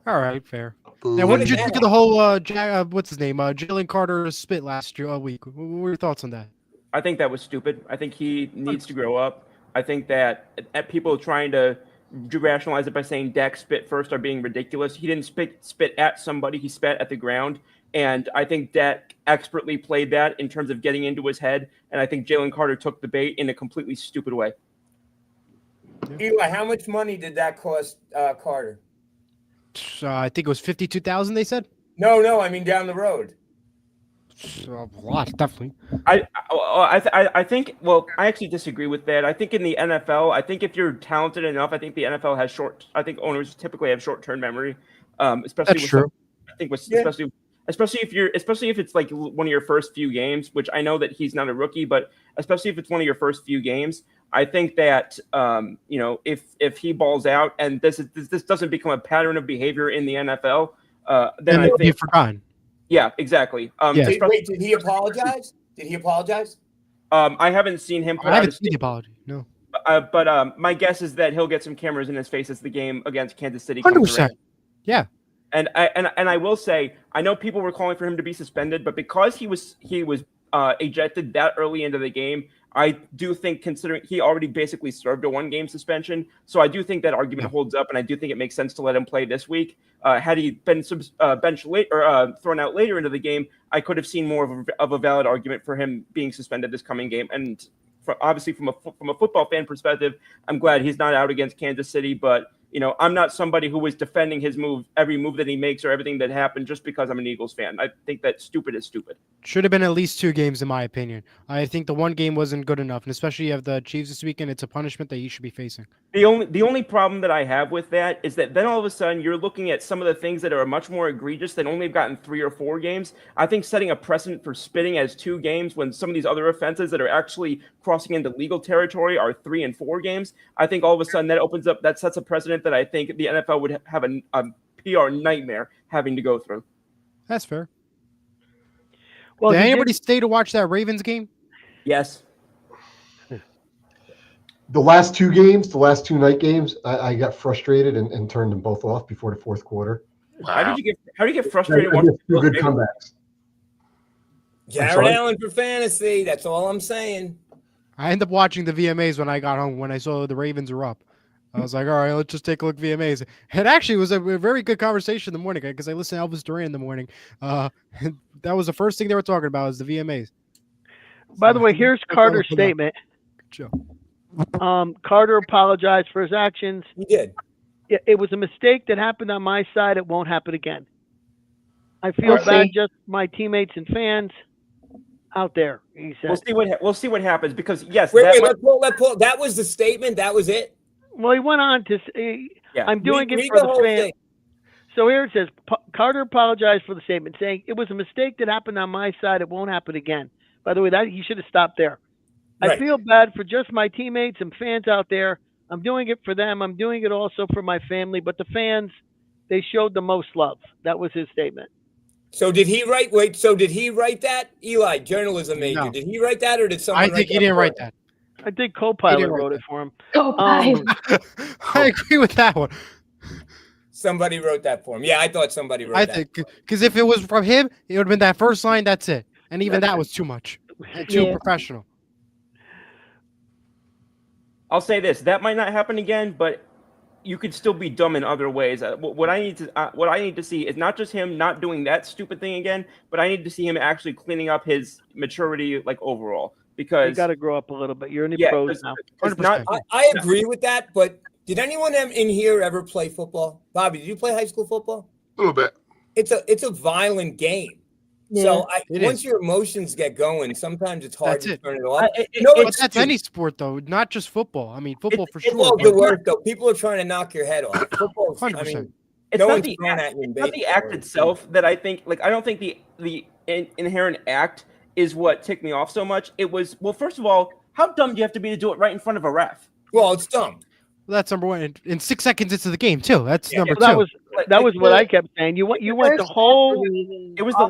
All right, fair. Boo. Now, what did you think of the whole what's his name, Jalen Carter spit last week? What were your thoughts on that? I think that was stupid. I think he needs to grow up. I think that people trying to rationalize it by saying Dak spit first are being ridiculous. He didn't spit at somebody. He spat at the ground. And I think Dak expertly played that in terms of getting into his head. And I think Jalen Carter took the bait in a completely stupid way. Eli, how much money did that cost Carter? I think it was 52,000. They said. No, I mean down the road. A lot, definitely. I think. Well, I actually disagree with that. I think in the NFL, I think if you're talented enough, I think the NFL has I think owners typically have short-term memory, especially. That's true. Especially if it's like one of your first few games, which I know that he's not a rookie, but especially if it's one of your first few games, I think that if he balls out and this doesn't become a pattern of behavior in the NFL, then I think be forgotten. Yeah, exactly. Wait, did he apologize? I haven't seen him. I haven't seen the apology. No. But my guess is that he'll get some cameras in his face as the game against Kansas City. 100%. Yeah. And I will say, I know people were calling for him to be suspended, but because he was ejected that early into the game, I do think, considering he already basically served a 1-game suspension, so I do think that argument holds up, and I do think it makes sense to let him play this week. Had he been benched late or thrown out later into the game, I could have seen more of a valid argument for him being suspended this coming game. And obviously, from a football fan perspective, I'm glad he's not out against Kansas City. But I'm not somebody who is defending his every move that he makes or everything that happened just because I'm an Eagles fan. I think that stupid is stupid. Should have been at least 2 games, in my opinion. I think the 1 game wasn't good enough, and especially you have the Chiefs this weekend. It's a punishment that he should be facing. The only problem that I have with that is that then all of a sudden you're looking at some of the things that are much more egregious that only have gotten 3 or 4 games. I think setting a precedent for spitting as 2 games when some of these other offenses that are actually crossing into legal territory are 3 and 4 games. I think all of a sudden that sets a precedent that I think the NFL would have a PR nightmare having to go through. That's fair. Well, did anybody stay to watch that Ravens game? Yes. The last 2 games, the last 2 night games, I got frustrated and turned them both off before the fourth quarter. Wow. How do you get frustrated? I watching 2 good comebacks. Jared Allen for fantasy. That's all I'm saying. I ended up watching the VMAs when I got home when I saw the Ravens were up. I was like, all right, let's just take a look at VMAs. It actually was a very good conversation in the morning because I listened to Elvis Duran in the morning. That was the first thing they were talking about was the VMAs. By the way, here's Carter's statement. Carter apologized for his actions. He did. It was a mistake that happened on my side. It won't happen again. I feel bad just my teammates and fans out there. He said. We'll see what happens because yes. Wait. Let Paul. That was the statement. That was it. Well, he went on to say, I'm doing it for the fans. So here it says, Carter apologized for the statement, saying, it was a mistake that happened on my side. It won't happen again. By the way, that he should have stopped there. Right. I feel bad for just my teammates and fans out there. I'm doing it for them. I'm doing it also for my family. But the fans, they showed the most love. That was his statement. So did he write? Wait. So did he write that? Eli, journalism major. No. Did he write that, or did someone? I think he didn't write that. I think Copilot wrote it for him. Copilot. I agree with that one. Somebody wrote that for him. Yeah, I thought somebody wrote that. I think because if it was from him, it would have been that first line. That's it, and even that was too much and too professional. I'll say this: that might not happen again, but you could still be dumb in other ways. What I need to see is not just him not doing that stupid thing again, but I need to see him actually cleaning up his maturity, like overall. Because you got to grow up a little bit. You're in the pros now. I agree with that, but did anyone in here ever play football? Bobby, did you play high school football? A little bit. It's a violent game. Yeah, so once your emotions get going, sometimes it's hard to turn it off. But that's any sport, though, not just football. I mean, football for sure. Football's the worst, though. People are trying to knock your head off. Football, 100%. I mean, it's not the act itself that I think. Like, I don't think the inherent act is what ticked me off so much. It was, well, first of all, how dumb do you have to be to do it right in front of a ref? Well, it's dumb. Well, that's number one. In 6 seconds into the game, too. That's number two. That was what I kept saying. You went the whole. It was the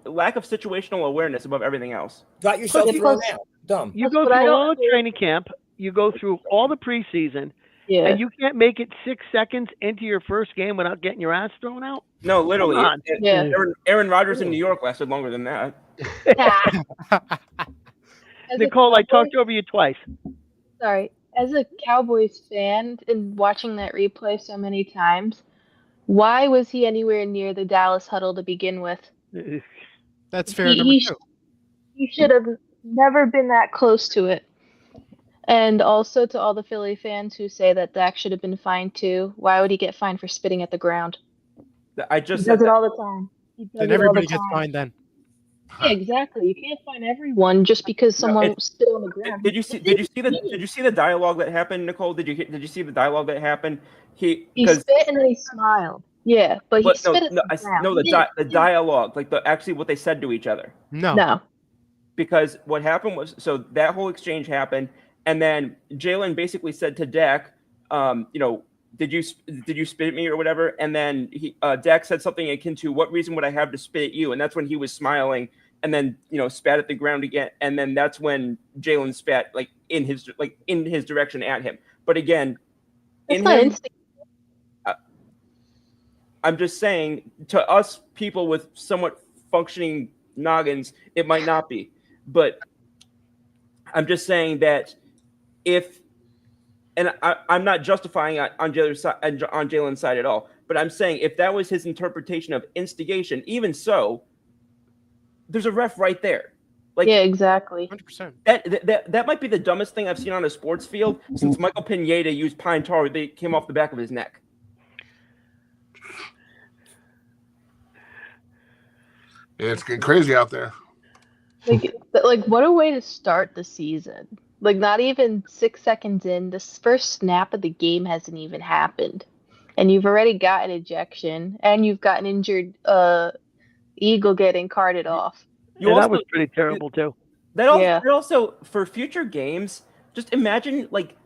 lack of situational awareness above everything else. Got yourself thrown out. Dumb. You go through all the training camp. You go through all the preseason. Yeah. And you can't make it 6 seconds into your first game without getting your ass thrown out? No, literally. Aaron Rodgers in New York lasted longer than that. Nicole, I talked over you twice. Sorry. As a Cowboys fan and watching that replay so many times, why was he anywhere near the Dallas huddle to begin with? That's fair. He should have never been that close to it. And also to all the Philly fans who say that Dak should have been fined too. Why would he get fined for spitting at the ground? He does it all the time. Then everybody gets fined then. Yeah, exactly. You can't find everyone just because someone spit on the ground. Did you see the dialogue that happened, Nicole? Did you see the dialogue that happened? He spit and then he smiled. Yeah, but he spit at the ground. The dialogue, like actually what they said to each other. No. Because what happened was, so that whole exchange happened, and then Jalen basically said to Dak, did you spit at me or whatever? And then Dak said something akin to, what reason would I have to spit at you? And that's when he was smiling and then, spat at the ground again. And then that's when Jalen spat in his direction at him. But again, I'm just saying, to us people with somewhat functioning noggins, it might not be. But I'm just saying that I'm not justifying on Jalen's side at all, but I'm saying if that was his interpretation of instigation, even so, there's a ref right there. Like, yeah, exactly. 100%. That might be the dumbest thing I've seen on a sports field since Michael Pineda used pine tar that came off the back of his neck. Yeah, it's getting crazy out there. Like what a way to start the season. Like not even 6 seconds in, this first snap of the game hasn't even happened. And you've already got an ejection and you've got an injured Eagle getting carted off. That was pretty terrible too. That also for future games, just imagine like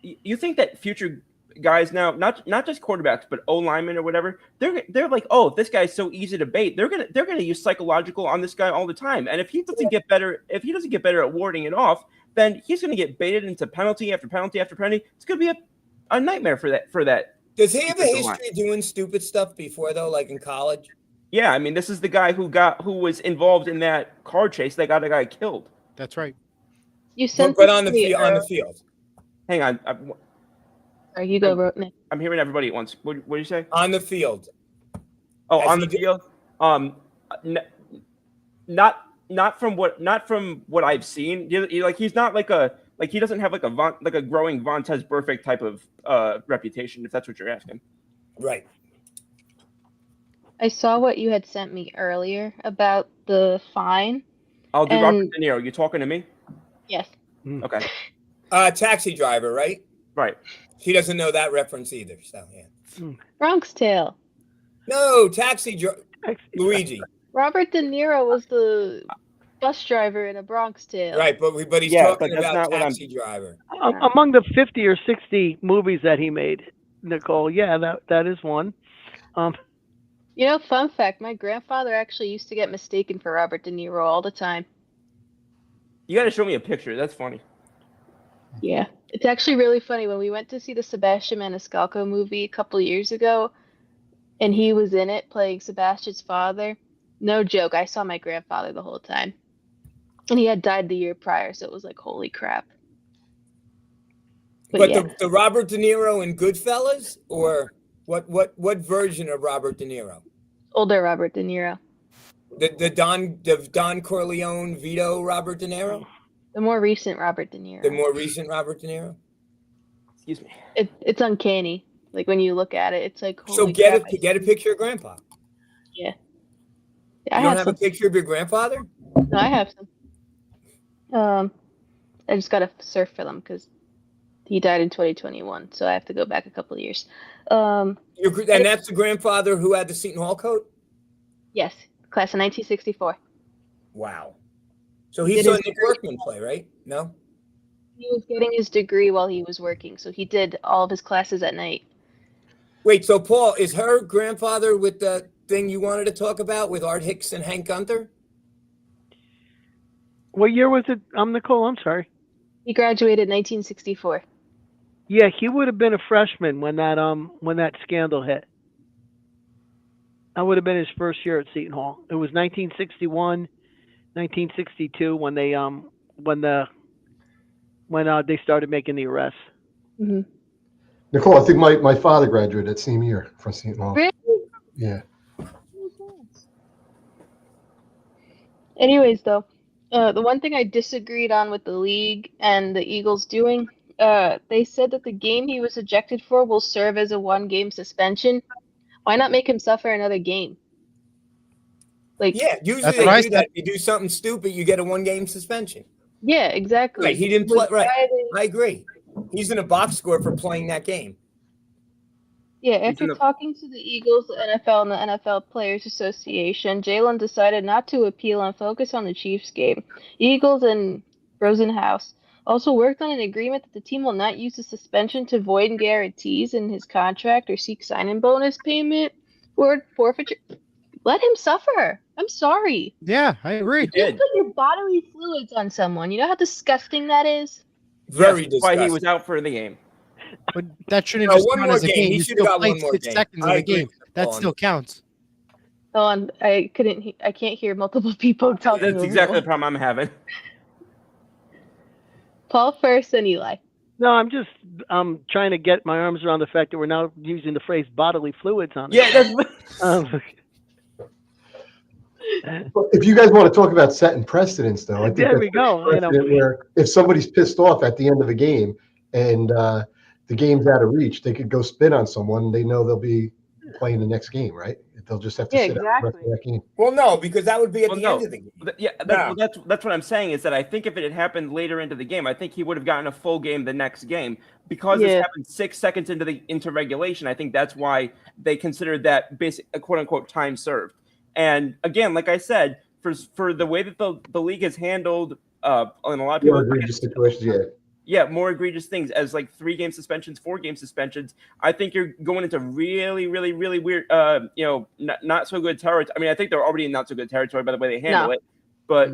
you think that future guys now, not just quarterbacks, but O linemen or whatever, they're like, oh, this guy's so easy to bait. They're gonna use psychological on this guy all the time. And if he doesn't get better at warding it off, then he's gonna get baited into penalty after penalty after penalty. It's gonna be a nightmare for that. Does he have a history of doing stupid stuff before though, like in college? Yeah, I mean, this is the guy who was involved in that car chase that got a guy killed. That's right. You sent but on the field. Hang on. Or you go, Nick. I'm hearing everybody at once. What do you say? On the field. Oh, on the field. Not from what I've seen. He's not he doesn't have like a growing Vontaze Burfict type of reputation. If that's what you're asking. Right. I saw what you had sent me earlier about the fine. I'll do Robert De Niro. You talking to me? Yes. Okay. Taxi driver, right? Right. He doesn't know that reference either. So yeah. Bronx Tale. No, Luigi. Robert De Niro was the bus driver in A Bronx Tale. Right, but he's talking about Taxi Driver. Among the 50 or 60 movies that he made, Nicole, that is one. You know, fun fact, my grandfather actually used to get mistaken for Robert De Niro all the time. You got to show me a picture. That's funny. Yeah. It's actually really funny. When we went to see the Sebastian Maniscalco movie a couple years ago, and he was in it playing Sebastian's father, no joke, I saw my grandfather the whole time. And he had died the year prior, so it was like, holy crap. But yeah. the Robert De Niro in Goodfellas? Or what version of Robert De Niro? Older Robert De Niro. The Don Corleone Vito Robert De Niro? The more recent Robert De Niro. The more recent Robert De Niro? Excuse me. It's uncanny. Like when you look at it, it's like, holy so crap. Get a picture of Grandpa. Yeah. You don't have a picture of your grandfather? No, I have some. I just gotta surf for them because he died in 2021, so I have to go back a couple of years. And that's the grandfather who had the Seton Hall coat? Yes, class of 1964. Wow. So he saw Nick Workman play, right? No? He was getting his degree while he was working, so he did all of his classes at night. Wait, so Paul, is her grandfather with the thing you wanted to talk about with Art Hicks and Hank Gunther? What year was it? Nicole, I'm sorry. He graduated in 1964. Yeah, he would have been a freshman when that scandal hit. That would have been his first year at Seton Hall. It was 1961, 1962 when they they started making the arrests. Mm-hmm. Nicole, I think my father graduated that same year from Seton Hall. Really? Yeah. Anyways, though, the one thing I disagreed on with the league and the Eagles doing, they said that the game he was ejected for will serve as a one-game suspension. Why not make him suffer another game? Like, yeah, usually they do that. If you do something stupid, you get a one-game suspension. Yeah, exactly. Right, he didn't play. Right, I agree. He's in a box score for playing that game. Yeah, after talking to the Eagles, the NFL, and the NFL Players Association, Jalen decided not to appeal and focus on the Chiefs game. Eagles and Rosenhaus also worked on an agreement that the team will not use the suspension to void guarantees in his contract or seek sign-in bonus payment or forfeiture. Let him suffer. I'm sorry. Yeah, I agree. You put your bodily fluids on someone. You know how disgusting that is? Very disgusting. Why he was out for the game. But that shouldn't just count as a game. He You should have still got played one more 6 game. seconds of the game. That still counts. Oh, and I can't hear multiple people talking. That's exactly the problem I'm having. Paul first and Eli. No, I'm just trying to get my arms around the fact that we're now using the phrase bodily fluids on this. Yeah, that's But if you guys want to talk about setting precedents, though, I think There that's we go. a precedent where if somebody's pissed off at the end of a game and the game's out of reach, they could go spin on someone. They know they'll be playing the next game, right? They'll just have to sit out the rest of that game. Well, no, because that would be at Well, the no. end of the game. That's what I'm saying is that I think if it had happened later into the game, I think he would have gotten a full game the next game. Because this happened 6 seconds into regulation, I think that's why they considered that basic quote unquote time served. And again, like I said, for the way that the league has handled in a lot of people egregious situations, more egregious things as like 3-game suspensions, 4-game suspensions. I think you're going into really, really, really weird, not so good territory. I mean, I think they're already in not so good territory by the way they handle it. But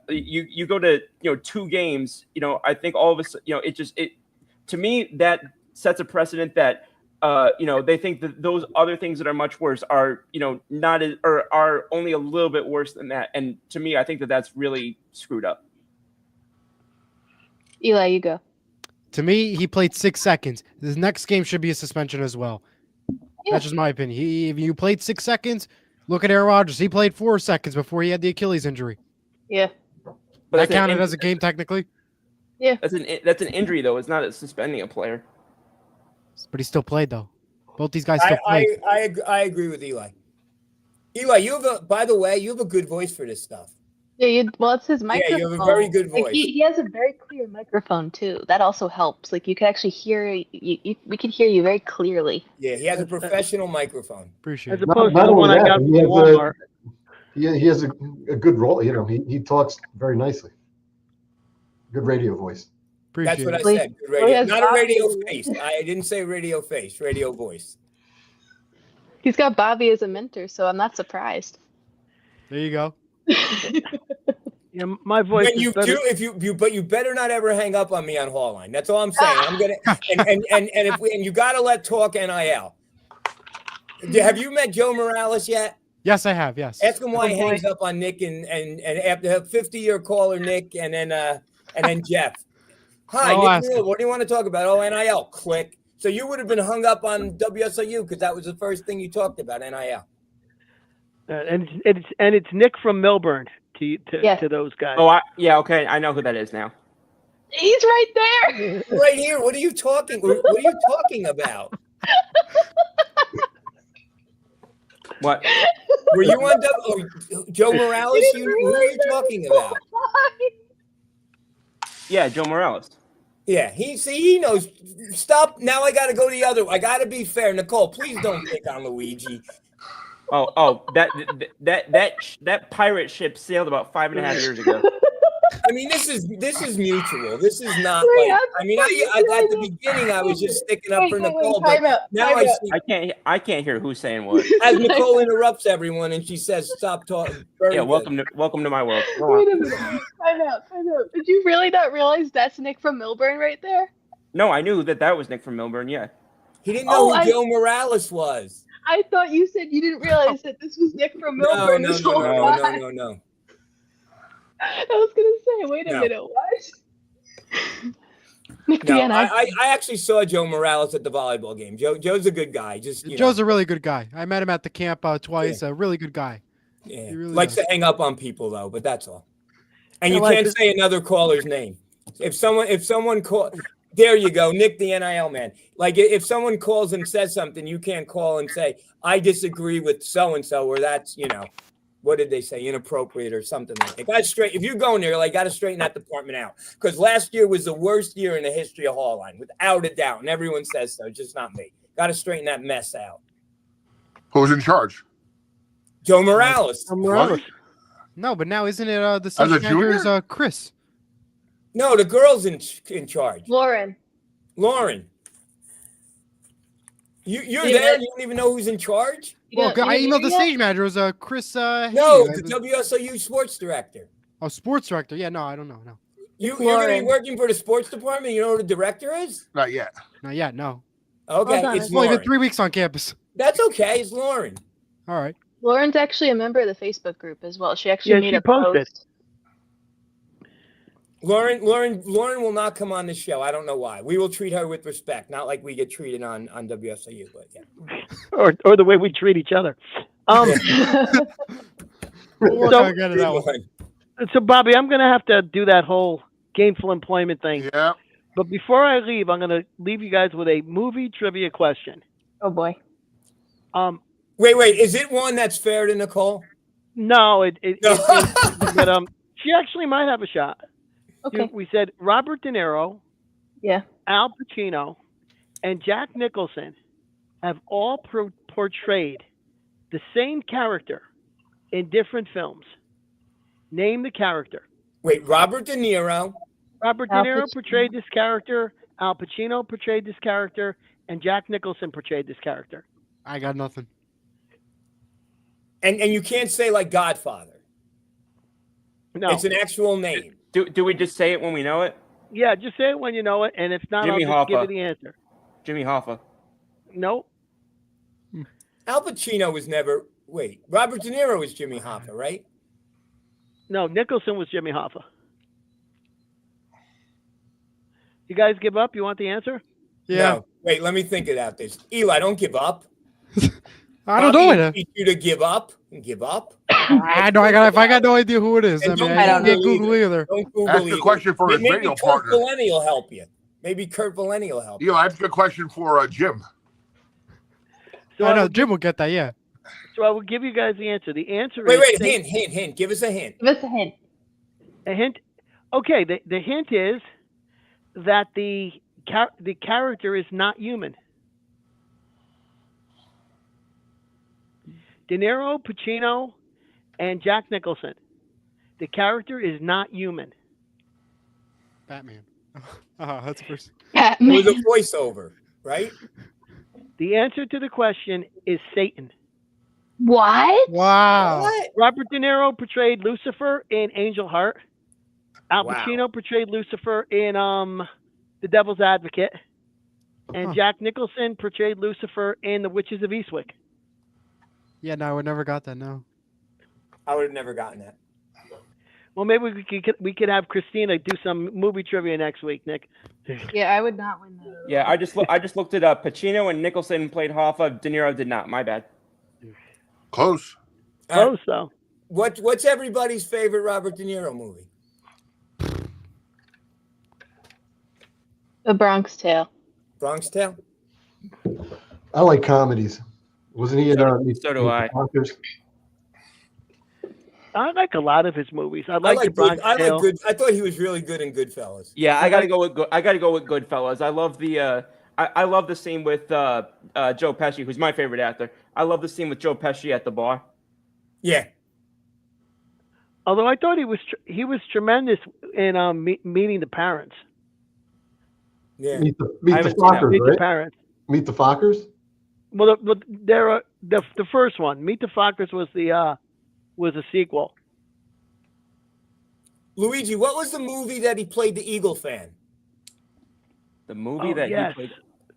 you go to 2 games. I think all of us, it to me that sets a precedent that they think that those other things that are much worse are not as, or are only a little bit worse than that. And to me, I think that that's really screwed up. Eli, you go. To me, he played 6 seconds. The next game should be a suspension as well. That's just my opinion. If you played 6 seconds, look at Aaron Rodgers. He played 4 seconds before he had the Achilles injury. Yeah. But that counted as a game technically? Yeah. That's an injury though. It's not suspending a player. But he still played though. Both these guys still played. I agree with Eli. Eli, by the way, you have a good voice for this stuff. Yeah, it's his microphone. Yeah, you have a very good voice. Like, he has a very clear microphone too. That also helps. Like you can actually hear we can hear you very clearly. Yeah, he has a professional microphone. Appreciate it. As opposed to the one I got from Walmart. He has a good role. He talks very nicely. Good radio voice. That's what I said. Good radio. Not a radio face. I didn't say radio face. Radio voice. He's got Bobby as a mentor, so I'm not surprised. There you go. Yeah, my voice. When you do, but you better not ever hang up on me on Hall Line. That's all I'm saying. I'm gonna and you gotta let talk NIL. Have you met Joe Morales yet? Yes, I have. Yes. Ask him why he hangs up on Nick and after 50-year caller Nick and then Jeff. Hi, Nick Neal, what do you want to talk about? Oh, NIL. Click. So you would have been hung up on WSOU because that was the first thing you talked about, NIL. And it's Nick from Milburn to those guys. Oh, okay. I know who that is now. He's right there. Right here. What are you talking? What are you talking about? What? Were you on Joe Morales? Who are you talking about? Yeah, Joe Morales. Yeah, he knows. Stop. Now I got to go the other way. I got to be fair. Nicole, please don't pick on Luigi. Oh, that pirate ship sailed about 5.5 years ago. I mean, this is mutual. This is not like. I mean, I at the beginning I was just sticking up for Nicole, but now I see. I can't hear who's saying what. As Nicole interrupts everyone and she says, "Stop talking." Yeah, welcome to my world. Wait a minute. Time out. Did you really not realize that's Nick from Milburn right there? No, I knew that was Nick from Milburn. Yeah. He didn't know who Joe Morales was. I thought you said you didn't realize that this was Nick from Milburn. No. I was gonna say, wait a minute, what? No, I actually saw Joe Morales at the volleyball game. Joe's a good guy. Joe's a really good guy. I met him at the camp twice. Yeah. A really good guy. Yeah, he really likes to hang up on people though, but that's all. And you can't say another caller's name. If someone call, there you go, Nick the NIL man. Like if someone calls and says something, you can't call and say I disagree with so and so, or that's what did they say? Inappropriate or something like that. If you're going there, got to straighten that department out. Because last year was the worst year in the history of Hall Line, without a doubt. And everyone says so, just not me. Got to straighten that mess out. Who's in charge? Joe Morales. No, but now isn't it the same as Chris? No, the girl's in charge. Lauren. You're there. You don't even know who's in charge. Well, I emailed the stage manager. It was Chris. No, the WSOU sports director. Oh, sports director. Yeah, no, I don't know. No. You're going to be working for the sports department. You know who the director is? Not yet. No. Okay, it's only been 3 weeks on campus. That's okay. It's Lauren. All right. Lauren's actually a member of the Facebook group as well. She actually made a posted. post. Lauren will not come on the show. I don't know why. We will treat her with respect, not like we get treated on WSIU, but yeah. Or the way we treat each other. So Bobby, I'm gonna have to do that whole gainful employment thing. Yeah. But before I leave, I'm gonna leave you guys with a movie trivia question. Oh boy. Wait. Is it one that's fair to Nicole? No, but she actually might have a shot. Okay. We said Robert De Niro, Yeah. Al Pacino, and Jack Nicholson have all portrayed the same character in different films. Name the character. Wait, Robert De Niro. Robert De Niro portrayed this character. Al Pacino portrayed this character, and Jack Nicholson portrayed this character. I got nothing. And you can't say like Godfather. No, it's an actual name. Do we just say it when we know it? Yeah, just say it when you know it, and if not, Jimmy I'll just give Hoffa. you the answer. Jimmy Hoffa. No. Al Pacino was never. Wait, Robert De Niro was Jimmy Hoffa, right? No, Nicholson was Jimmy Hoffa. You guys give up? You want the answer? Yeah. No. Wait, let me think about this. Eli, don't give up. I don't know it. Teach you to give up and give up. I got no idea who it is. And I don't Google Google either. Don't Google That's either. the question for his Maybe radio Kurt partner. Valenti will help you. Maybe Kurt Valenti will help you. Eli, that's a good question for Jim. So I know Jim will get that. Yeah. So I will give you guys the answer. The answer Wait, is hint. Give us a hint. Give us a hint. A hint. Okay, the hint is that the character is not human. De Niro, Pacino, and Jack Nicholson. The character is not human. Batman. That's the first. It was a voiceover, right? The answer to the question is Satan. What? Wow. What? Robert De Niro portrayed Lucifer in Angel Heart. Al Wow. Pacino portrayed Lucifer in The Devil's Advocate. And Jack Nicholson portrayed Lucifer in The Witches of Eastwick. Yeah, no, I would never got that. No. I would have never gotten that. Well, maybe we could have Christina do some movie trivia next week, Nick. Yeah, I would not win that. Yeah, I just looked it up. Pacino and Nicholson played Hoffa. De Niro did not. My bad. Close. Close, though. What's everybody's favorite Robert De Niro movie? The Bronx Tale. Bronx Tale? I like comedies. Wasn't he in So do I. Oscars? I like a lot of his movies. I like The Bronx Tale. I thought he was really good in Goodfellas. Yeah, I gotta go with Goodfellas. I love the I love the scene with Joe Pesci, who's my favorite actor. I love the scene with Joe Pesci at the bar. Yeah. Although I thought he was tremendous in Meeting the Parents. Yeah. Meet the haven't seen that. Fockers, Meet the right? Parents. Meet the Fockers? Well, the first one, Meet the Fockers, was a sequel. Luigi, what was the movie that he played the Eagle fan? The movie that yes. he played.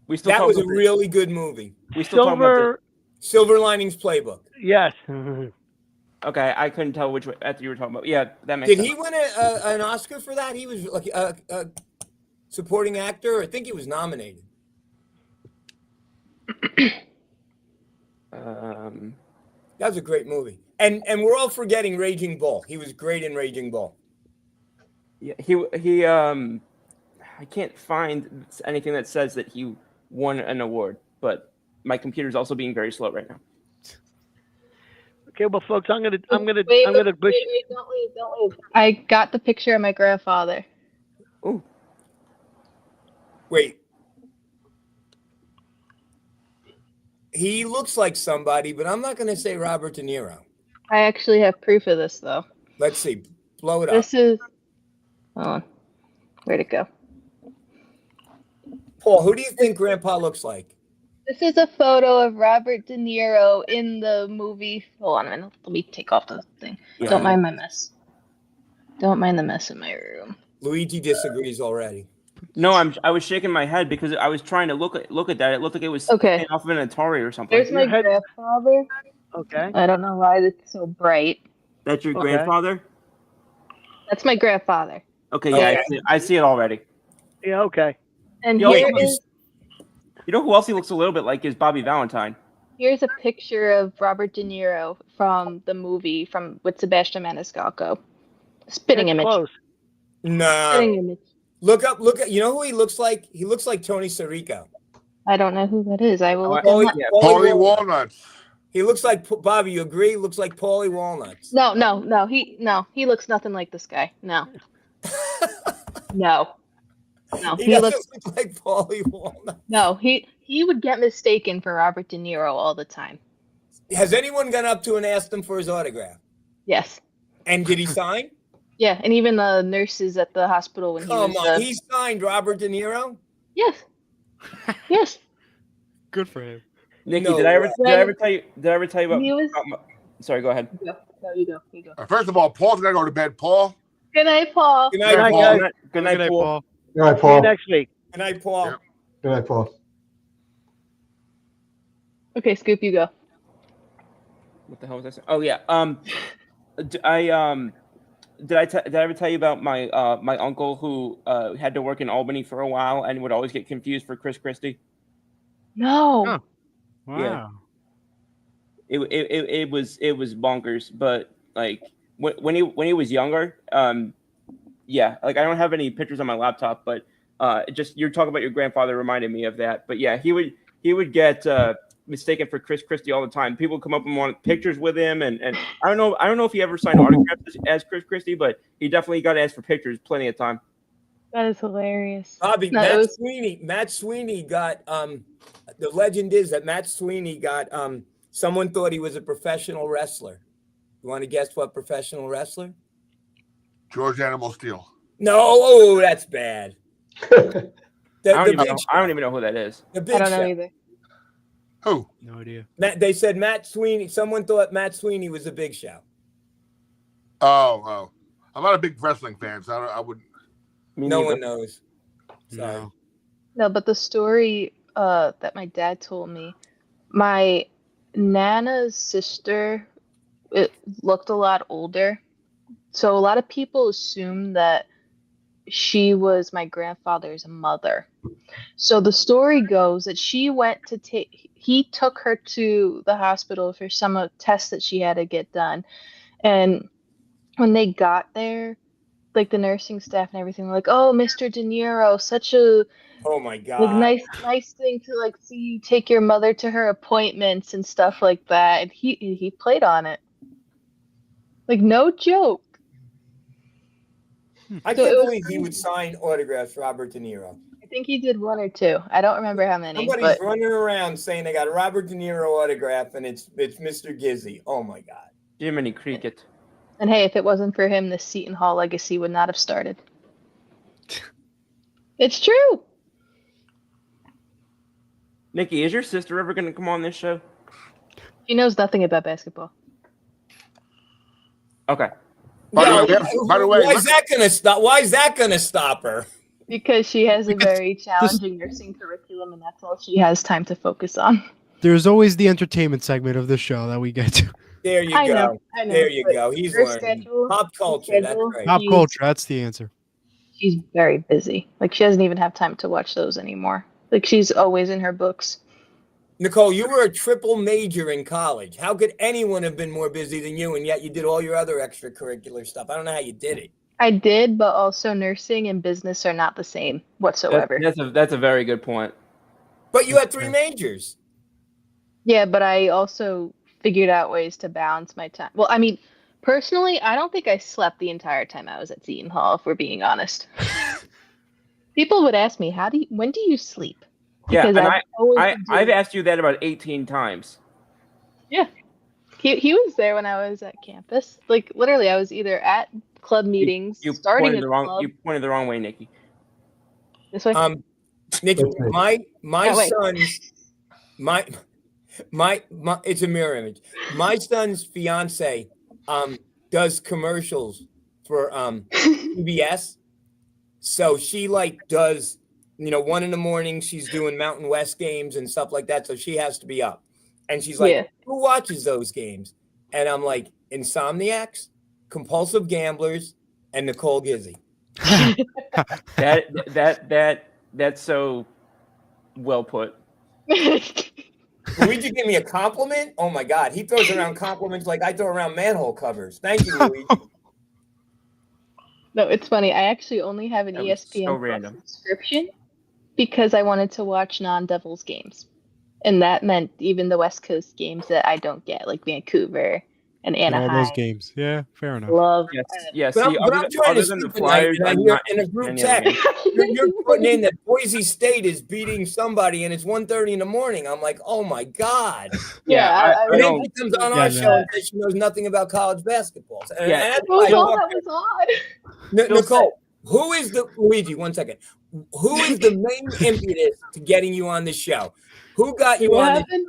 We still That talk was a about really good movie. We still talk about Silver Linings Playbook. Yes. Okay, I couldn't tell which after you were talking about. Yeah, that makes Did sense. he win an Oscar for that? He was like a supporting actor. I think he was nominated. That was a great movie. And we're all forgetting Raging Bull. He was great in Raging Bull. Yeah, he I can't find anything that says that he won an award, but my computer's also being very slow right now. Okay, well, folks, I'm gonna Wait, don't leave. I got the picture of my grandfather. Ooh. Wait. He looks like somebody, but I'm not going to say Robert De Niro. I actually have proof of this, though. Let's see. Blow it up. This is... Hold on. Where'd it go? Paul, who do you think Grandpa looks like? This is a photo of Robert De Niro in the movie. Hold on a minute. Let me take off the thing. Yeah. Don't mind my mess. Don't mind the mess in my room. Luigi disagrees already. No, I was shaking my head because I was trying to look at that. It looked like it was Okay. off of an Atari or something. There's my grandfather. Okay. I don't know why it's so bright. That's your Okay. grandfather? That's my grandfather. Okay, yeah, Okay. I see it already. Yeah, okay. And Yo, here wait, is You know who else he looks a little bit like is Bobby Valentine. here's a picture of Robert De Niro from the movie from with Sebastian Maniscalco. Spitting It's image. close. Nah. Spitting image. Look at. You know who he looks like? He looks like Tony Sirico. I don't know who that is. I will look Paulie- him up. Yeah. Paulie Walnuts. He looks like Bobby. You agree? He looks like Paulie Walnuts. No. He looks nothing like this guy. No. No. He He doesn't looks look like Paulie Walnuts. no. He would get mistaken for Robert De Niro all the time. Has anyone gone up to and asked him for his autograph? Yes. And did he sign? Yeah, and even the nurses at the hospital when Come he was. on, he signed Robert De Niro. Yes. Yes. Good for him. Nikki, No did I ever way. tell you about? He was. Sorry, go ahead. No, you go. First of all, Paul's gonna go to bed. Paul. Good night, Paul. Good Good night, night, Paul. guys. Good night, Paul. Good night, See you Paul. next week. Good night, Paul. Yeah. Good night, Paul. Okay, Scoop, you go. What the hell was I saying? Oh yeah. Did I ever tell you about my my uncle who had to work in Albany for a while and would always get confused for Chris Christie? No. Huh. Wow. It was bonkers, but like when he was younger, yeah, like I don't have any pictures on my laptop, but just you're talking about your grandfather reminded me of that. But yeah, he would get mistaken for Chris Christie all the time. People would come up and want pictures with him, and I don't know if he ever signed autographs as Chris Christie, but he definitely got asked for pictures plenty of time. That is hilarious. Bobby, No, Matt Sweeney got the legend is that Matt Sweeney got someone thought he was a professional wrestler. You want to guess what professional wrestler? George Animal Steel. No, oh, that's bad. I don't even Big know who that is. The Big I don't know Show. either. Who? No idea. They said Matt Sweeney. Someone thought Matt Sweeney was a Big Show. Oh. I'm not a big wrestling fan, so I would. Me No neither. one knows. Sorry. No. No, but the story that my dad told me, my Nana's sister, it looked a lot older. So a lot of people assume that she was my grandfather's mother. So the story goes that he took her to the hospital for some tests that she had to get done. And when they got there, like the nursing staff and everything were like, "Oh, Mr. De Niro, such a Oh my God. like nice thing to like see you take your mother to her appointments and stuff like that." And he played on it. Like no joke. I So can't it was believe he would sign autographs for Robert De Niro. I think he did one or two. I don't remember how many, Somebody's but running around saying they got a Robert De Niro autograph and it's Mr. Gizzy. Oh my God. Jiminy Cricket. and hey, if it wasn't for him, the Seton Hall legacy would not have started. It's true. Nikki, is your sister ever going to come on this show? She knows nothing about basketball. Okay. By the way, why is that gonna stop? Why is that gonna stop her? Because she has a very challenging nursing curriculum, and that's all she has time to focus on. There's always the entertainment segment of the show that we get to. There you I go. know, There you but go. He's her learning. schedule- Pop her culture. That's schedule- right. Pop She's- culture, that's the answer. She's very busy. Like she doesn't even have time to watch those anymore. Like she's always in her books. Nicole, you were a triple major in college. How could anyone have been more busy than you, and yet you did all your other extracurricular stuff? I don't know how you did it. I did, but also nursing and business are not the same whatsoever. That's a very good point. But you had three majors. Yeah, but I also figured out ways to balance my time. Well, I mean, personally, I don't think I slept the entire time I was at Seton Hall, if we're being honest. People would ask me, when do you sleep? Yeah, Because and I've always been I've doing- asked you that about 18 times. Yeah. He was there when I was at campus. Like literally, I was either at club meetings, You starting pointed a the wrong. club. You pointed the wrong way, Nikki. This way. Nikki, That's me. my Oh, wait. son's my it's a mirror image. My son's fiance does commercials for PBS. So she like does 1 a.m. she's doing Mountain West games and stuff like that. So she has to be up. And she's like, Yeah. who watches those games? And I'm like, insomniacs, compulsive gamblers, and Nicole Gizzy. That's so well put. Luigi gave me a compliment. Oh my God, he throws around compliments like I throw around manhole covers. Thank you, Luigi. No, it's funny. I actually only have an That was ESPN so Plus random. subscription because I wanted to watch non-Devils games. And that meant even the West Coast games that I don't get, like Vancouver and And all those Anaheim. games. Yeah, fair enough. Love Yes. But See, I'm trying to other than the sleep at night, Flyers, and I I'm hear not in a watching group any other text, games. you're putting in that Boise State is beating somebody, and it's 1:30 in the morning. I'm like, oh my God. Yeah, I And then don't. she comes on Yeah, our no. show and says she knows nothing about college basketball. And Yeah. that's That why was I all talk that was odd. Nicole, who is the Luigi? 1 second. Who is the main impetus to getting you on the show? Who got you What on happened?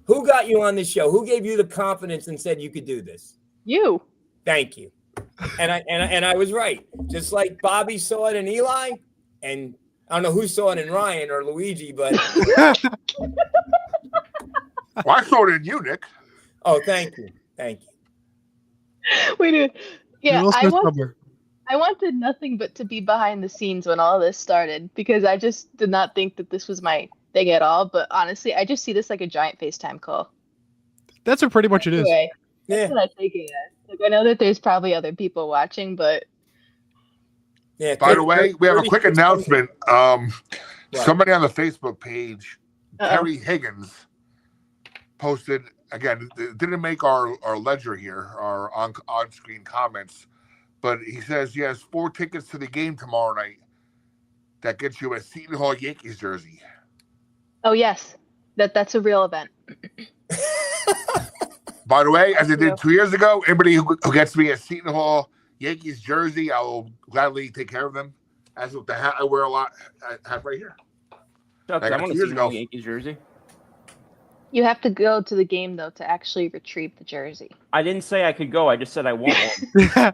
Who got you on the show? Who gave you the confidence and said you could do this? You. Thank you. And I was right. Just like Bobby saw it in Eli, and I don't know who saw it in Ryan or Luigi, but Well, I saw it in you, Nick. oh, thank you. Thank you. Wait a minute. Yeah, Little I Smith wanted, number. I wanted nothing but to be behind the scenes when all this started because I just did not think that this was my thing at all. But honestly, I just see this like a giant FaceTime call. That's what pretty much it is. Anyway, that's Yeah. what I take it as. Like, I know that there's probably other people watching, but Yeah. By the way, we have a quick announcement. Somebody on the Facebook page, Terry Higgins, posted again. It didn't make our ledger here, our on-screen comments, but he says he has 4 tickets to the game tomorrow night. That gets you a Seton Hall Yankees jersey. oh yes, that's a real event. By the way, as I did 2 years ago, anybody who gets me a Seton Hall Yankees jersey, I will gladly take care of them. As with the hat I wear a lot, I have right here. Shucks, I want to see a Yankees jersey. You have to go to the game though to actually retrieve the jersey. I didn't say I could go. I just said I want one. I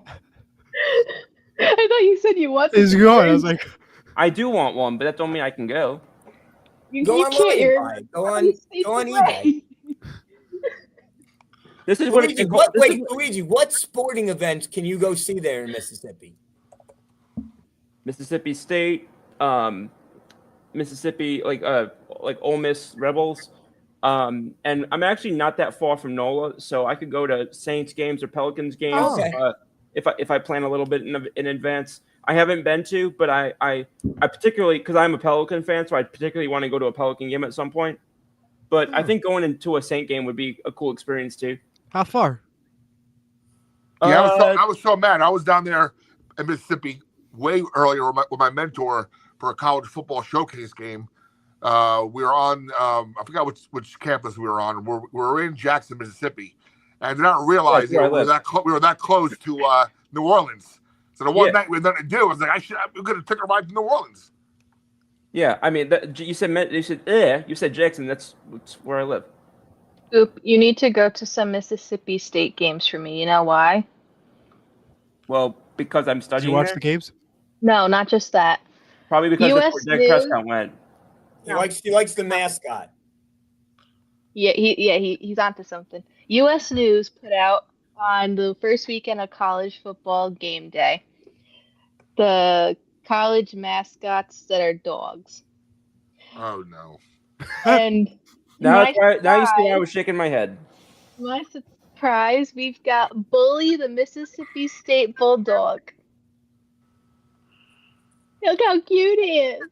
thought you said you wanted. He's going. I was like, I do want one, but that don't mean I can go. Go online and buy it. Go on eBay. This is what Luigi, what sporting events can you go see there in Mississippi? Mississippi State, Mississippi, like Ole Miss Rebels, and I'm actually not that far from NOLA, so I could go to Saints games or Pelicans games if I plan a little bit in advance. I haven't been to, but I particularly, because I'm a Pelican fan, so I particularly want to go to a Pelican game at some point. But I think going into a Saint game would be a cool experience too. how far? Yeah, I was so mad. I was down there in Mississippi way earlier with my mentor for a college football showcase game. We were on, I forgot which campus we were on. We were in Jackson, Mississippi, and I did not realize we were that close to New Orleans. So the one night we had nothing to do, I was like, we could have taken a ride to New Orleans. Yeah, I mean, you said Jackson. That's where I live. Oop, you need to go to some Mississippi State games for me. You know why? Well, because I'm Did studying. you watch there? the games? No, not just that. Probably because US that's where Dak Prescott went. He likes the mascot. Yeah, he's onto something. U.S. News put out on the first weekend of college football game day the college mascots that are dogs. Oh no! And Now you see why I was shaking my head. my surprise, we've got Bully the Mississippi State Bulldog. Look how cute he is.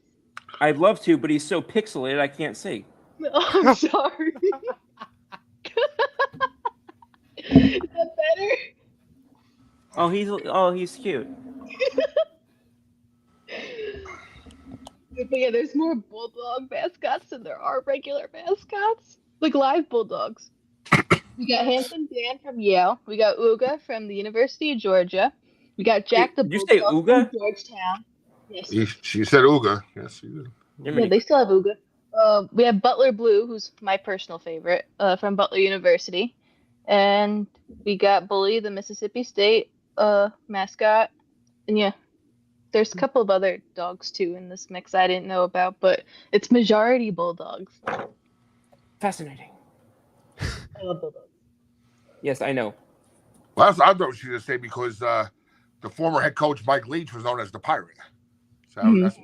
I'd love to, but he's so pixelated I can't see. Oh, I'm sorry. Is that better? Oh, he's cute. But yeah, there's more bulldog mascots than there are regular mascots, like live bulldogs. We got Handsome Dan from Yale. We got Uga from the University of Georgia. We got Jack the Did you say Bulldog Uga? from Georgetown. Yes. She said Uga. Yes, she did. Yeah, they still have Uga. We have Butler Blue, who's my personal favorite, from Butler University. And we got Bully, the Mississippi State mascot. And yeah, there's a couple of other dogs too in this mix I didn't know about, but it's majority bulldogs. Fascinating. I love bulldogs. Yes, I know. Well, I thought she was going to say because the the former head coach Mike Leach was known as the Pirate. So that's,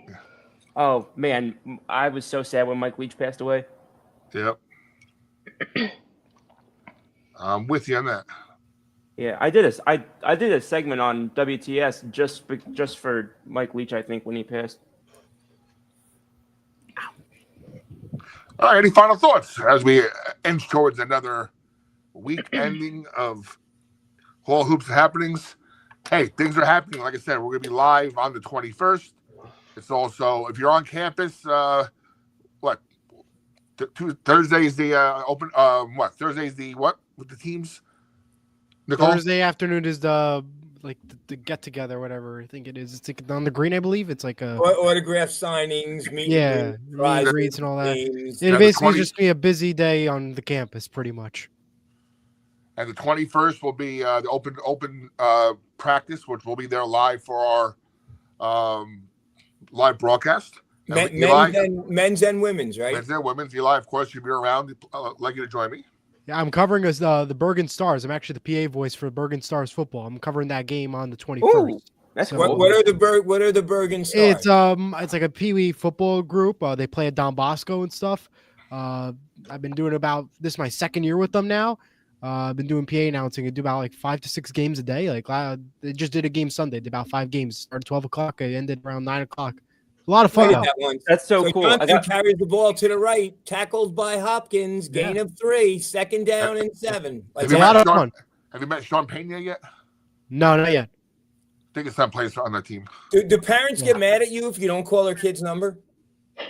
Oh man, I was so sad when Mike Leach passed away. yep. I'm with you on that. Yeah, I did a segment on WTS just for Mike Leach, I think, when he passed. All right, any final thoughts as we inch towards another week ending of Hall Hoops happenings? Hey, things are happening. Like I said, we're going to be live on the 21st. It's also, if you're on campus, Thursday is the open, Thursday is the what with the teams? Nicole? Thursday afternoon is the get together, whatever I think it is. It's like on the green, I believe. It's like a Autograph signings, meet and greet, meet and prizes, greets and all that. games. It basically just be a busy day on the campus, pretty much. And the 21st will be the open practice, which will be there live for our live broadcast. Men's and women's, right? Men's and women's. Eli, of course, you'll be around. I'd like you to join me. Yeah, I'm covering the Bergen Stars. I'm actually the PA voice for Bergen Stars football. I'm covering that game on the 21st. Ooh, that's cool. What are the Bergen Stars? It's like a Pee Wee football group. They play at Don Bosco and stuff. I've been doing this is my second year with them now. I've been doing PA announcing. I do about like 5 to 6 games a day. Like they just did a game Sunday. Did about 5 games. Started 12 o'clock. I ended around 9 o'clock. A lot of fun. That's so cool. Johnson carries the ball to the right, tackled by Hopkins, gain of 3, second down and 7. Have you met Sean Pena yet? No, not yet. I think it's some place on that team. Do parents get mad at you if you don't call their kid's number?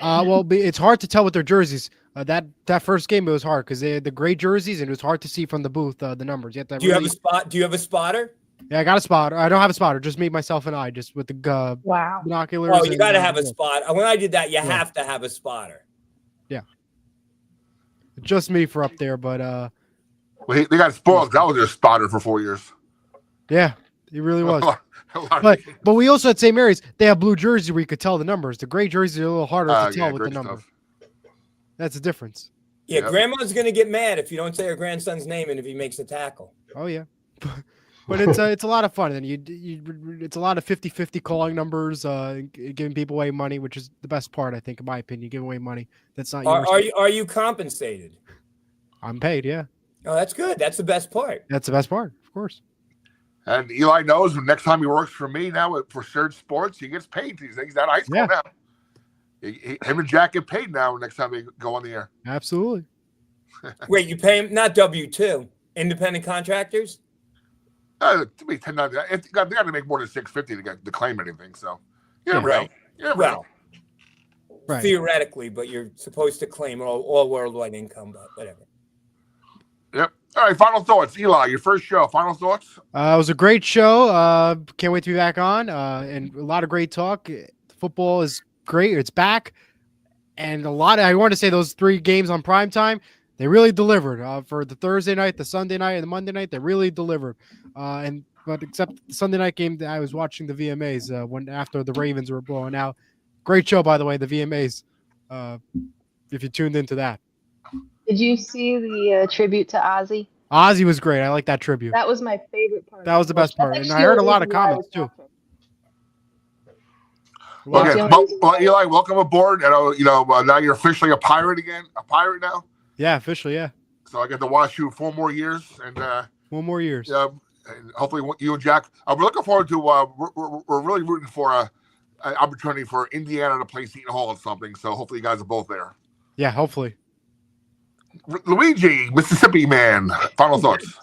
Well, it's hard to tell with their jerseys. That first game it was hard because they had the gray jerseys and it was hard to see from the booth the numbers. You have to Do you have a spot? Do you have a spotter? Yeah, I got a spotter. I don't have a spotter. Just me, myself, and I, just with the binoculars. Oh, you got to have a spot. When I did that, you have to have a spotter. Yeah, just me for up there, but well, they got spoiled. That was their spotter for 4 years. Yeah, he really was. But we also at St. Mary's, they have blue jerseys where you could tell the numbers. The gray jerseys are a little harder to tell with the number. Stuff. That's the difference. Yeah, grandma's gonna get mad if you don't say her grandson's name and if he makes a tackle. Oh yeah. But it's a lot of fun, and it's a lot of 50-50 calling numbers, giving people away money, which is the best part, I think, in my opinion. Giving away money that's not yours. Are you compensated? I'm paid, yeah. Oh, that's good. That's the best part. That's the best part, of course. And Eli knows when next time he works for me now for Surge Sports, he gets paid these things. He's at high school now. Him and Jack get paid now next time they go on the air. Absolutely. Wait, you pay him not W-2, independent contractors? To be 1099, they got to make more than $650 to claim anything. So, right. Theoretically, but you're supposed to claim all worldwide income, but whatever. Yep. All right. Final thoughts, Eli. Your first show. Final thoughts. It was a great show. Can't wait to be back on. And a lot of great talk. Football is great. It's back, and I want to say those 3 games on primetime. They really delivered for the Thursday night, the Sunday night, and the Monday night. They really delivered. But except the Sunday night game, I was watching the VMAs when after the Ravens were blowing out. Great show, by the way, the VMAs. If you tuned into that. Did you see the tribute to Ozzy? Ozzy was great. I like that tribute. That was my favorite part. That was the best part, and I heard a lot of comments too. Okay, well, Eli, welcome aboard. And now you're officially a pirate again. A pirate now. Yeah, officially, yeah. So I get to watch you 4 more years, and 4 more years. Yeah, and hopefully you and Jack. We're looking forward to. We're really rooting for an opportunity for Indiana to play Seton Hall or something. So hopefully you guys are both there. Yeah, hopefully. Luigi, Mississippi man. Final thoughts.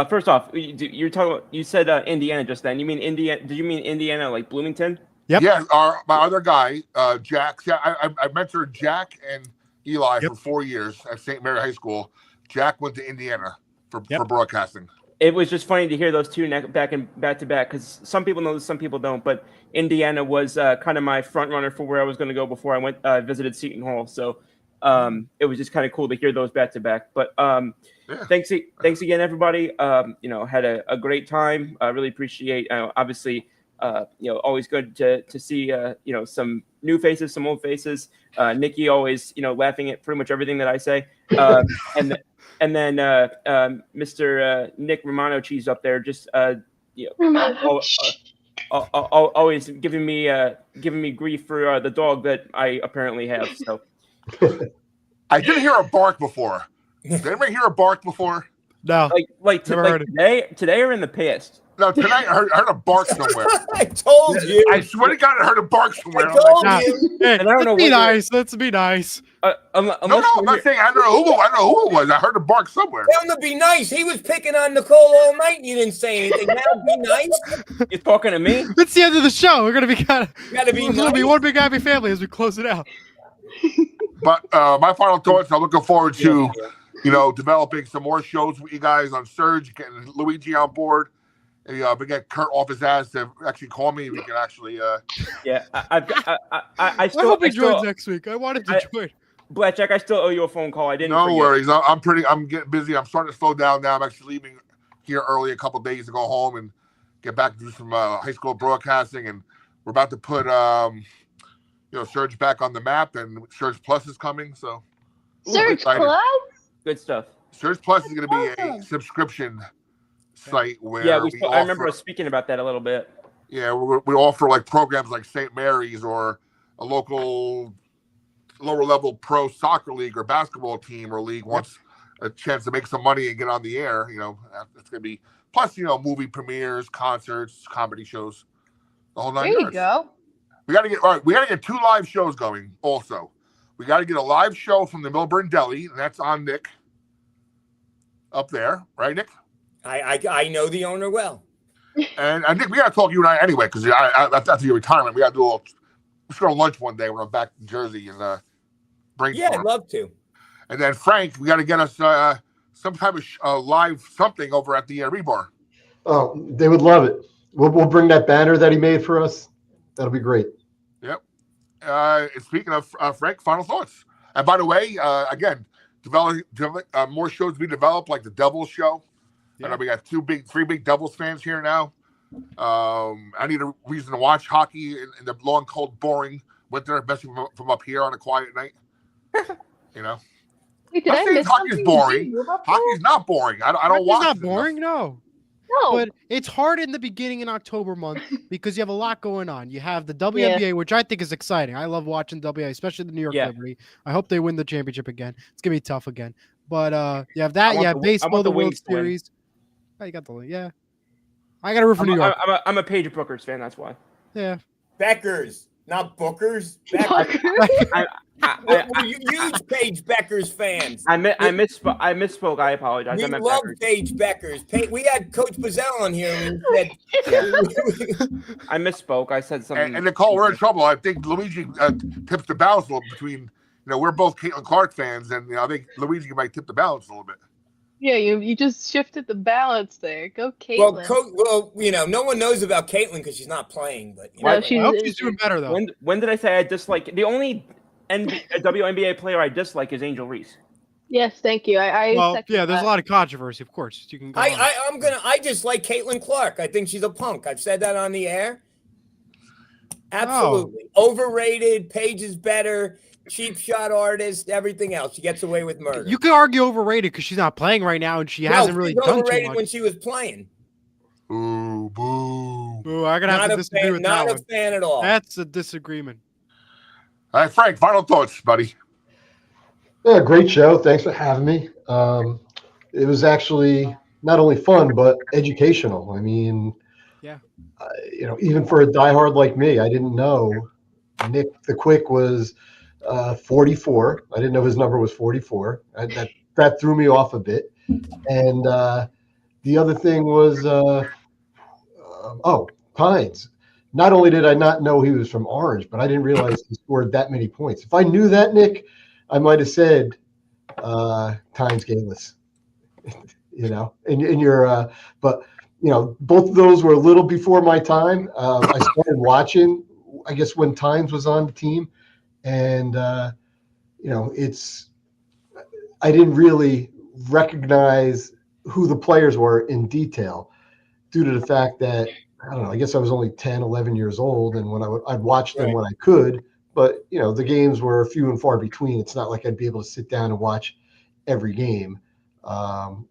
First off, you're talking. You said Indiana just then. You mean Indiana? Did you mean Indiana like Bloomington? Yep. Yeah, my other guy, Jack. Yeah, I mentored Jack and Eli for 4 years at St. Mary High School. Jack went to Indiana for broadcasting. It was just funny to hear those two back to back because some people know this, some people don't. But Indiana was kind of my front runner for where I was going to go before I went visited Seton Hall. So it was just kind of cool to hear those back to back. But thanks again, everybody. Had a great time. I really appreciate. Obviously, always good to see some new faces, some old faces. Nikki always laughing at pretty much everything that I say. And then Mr. Nick Romano Cheese up there just always giving me grief for the dog that I apparently have. So I didn't hear a bark before. Did anybody hear a bark before? No, like never heard it. today or in the past. No, tonight I heard a bark somewhere. I told you. I swear to God, I heard a bark somewhere. I I'm told like, you. Hey, And I don't know let's be what you're- nice. Let's be nice. no, I'm not saying I don't know who it was. I heard a bark somewhere. Tell him to be nice. He was picking on Nicole all night. You didn't say anything. Now be nice. You're talking to me? It's the end of the show. We're gonna be kind of. Gotta be It's gonna be nice. one big happy family as we close it out. But my final thoughts, I'm looking forward to, developing some more shows with you guys on Surge, getting Luigi on board. But get Kurt off his ass to actually call me. We can actually. Yeah, I I hope he joins next week. I wanted to join. Blackjack, I still owe you a phone call. I didn't. No forget. worries. I'm getting busy. I'm starting to slow down now. I'm actually leaving here early a couple of days to go home and get back to do some high school broadcasting. And we're about to put Surge back on the map, and Surge Plus is coming. So Surge Plus? Good stuff. Surge Plus is going to be a subscription site where I remember us speaking about that a little bit. Yeah, we offer like programs like St. Mary's or a local lower level pro soccer league or basketball team or league wants a chance to make some money and get on the air. It's going to be plus movie premieres, concerts, comedy shows, the whole nine There you yards. go. We got to get 2 live shows going. Also, we got to get a live show from the Milburn Deli, and that's on Nick up there, right, Nick? I know the owner well. And Nick, we got to talk you and I anyway, because after your retirement, we got to do a little. Let's go to lunch one day when I'm back in Jersey and brainstorm. Yeah, I'd love to. And then Frank, we got to get us some type of live something over at the Rebar. Oh, they would love it. We'll bring that banner that he made for us. That'll be great. Yep. Speaking of Frank, final thoughts. And by the way, again, develop more shows to be developed, like the Devils show. Yeah. And we got 3 big Devils fans here now. I need a reason to watch hockey in the long, cold, boring winter, especially from up here on a quiet night. Wait, did I saying miss hockey's something? boring. Did you move up there? Hockey's not boring. I don't Hockey's watch not it boring, enough. no. No. But it's hard in the beginning in October month because you have a lot going on. You have the WNBA, which I think is exciting. I love watching WNBA, especially the New York Liberty. I hope they win the championship again. It's gonna be tough again. But you have that. You have baseball, the World Series. Oh, you got the yeah. I got to root for New York. I'm a Paige Brookers fan. That's why. Yeah. Beckers, not Bookers. We're huge Paige Beckers fans. I misspoke. I apologize. We I meant love Beckers. Paige Beckers. We had Coach Bazell on here and he said, I misspoke. I said something. And Nicole, we're in trouble. I think Luigi tips the balance a little between. We're both Caitlin Clark fans, and I think Luigi might tip the balance a little bit. Yeah, you just shifted the balance there. Go, Caitlin. No one knows about Caitlin because she's not playing. But I hope she's doing better though. When did I say I dislike? The only WNBA player I dislike is Angel Reese. Yes, thank you. There's a lot of controvery. Of course, you can. I just like Caitlin Clark. I think she's a punk. I've said that on the air. Absolutely overrated. Paige is better. Cheap shot artist, everything else. She gets away with murder. You could argue overrated because she's not playing right now and she hasn't really done too much. When she was playing. Ooh, boo. Ooh, I'm gonna have to disagree with that one. Not a fan at all. That's a disagreement. All right, Frank, final thoughts, buddy. Yeah, great show. Thanks for having me. It was actually not only fun but educational. I mean, even for a diehard like me, I didn't know Nick the Quick was 44. I didn't know his number was 44. That threw me off a bit. And the other thing was, Pines. Not only did I not know he was from Orange, but I didn't realize he scored that many points. If I knew that, Nick, I might have said Tynes Galis. But both of those were a little before my time. I started watching, I guess, when Tynes was on the team. And, I didn't really recognize who the players were in detail due to the fact that, I don't know, I guess I was only 10, 11 years old. And when I'd watch them when I could, but, the games were few and far between. It's not like I'd be able to sit down and watch every game.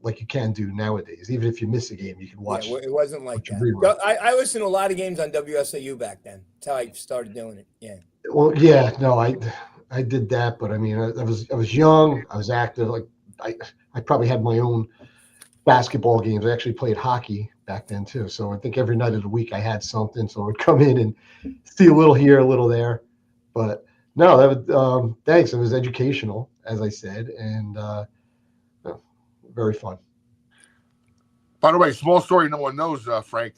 like you can do nowadays. Even if you miss a game, you can watch. Yeah, it wasn't like watch a that. rerun. I listened to a lot of games on WSAU back then. That's how I started doing it. Yeah. Well, yeah, no, I did that, but I mean, I was young, I was active. Like I probably had my own basketball games. I actually played hockey back then too. So I think every night of the week I had something. So I would come in and see a little here, a little there. But no, that was thanks. It was educational, as I said, and no, very fun. By the way, small story no one knows, Frank.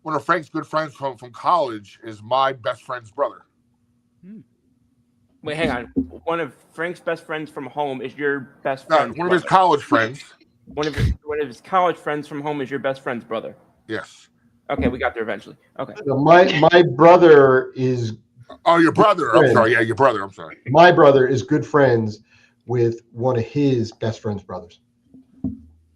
One of Frank's good friends from college is my best friend's brother. Wait, hang on. One of Frank's best friends from home is your best friend. One of his college friends. One of his college friends from home is your best friend's brother. Yes. Okay, we got there eventually. Okay. So my brother is. Oh, your brother. I'm sorry. Yeah, your brother. I'm sorry. My brother is good friends with one of his best friend's brothers.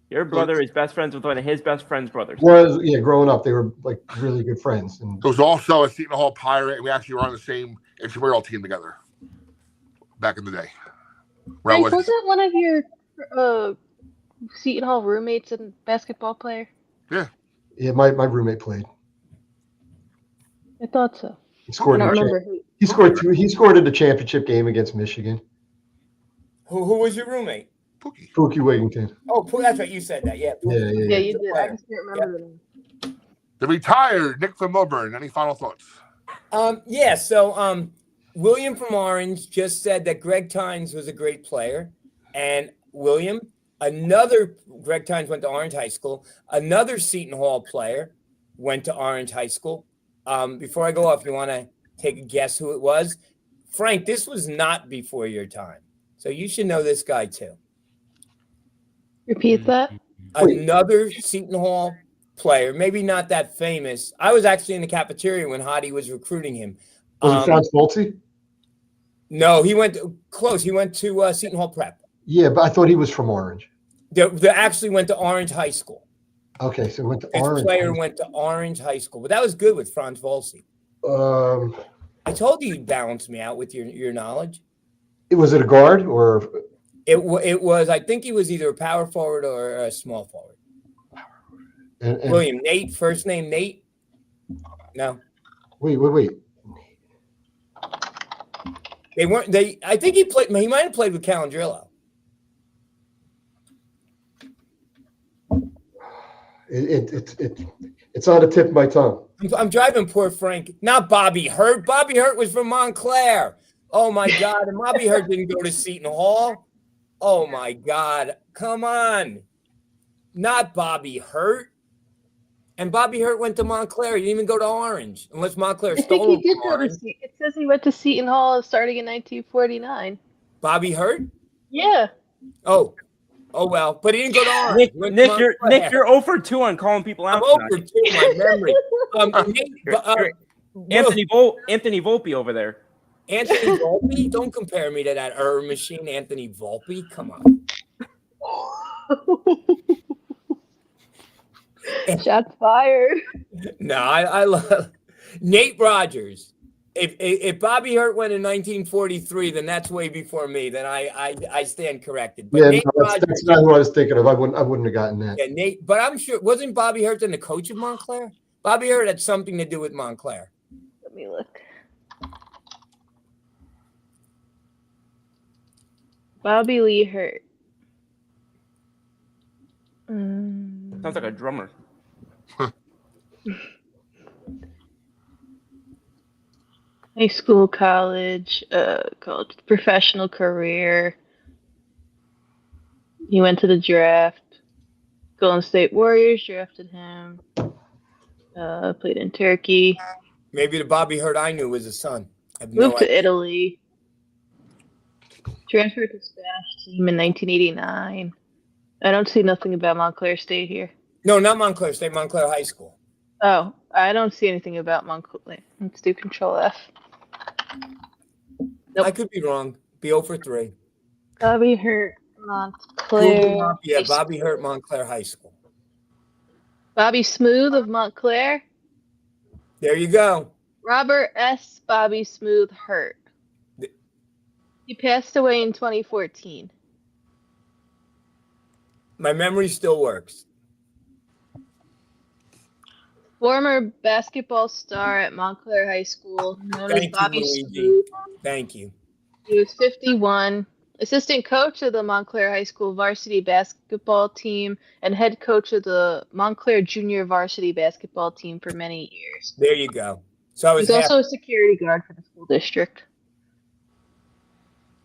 Your brother is best friends with one of his best friend's brothers. Yeah, growing up, they were like really good friends. And There was also a Seton Hall Pirate, and we actually were on the same intramural team together back in the day. Frank, wasn't one of your Seton Hall roommates a basketball player? Yeah, my roommate played. I thought so. He scored. I don't remember who. He scored two. He scored in the championship game against Michigan. Who was your roommate? Pookie Wigington. Oh, that's right. You said that. Yeah. Yeah, Yeah, you did. I just can't remember the name. The retired Nick from Milburn. Any final thoughts? Yeah. So, William from Orange just said that Greg Tynes was a great player, and William, Greg Tynes went to Orange High School. Another Seton Hall player went to Orange High School. Before I go off, you want to take a guess who it was? Frank, this was not before your time, so you should know this guy too. Repeat that. Another Seton Hall player, maybe not that famous. I was actually in the cafeteria when Hottie was recruiting him. Was it Franz Bolte? No, he went close. He went to Seton Hall Prep. Yeah, but I thought he was from Orange. They actually went to Orange High School. Okay, so went to This Orange. player went to Orange High School, but that was good with Franz Volsi. I told you you'd balance me out with your knowledge. Was it a guard or? It was. I think he was either a power forward or a small forward. And William, Nate, first name Nate. No. Wait. They weren't. I think he played. He might have played with Calandrillo. It's on the tip of my tongue. I'm driving poor Frank. Not Bobby Hurt. Bobby Hurt was from Montclair. Oh my God! And Bobby Hurt didn't go to Seton Hall. Oh my God! Come on, not Bobby Hurt. And Bobby Hurt went to Montclair. He didn't even go to Orange, unless Montclair I think stole he him did from go to Orange. It says he went to Seton Hall starting in 1949. Bobby Hurt? Yeah. Oh well, but he didn't go to Orange. Nick, you're 0 for 2 on calling people out. I'm 0 for 2 in my memory. Anthony Volpe over there. Anthony Volpe? Don't compare me to that machine, Anthony Volpe. Come on. Shots fired. No, I love Nate Rogers. If Bobby Hurt went in 1943, then that's way before me. Then I stand corrected. But Yeah, Nate that's not who I was thinking of. I wouldn't have gotten that. Yeah, Nate. But I'm sure wasn't Bobby Hurt then the coach of Montclair? Bobby Hurt had something to do with Montclair. Let me look. Bobby Lee Hurt. Sounds like a drummer. High school, college, professional career. He went to the draft. Golden State Warriors drafted him. Played in Turkey. Maybe the Bobby Hurt I knew was his son. Moved to Italy. Transferred to Spanish team in 1989. I don't see nothing about Montclair State here. No, not Montclair State, Montclair High School. Oh, I don't see anything about Montclair. Let's do Control F. Nope. I could be wrong. Be 0 for 3. Bobby Hurt, Montclair. Yeah, Bobby Hurt, Montclair High School. Bobby Smooth of Montclair. There you go. Robert S. Bobby Smooth Hurt. He passed away in 2014. My memory still works. Former basketball star at Montclair High School, known as Thank you, Bobby Luigi. Smoot. Thank you. He was 51, assistant coach of the Montclair High School varsity basketball team, and head coach of the Montclair junior varsity basketball team for many years. There you go. So I He was was also a security guard for the school district.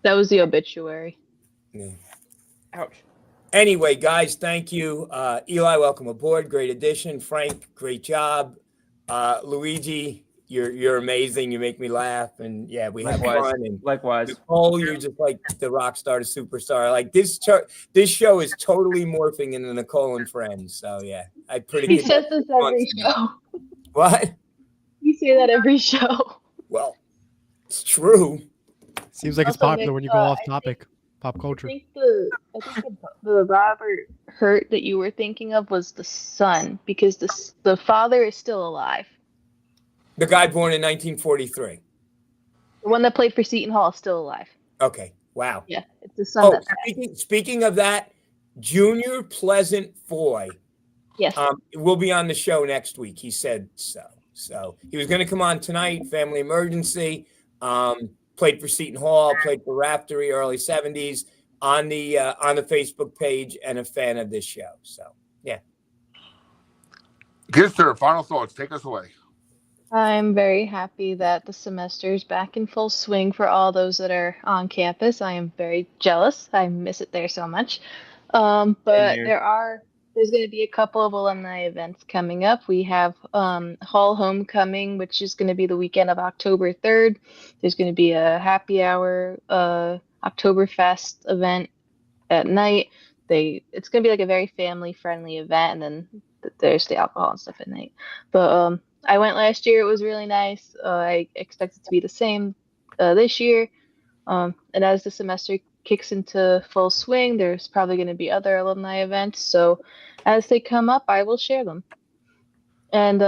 That was the obituary. Yeah. Ouch. Anyway, guys, thank you. Eli, welcome aboard. Great addition. Frank, great job. Luigi, you're amazing. You make me laugh, and yeah, we have Likewise. fun. And Likewise. Nicole, you're just like the rock star, the superstar. Like this show is totally morphing into Nicole and Friends. So yeah, I pretty. He says this every show. What? You say that every show. Well, it's true. Seems like it's Also, popular Nick, when you go off I topic, pop culture. I think the Robert Hurt that you were thinking of was the son, because the father is still alive. The guy born in 1943. The one that played for Seton Hall is still alive. Okay. Wow. Yeah, it's the son. Oh, that passed. speaking of that, Junior Pleasant Foy Yes. will be on the show next week. He said so. So he was going to come on tonight. Family emergency. Played for Seton Hall. Played for Raftery, early 70s. On the Facebook page, and a fan of this show. So yeah. Good, sir. Final thoughts. Take us away. I'm very happy that the semester is back in full swing for all those that are on campus. I am very jealous. I miss it there so much. But there's going to be a couple of alumni events coming up. We have Hall Homecoming, which is going to be the weekend of October 3rd. There's going to be a happy hour Oktoberfest event at night. It's going to be like a very family-friendly event, and then there's the alcohol and stuff at night. But I went last year. It was really nice. I expect it to be the same this year. And as the semester kicks into full swing, there's probably going to be other alumni events. So as they come up, I will share them. And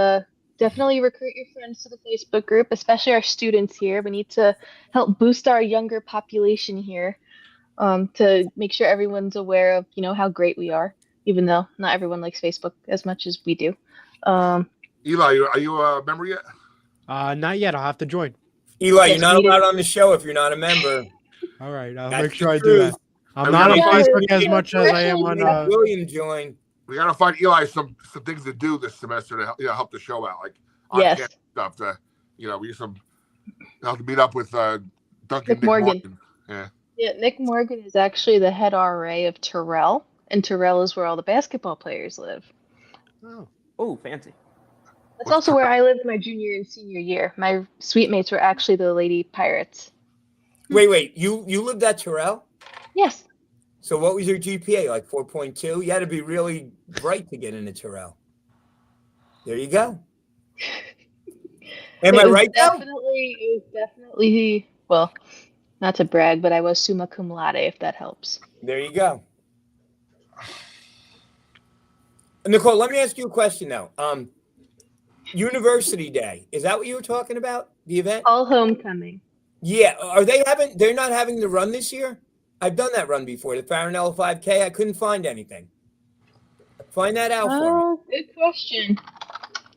definitely recruit your friends to the Facebook group, especially our students here. We need to help boost our younger population here to make sure everyone's aware of, how great we are, even though not everyone likes Facebook as much as we do. Eli, are you a member yet? Not yet. I'll have to join. Eli, Yes, you're not we do. allowed on the show if you're not a member. All right. I'll That's make sure the I do truth. that. I'm And not on we gotta Facebook find- as much as I am on. William join. We got to find Eli some things to do this semester to help the show out, like Yes. on-campus stuff. We need some help to meet up with Duncan Nick Morgan. Yeah. Yeah, Nick Morgan is actually the head RA of Terrell, and Terrell is where all the basketball players live. Oh, fancy. That's also where I lived my junior and senior year. My suite mates were actually the Lady Pirates. Wait. You lived at Terrell? Yes. So what was your GPA? Like 4.2? You had to be really bright to get into Terrell. There you go. Am I right now? It was definitely, well, not to brag, but I was summa cum laude, if that helps. There you go. Nicole, let me ask you a question though. University Day, is that what you were talking about? The event? All homecoming. Yeah. They're not having the run this year? I've done that run before, the Farinella 5K. I couldn't find anything. Find that out for me. Oh, good question.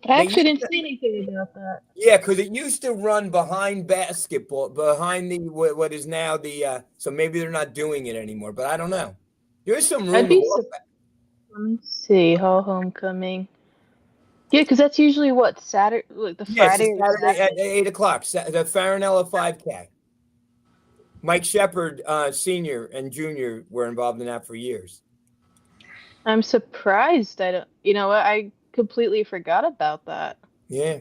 I actually didn't see anything about that. Yeah, because it used to run behind basketball, behind the what is now the. So maybe they're not doing it anymore, but I don't know. There's some room. Let me see. Hall homecoming. Yeah, because that's usually what, Saturday, like the Yes, Friday. it's Saturday at 8 o'clock. The Farinella 5K. Mike Shepard, Senior and Junior, were involved in that for years. I'm surprised. I don't. You know what? I completely forgot about that. Yeah.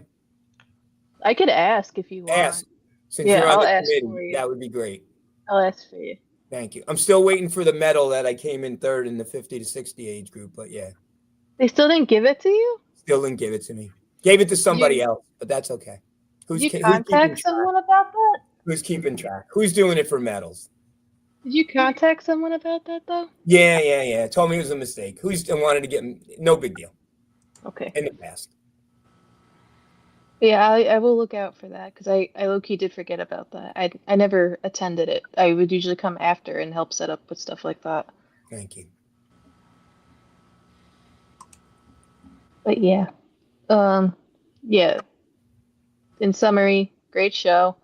I could ask if you want. Ask. Since Yeah, you're on I'll the ask committee, for you. that would be great. I'll ask for you. Thank you. I'm still waiting for the medal that I came in third in the 50 to 60 age group, but yeah, They still didn't give it to you? still didn't give it to me. Gave it to somebody else, but that's okay. Did Who's you keeping contact track? someone about that? Who's keeping track? Who's doing it for medals? Did you contact someone about that though? Yeah. Told me it was a mistake. Who's wanted to get no big deal Okay. in the past. Yeah, I will look out for that because I low-key did forget about that. I never attended it. I would usually come after and help set up with stuff like that. Thank you. But yeah. Yeah. In summary, great show.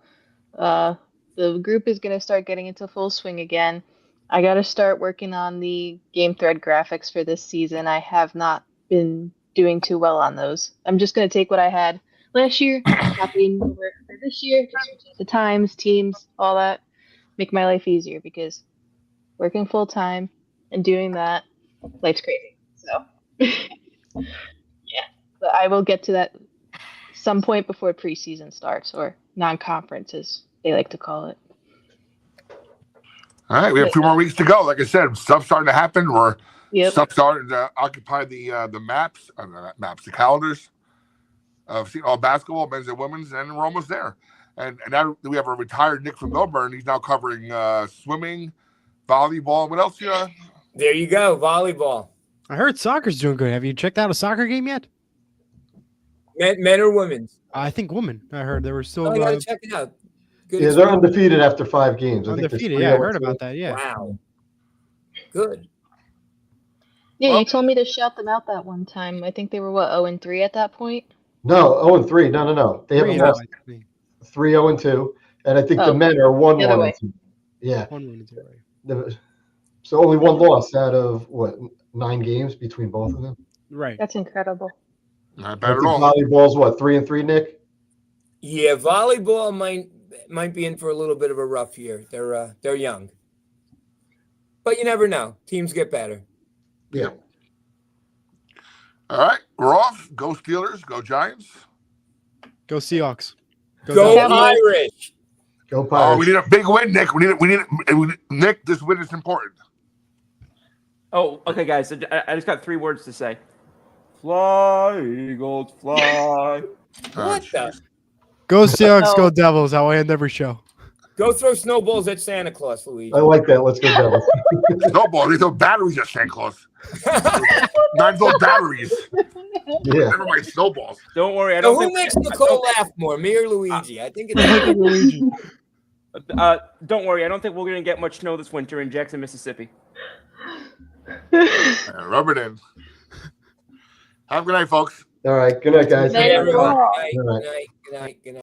The group is going to start getting into full swing again. I got to start working on the game thread graphics for this season. I have not been doing too well on those. I'm just going to take what I had last year, copy and over for this year, just switch the times, teams, all that, make my life easier because working full time and doing that, life's crazy. So, yeah, but I will get to that some point before preseason starts or non-conference, as they like to call it. All right, we have 2 more weeks to go. Like I said, stuff's starting to happen. Stuff starting to occupy the maps, the calendars of Seton Hall basketball, men's and women's, and we're almost there. And now we have a retired Nick from Melbourne. He's now covering swimming, volleyball. What else? There you go, volleyball. I heard soccer's doing good. Have you checked out a soccer game yet? Men or women's? I think women. I heard they were still. I gotta check it out. Good Yeah, they're undefeated after 5 games. Undefeated, yeah, I heard about that. Yeah. Wow. Good. Yeah, you told me to shout them out that one time. I think they were 0-3 at that point. No, 0-3. No. They haven't lost. 3-0-2, and I think the men are 1-1-2. Yeah. 1-1-2, right. So only 1 loss out of 9 games between both of them. Right. That's incredible. Not bad at all. Volleyball's 3-3, Nick? Yeah, volleyball might be in for a little bit of a rough year. They're young, but you never know. Teams get better. Yeah. All right, we're off. Go Steelers. Go Giants. Go Seahawks. Go Irish. Go Pirates. Oh, we need a big win, Nick. Nick, this win is important. Oh, okay, guys. So I just got 3 words to say. Fly, Eagles, fly. What the? Go Seahawks, go Devils. How I end every show. Go throw snowballs at Santa Claus, Luigi. I like that. Let's go Devils. Snowballs. They throw batteries at Santa Claus. 9-volt batteries. Yeah. Never mind snowballs. Don't worry. I Now, don't who think makes Nicole laugh more, me or Luigi? I think it's Luigi. Don't worry. I don't think we're going to get much snow this winter in Jackson, Mississippi. Rub it in. Have a good night, folks. All right. Good night, guys. Good night, everyone. Good night. Good night.